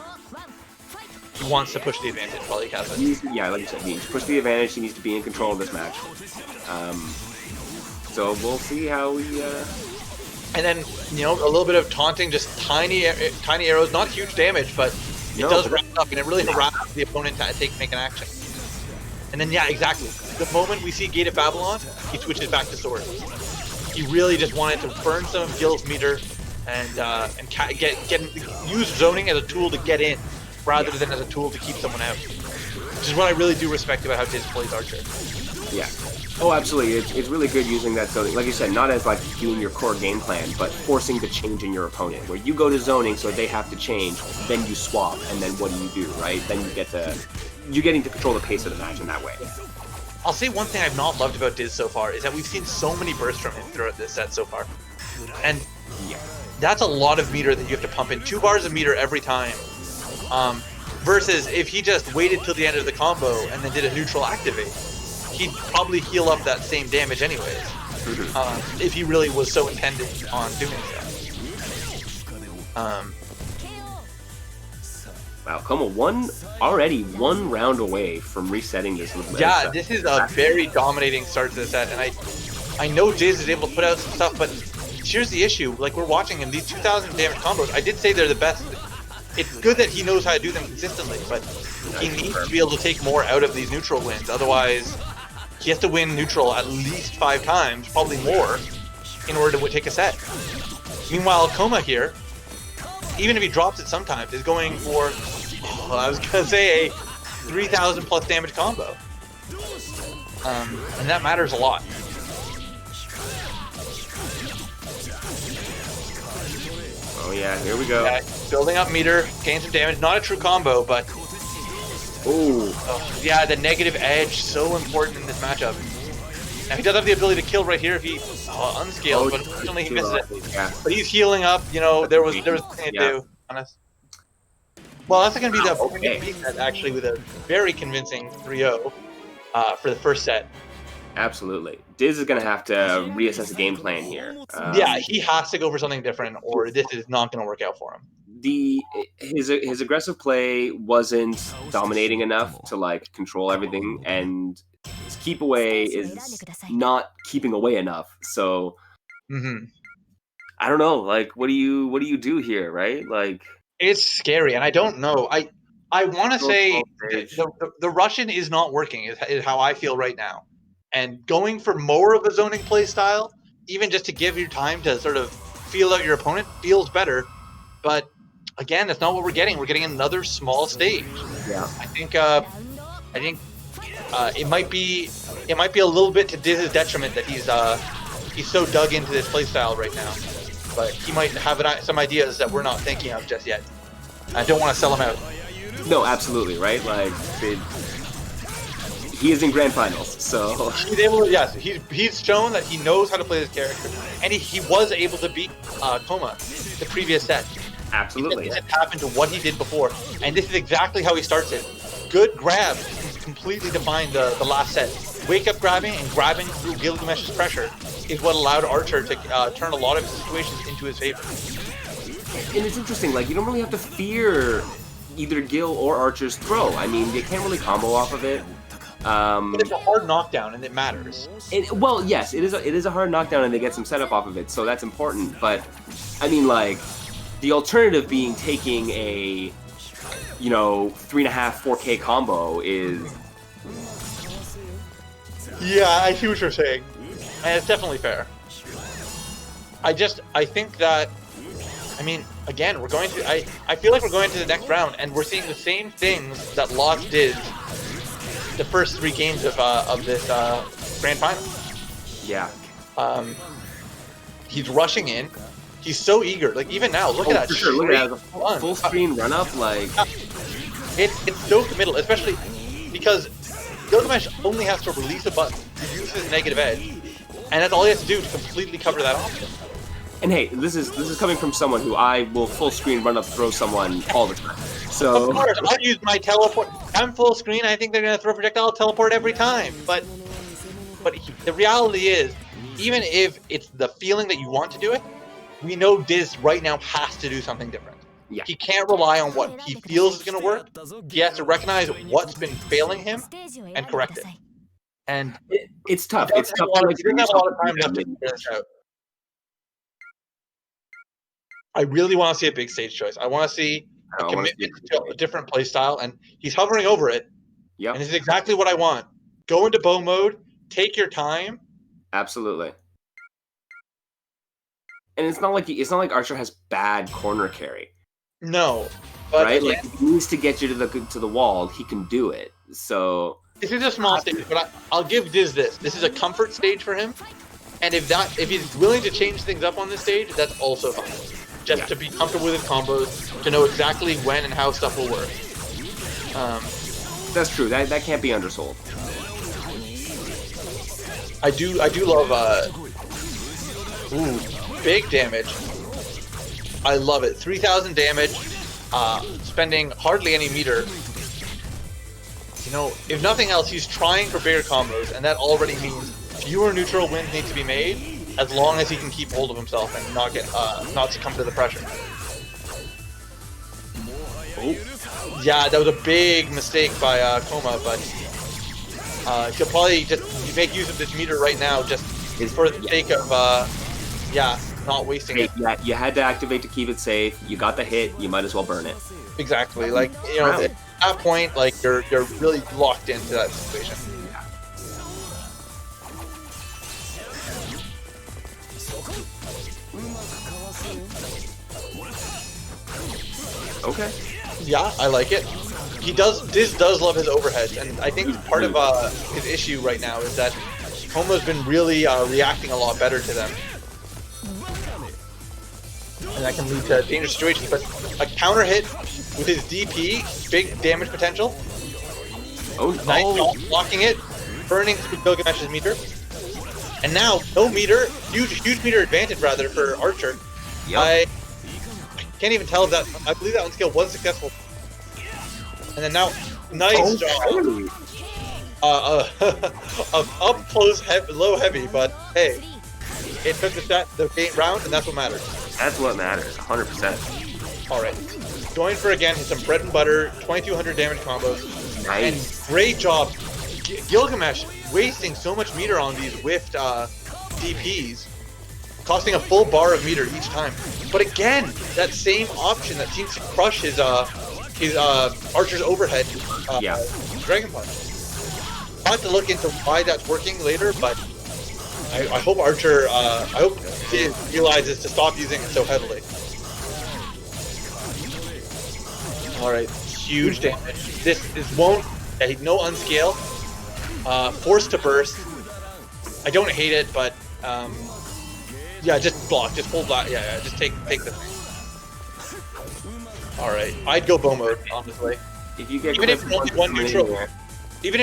Speaker 1: He wants to push the advantage while he has it.
Speaker 7: Yeah, like you said, he needs to push the advantage. He needs to be in control of this match. So we'll see how he...
Speaker 1: And then, a little bit of taunting, just tiny arrows, not huge damage, but it does wrap up, and it really harasses the opponent to make an action. And then, yeah, exactly. The moment we see Gate of Babylon, he switches back to sword. He really just wanted to burn some of Gil's meter and use zoning as a tool to get in, rather than as a tool to keep someone out. Which is what I really do respect about how Diz plays Archer.
Speaker 7: Yeah. Oh, absolutely. It's really good using that zoning. Like you said, not as like doing your core game plan, but forcing the change in your opponent. Where you go to zoning so they have to change, then you swap, and then what do, right? Then you're getting to control the pace of the match in that way.
Speaker 1: I'll say one thing I've not loved about Diz so far is that we've seen so many bursts from him throughout this set so far. And that's a lot of meter that you have to pump in. 2 bars of meter every time. Versus if he just waited till the end of the combo and then did a neutral activate, he'd probably heal up that same damage anyways. If he really was so intended on doing so.
Speaker 7: Wow, Como already one round away from resetting this.
Speaker 1: Yeah, this is a very dominating start to the set, and I know Diz is able to put out some stuff, but here's the issue. Like, we're watching him, these 2,000 damage combos, I did say they're the best. It's good that he knows how to do them consistently, but he needs to be able to take more out of these neutral wins. Otherwise, he has to win neutral at least 5 times, probably more, in order to take a set. Meanwhile, Koma here, even if he drops it sometimes, is going for, I was going to say, a 3,000 plus damage combo. And that matters a lot.
Speaker 7: Oh yeah, here we go.
Speaker 1: Yeah, building up meter, gain some damage. Not a true combo, but...
Speaker 7: Ooh.
Speaker 1: Yeah, the negative edge, so important in this matchup. Now, he does have the ability to kill right here if he unscales, but unfortunately he misses it.
Speaker 7: Yeah.
Speaker 1: But he's healing up, there was nothing to do, honest. Well, that's going to be the beat set, actually, with a very convincing 3-0 for the first set.
Speaker 7: Absolutely. Diz is going to have to reassess the game plan here.
Speaker 1: Yeah, he has to go for something different, or this is not going to work out for him.
Speaker 7: his aggressive play wasn't dominating enough to like control everything, and his keep away is not keeping away enough. So I don't know. Like, what do you do here, right? Like,
Speaker 1: it's scary, and I don't know. I want to say the Russian is not working. Is how I feel right now, and going for more of a zoning play style, even just to give you time to sort of feel out your opponent, feels better. But again, that's not what we're getting. We're getting another small stage.
Speaker 7: Yeah.
Speaker 1: I think it might be a little bit to Diz's detriment that he's so dug into this playstyle right now. But he might have some ideas that we're not thinking of just yet. I don't want to sell him out.
Speaker 7: No, absolutely, right? Like, he is in grand finals, so
Speaker 1: he's able to, yes, he's shown that he knows how to play this character, and he was able to beat Koma the previous set.
Speaker 7: Absolutely.
Speaker 1: He didn't tap into what he did before, and this is exactly how he starts it. Good grab, completely defined the last set. Wake up grabbing and grabbing through Gilgamesh's pressure is what allowed Archer to turn a lot of situations into his favor.
Speaker 7: And it's interesting, like, you don't really have to fear either Gil or Archer's throw. I mean, they can't really combo off of it.
Speaker 1: But it's a hard knockdown, and it matters.
Speaker 7: Well, yes, it is a hard knockdown, and they get some setup off of it, so that's important. But, I mean, like, the alternative being taking a, 3.5, 4K combo is...
Speaker 1: Yeah, I see what you're saying. And it's definitely fair. I think that, I mean, again, we're going to, I feel like we're going to the next round, and we're seeing the same things that lost Diz the first 3 games of this grand final.
Speaker 7: Yeah.
Speaker 1: He's rushing in. He's so eager. Like, even now, look at that.
Speaker 7: For sure. Look at that. Full screen run up, like...
Speaker 1: It's so committal, especially because Gilgamesh only has to release a button to use his negative edge, and that's all he has to do to completely cover that option.
Speaker 7: And hey, this is coming from someone who I will full screen run up throw someone all the time. So
Speaker 1: of course, I'll use my teleport. I'm full screen. I think they're gonna throw projectile teleport every time. But the reality is, even if it's the feeling that you want to do it, we know Diz right now has to do something different.
Speaker 7: Yeah.
Speaker 1: He can't rely on what he feels is gonna work. He has to recognize what's been failing him and correct it. And
Speaker 7: it's tough.
Speaker 1: It's tough. He doesn't have a lot of time to figure this out. I really want to see a big stage choice. I want to see a commitment to a different play style, and he's hovering over it.
Speaker 7: Yeah.
Speaker 1: And this is exactly what I want. Go into bow mode, take your time.
Speaker 7: Absolutely. And it's not like Archer has bad corner carry.
Speaker 1: No. But
Speaker 7: right? Like, if he needs to get you to the wall, he can do it. So
Speaker 1: this is a small stage, but I'll give Diz this. This is a comfort stage for him. And if he's willing to change things up on this stage, that's also fine. Just to be comfortable with his combos, to know exactly when and how stuff will work.
Speaker 7: That's true. That can't be undersold.
Speaker 1: I do love big damage. I love it. 3,000 damage, spending hardly any meter. If nothing else, he's trying for bigger combos, and that already means fewer neutral wins need to be made, as long as he can keep hold of himself and not succumb to the pressure. Oh. Yeah, that was a big mistake by Koma, but he'll probably just make use of this meter right now, just for the sake of not wasting it.
Speaker 7: Yeah, you had to activate to keep it safe. You got the hit. You might as well burn it.
Speaker 1: Exactly. Like, at that point, like, you're really locked into that situation.
Speaker 7: Okay.
Speaker 1: Yeah, I like it. Diz does love his overheads, and I think part of his issue right now is that Koma's been really reacting a lot better to them. And that can lead to dangerous situations, but a counter hit with his DP, big damage potential. Nice blocking it, burning through Gilgamesh's meter. And now, no meter, huge meter advantage rather for Archer. Yep. I can't even tell if that, I believe that one skill was successful. And then now, nice job. Up close, low heavy, but hey, it took the round, and that's what matters.
Speaker 7: That's what matters, 100%.
Speaker 1: Alright. Going for again, hit some bread and butter, 2200 damage combos.
Speaker 7: Nice.
Speaker 1: And great job. Gilgamesh wasting so much meter on these whiffed DPs, costing a full bar of meter each time. But again, that same option that seems to crush his Archer's overhead Dragon Punch. I'll have to look into why that's working later, but I hope Archer, I hope he realizes to stop using it so heavily. Alright, huge damage. This won't, no unscale. Forced to burst. I don't hate it, but yeah, just block, just full block. Yeah, just take the thing. All right, I'd go bow mode, honestly.
Speaker 7: If you get
Speaker 1: even if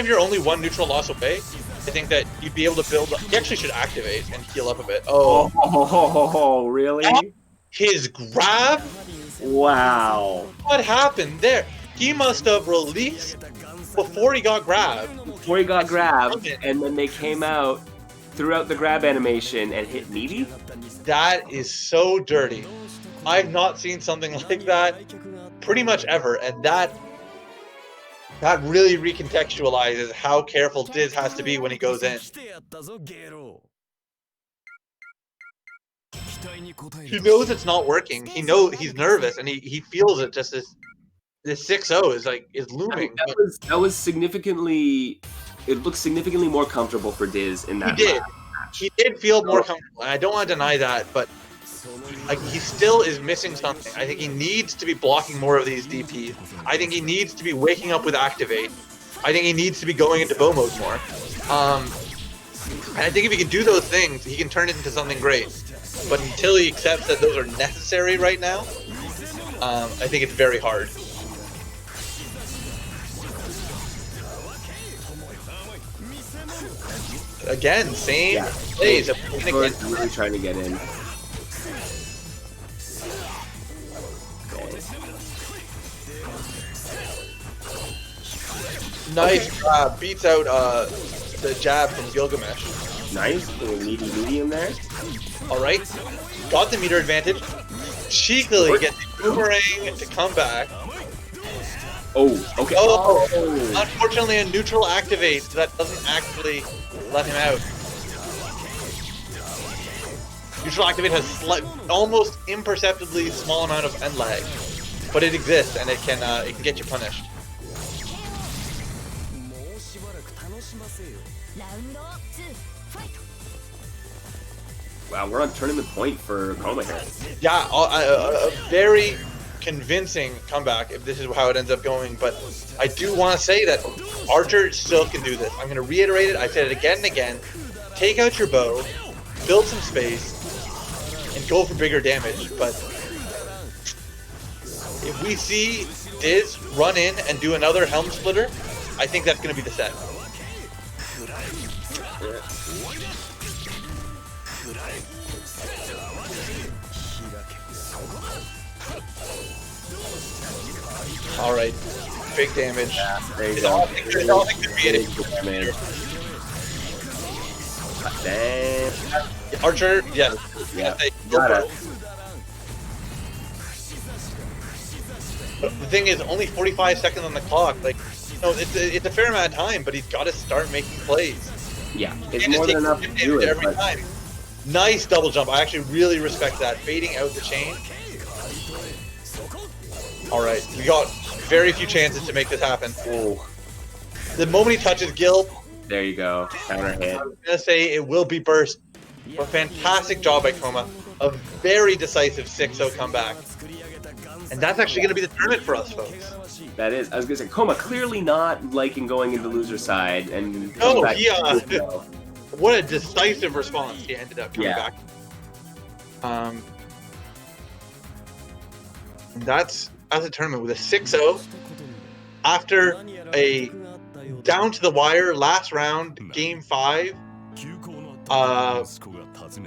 Speaker 1: you're only one neutral loss away, I think that you'd be able to build. He actually should activate and heal up a bit.
Speaker 7: Oh, really?
Speaker 1: His grab?
Speaker 7: Wow.
Speaker 1: What happened there? He must have released before he got grabbed.
Speaker 7: Before he got grabbed, and then they came out, threw out the grab animation, and hit meaty?
Speaker 1: That is so dirty. I've not seen something like that pretty much ever, and that really recontextualizes how careful Diz has to be when he goes in. He knows it's not working. He knows he's nervous, and he feels it. Just this 6-0 is looming.
Speaker 7: That was significantly. It looks significantly more comfortable for Diz in that.
Speaker 1: He did feel more comfortable, and I don't want to deny that, but he still is missing something. I think he needs to be blocking more of these DPs. I think he needs to be waking up with Activate. I think he needs to be going into bow mode more. And I think if he can do those things, he can turn it into something great. But until he accepts that those are necessary right now, I think it's very hard. Again, same plays.
Speaker 7: He's really trying to get in.
Speaker 1: Nice grab. Beats out the jab from Gilgamesh.
Speaker 7: Nice. Little meaty medium there.
Speaker 1: Alright. Got the meter advantage. Cheekily gets the boomerang to come back.
Speaker 7: Oh, okay.
Speaker 1: Oh, unfortunately a neutral activate, so that doesn't actually let him out. Neutral activate has almost imperceptibly small amount of end lag, but it exists and it can get you punished.
Speaker 7: Wow, we're on tournament point for Coma here.
Speaker 1: Yeah, a very convincing comeback if this is how it ends up going, but I do want to say that Archer still can do this. I'm going to reiterate it. I said it again and again. Take out your bow, build some space, and go for bigger damage. But if we see Diz run in and do another Helm Splitter, I think that's going to be the set. All right, big damage.
Speaker 7: Yeah, there you go.
Speaker 1: Archer, yes.
Speaker 7: Yeah.
Speaker 1: But the thing is, only 45 seconds on the clock. Like, you know, it's a fair amount of time, but he's got to start making plays.
Speaker 7: Yeah, it's more than enough to do it.
Speaker 1: Every time. Nice double jump. I actually really respect that. Baiting out the chain. All right, we got very few chances to make this happen.
Speaker 7: Oh.
Speaker 1: The moment he touches Gil,
Speaker 7: there you go. Counter hit.
Speaker 1: I'm gonna say it will be burst. A fantastic job by Coma. A very decisive 6-0 comeback. And that's actually gonna be the tournament for us, folks.
Speaker 7: That is. I was gonna say, Coma clearly not liking going into loser side and.
Speaker 1: No, what a decisive response he ended up coming back. And that's a tournament with a 6-0 after a down to the wire last round, game 5.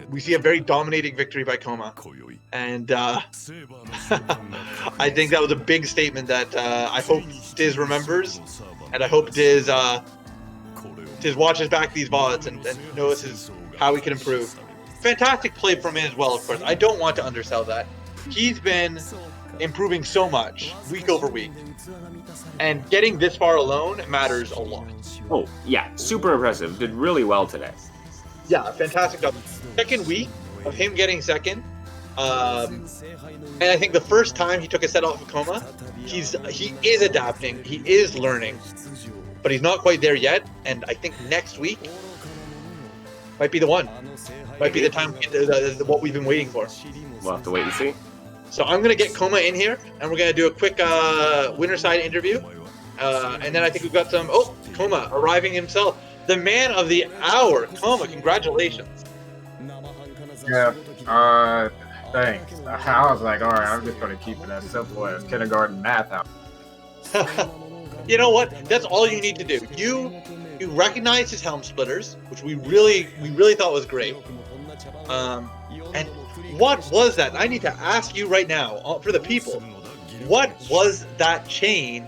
Speaker 1: We see a very dominating victory by Coma, and I think that was a big statement that I hope Diz remembers, and I hope Diz watches back these VODs and notices how we can improve. Fantastic play from him as well, of course. I don't want to undersell that. He's been improving so much week over week. And getting this far alone matters a lot.
Speaker 7: Oh, yeah, super impressive. Did really well today.
Speaker 1: Yeah, fantastic job. Second week of him getting second. And I think the first time he took a set off of Coma, he is adapting, he is learning, but he's not quite there yet. And I think next week might be the one. Might be the time we get what we've been waiting for.
Speaker 7: We'll have to wait and see.
Speaker 1: So I'm going to get Coma in here, and we're going to do a quick winner side interview. And then I think we've got some... Oh, Coma arriving himself. The man of the hour. Coma, congratulations.
Speaker 3: Yeah, thanks. I was like, all right, I'm just going to keep it as simple as kindergarten math out.
Speaker 1: You know what? That's all you need to do. You recognize his helm splitters, which we really thought was great. And what was that? I need to ask you right now, for the people, what was that chain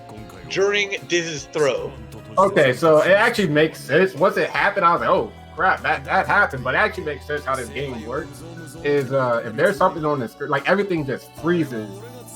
Speaker 1: during Diz's throw?
Speaker 3: Okay, so it actually makes sense. Once it happened, I was like, oh crap, that happened. But it actually makes sense how this game works. Is if there's something on the screen, like everything just freezes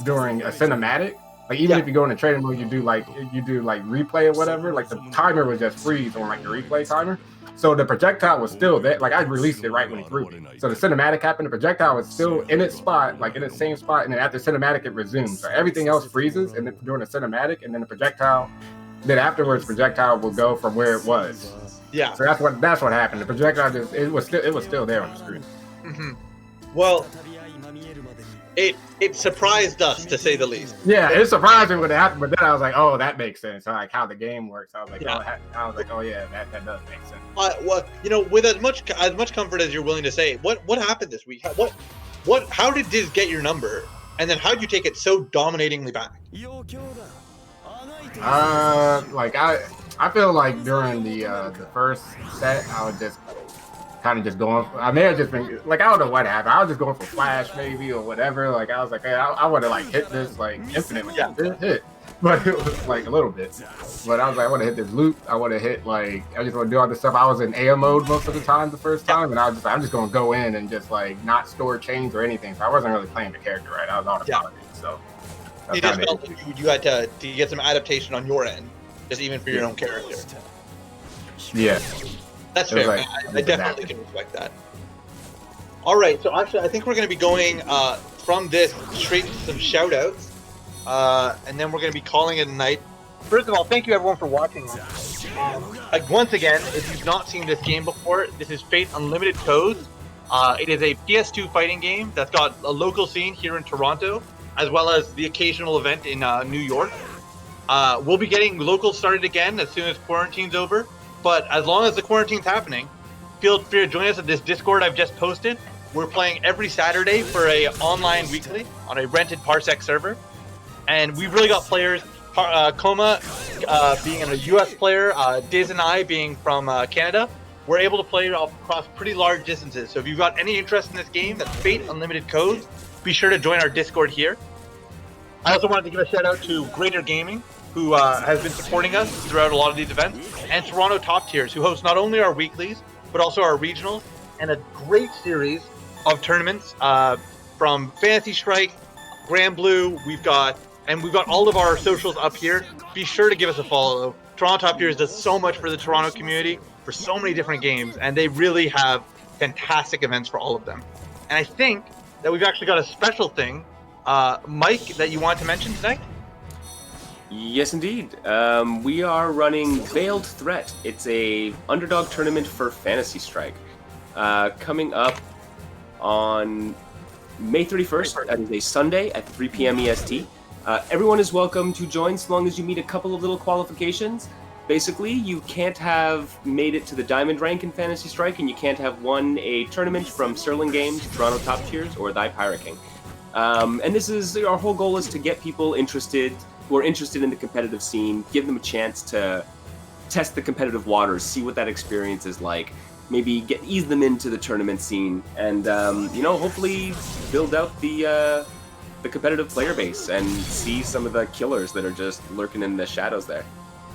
Speaker 3: during a cinematic. Like even if you go in the training mode, you do like replay or whatever. Like the timer would just freeze on like the replay timer. So the projectile was still there. Like I released it right when he threw it. So the cinematic happened. The projectile was still in its spot, like in its same spot. And then after cinematic, it resumes. So everything else freezes, and then during the cinematic, and then the projectile. Then afterwards, projectile will go from where it was.
Speaker 1: Yeah.
Speaker 3: So that's what happened. The projectile it was still there on the screen.
Speaker 1: Mm-hmm. Well, it surprised us, to say the least.
Speaker 3: Yeah, it's surprising when it happened, but then I was like, oh, that makes sense. Like how the game works. I was like, oh yeah, that does make sense.
Speaker 1: Well, with as much comfort as you're willing to say, what happened this week? How did Diz get your number, and then how did you take it so dominatingly back?
Speaker 3: Like I feel like during the first set, I was just kind of just going. I may have just been like, I don't know what happened. I was just going for flash maybe or whatever. Like I was like, hey, I would have like hit this like infinitely. Yeah, it hit, but it was like a little bit. But I was like, I would have hit this loop. I would have hit like I just want to do all this stuff. I was in AM mode most of the time the first time, and I was just like, I'm just gonna go in and just like not store chains or anything. So I wasn't really playing the character right. I was automatic. So
Speaker 1: you just felt like you had to get some adaptation on your end, just even for your own character.
Speaker 3: Yeah.
Speaker 1: That's fair. Like, I definitely can respect that. All right, so actually, I think we're going to be going from this straight to some shout-outs, and then we're going to be calling it a night. First of all, thank you everyone for watching. Once again, if you've not seen this game before, this is Fate Unlimited Codes. It is a PS2 fighting game that's got a local scene here in Toronto, as well as the occasional event in New York. We'll be getting locals started again as soon as quarantine's over. But as long as the quarantine's happening, feel free to join us at this Discord I've just posted. We're playing every Saturday for a online weekly on a rented Parsec server. And we've really got players, Coma being a US player, Diz and I being from Canada. We're able to play across pretty large distances. So if you've got any interest in this game, that's Fate Unlimited Codes, be sure to join our Discord here. I also wanted to give a shout out to Greater Gaming, who has been supporting us throughout a lot of these events, and Toronto Top Tiers, who host not only our weeklies, but also our regionals, and a great series of tournaments from Fantasy Strike, Grand Blue, we've got all of our socials up here. Be sure to give us a follow. Toronto Top Tiers does so much for the Toronto community, for so many different games, and they really have fantastic events for all of them. And I think that we've actually got a special thing, Mike, that you want to mention tonight?
Speaker 7: Yes, indeed. We are running Veiled Threat. It's a underdog tournament for Fantasy Strike. Coming up on May 31st. That is a Sunday at 3 p.m. EST. Everyone is welcome to join so long as you meet a couple of little qualifications. Basically, you can't have made it to the Diamond rank in Fantasy Strike, and you can't have won a tournament from Sterling Games, Toronto Top Tiers, or Thy Pirate King. And this is our whole goal is to get people who are interested in the competitive scene, give them a chance to test the competitive waters, see what that experience is like, maybe ease them into the tournament scene, and hopefully build out the competitive player base and see some of the killers that are just lurking in the shadows there.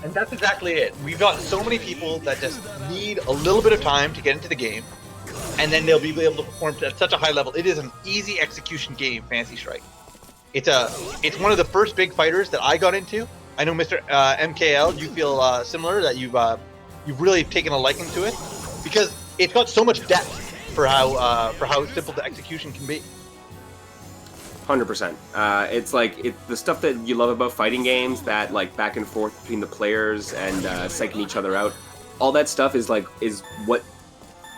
Speaker 1: And that's exactly it. We've got so many people that just need a little bit of time to get into the game, and then they'll be able to perform at such a high level. It is an easy execution game, Fantasy Strike. It's one of the first big fighters that I got into. I know Mr. MKL, you feel similar, that you've really taken a liking to it because it's got so much depth for how simple the execution can be.
Speaker 7: 100%. It's like the stuff that you love about fighting games, that like back and forth between the players and psyching each other out. All that stuff is what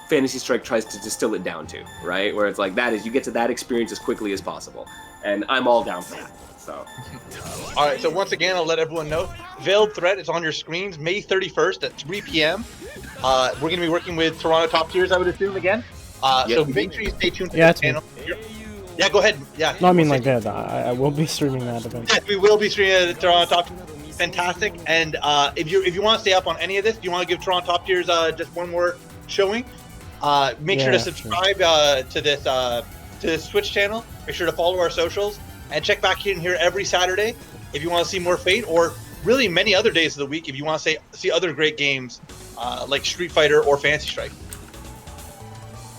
Speaker 7: Fantasy Strike tries to distill it down to, right? Where it's like you get to that experience as quickly as possible, and I'm all down for that. So,
Speaker 1: all right. So once again, I'll let everyone know. Veiled Threat is on your screens, May 31st at 3 p.m. We're going to be working with Toronto Top Tiers, I would assume again. So make sure you stay tuned to the channel. Yeah, go ahead. Yeah.
Speaker 2: No, I mean like that. I will be streaming that event.
Speaker 1: Yes, we will be streaming at Toronto Top Tiers. Fantastic. And if you want to stay up on any of this, you want to give Toronto Top Tiers just one more showing. Make sure to subscribe to this Twitch channel. Make sure to follow our socials and check back in here every Saturday if you want to see more Fate, or really many other days of the week if you want to see other great games like Street Fighter or Fantasy Strike.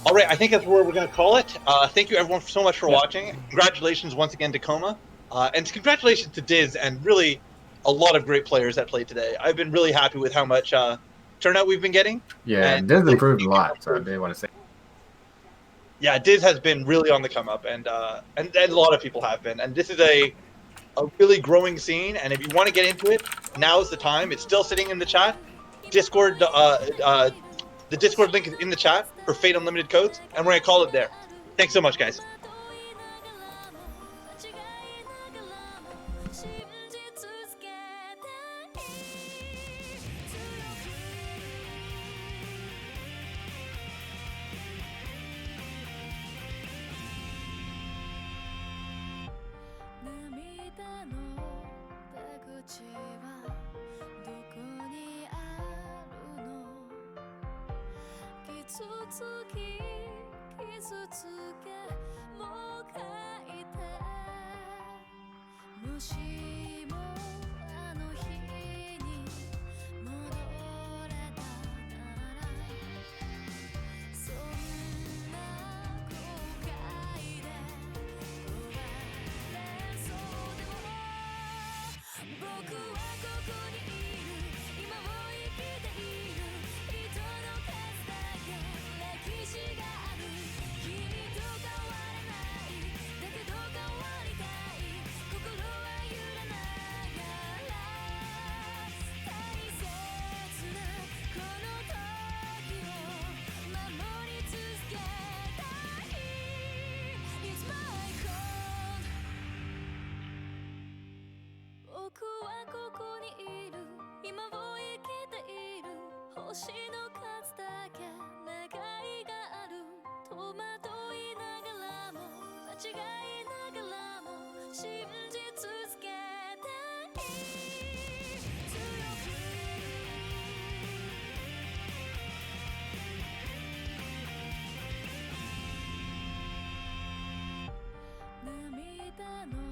Speaker 1: All right, I think that's where we're going to call it. Thank you everyone so much for watching. Congratulations once again to Coma, and congratulations to Diz and really a lot of great players that played today. I've been really happy with how much turnout we've been getting.
Speaker 3: Yeah, Diz improved a lot, so I did want to say.
Speaker 1: Yeah, Diz has been really on the come up, and a lot of people have been. And this is a really growing scene. And if you want to get into it, now's the time. It's still sitting in the chat. Discord, the Discord link is in the chat for Fate Unlimited codes, and we're gonna call it there. Thanks so much, guys.
Speaker 8: 涙の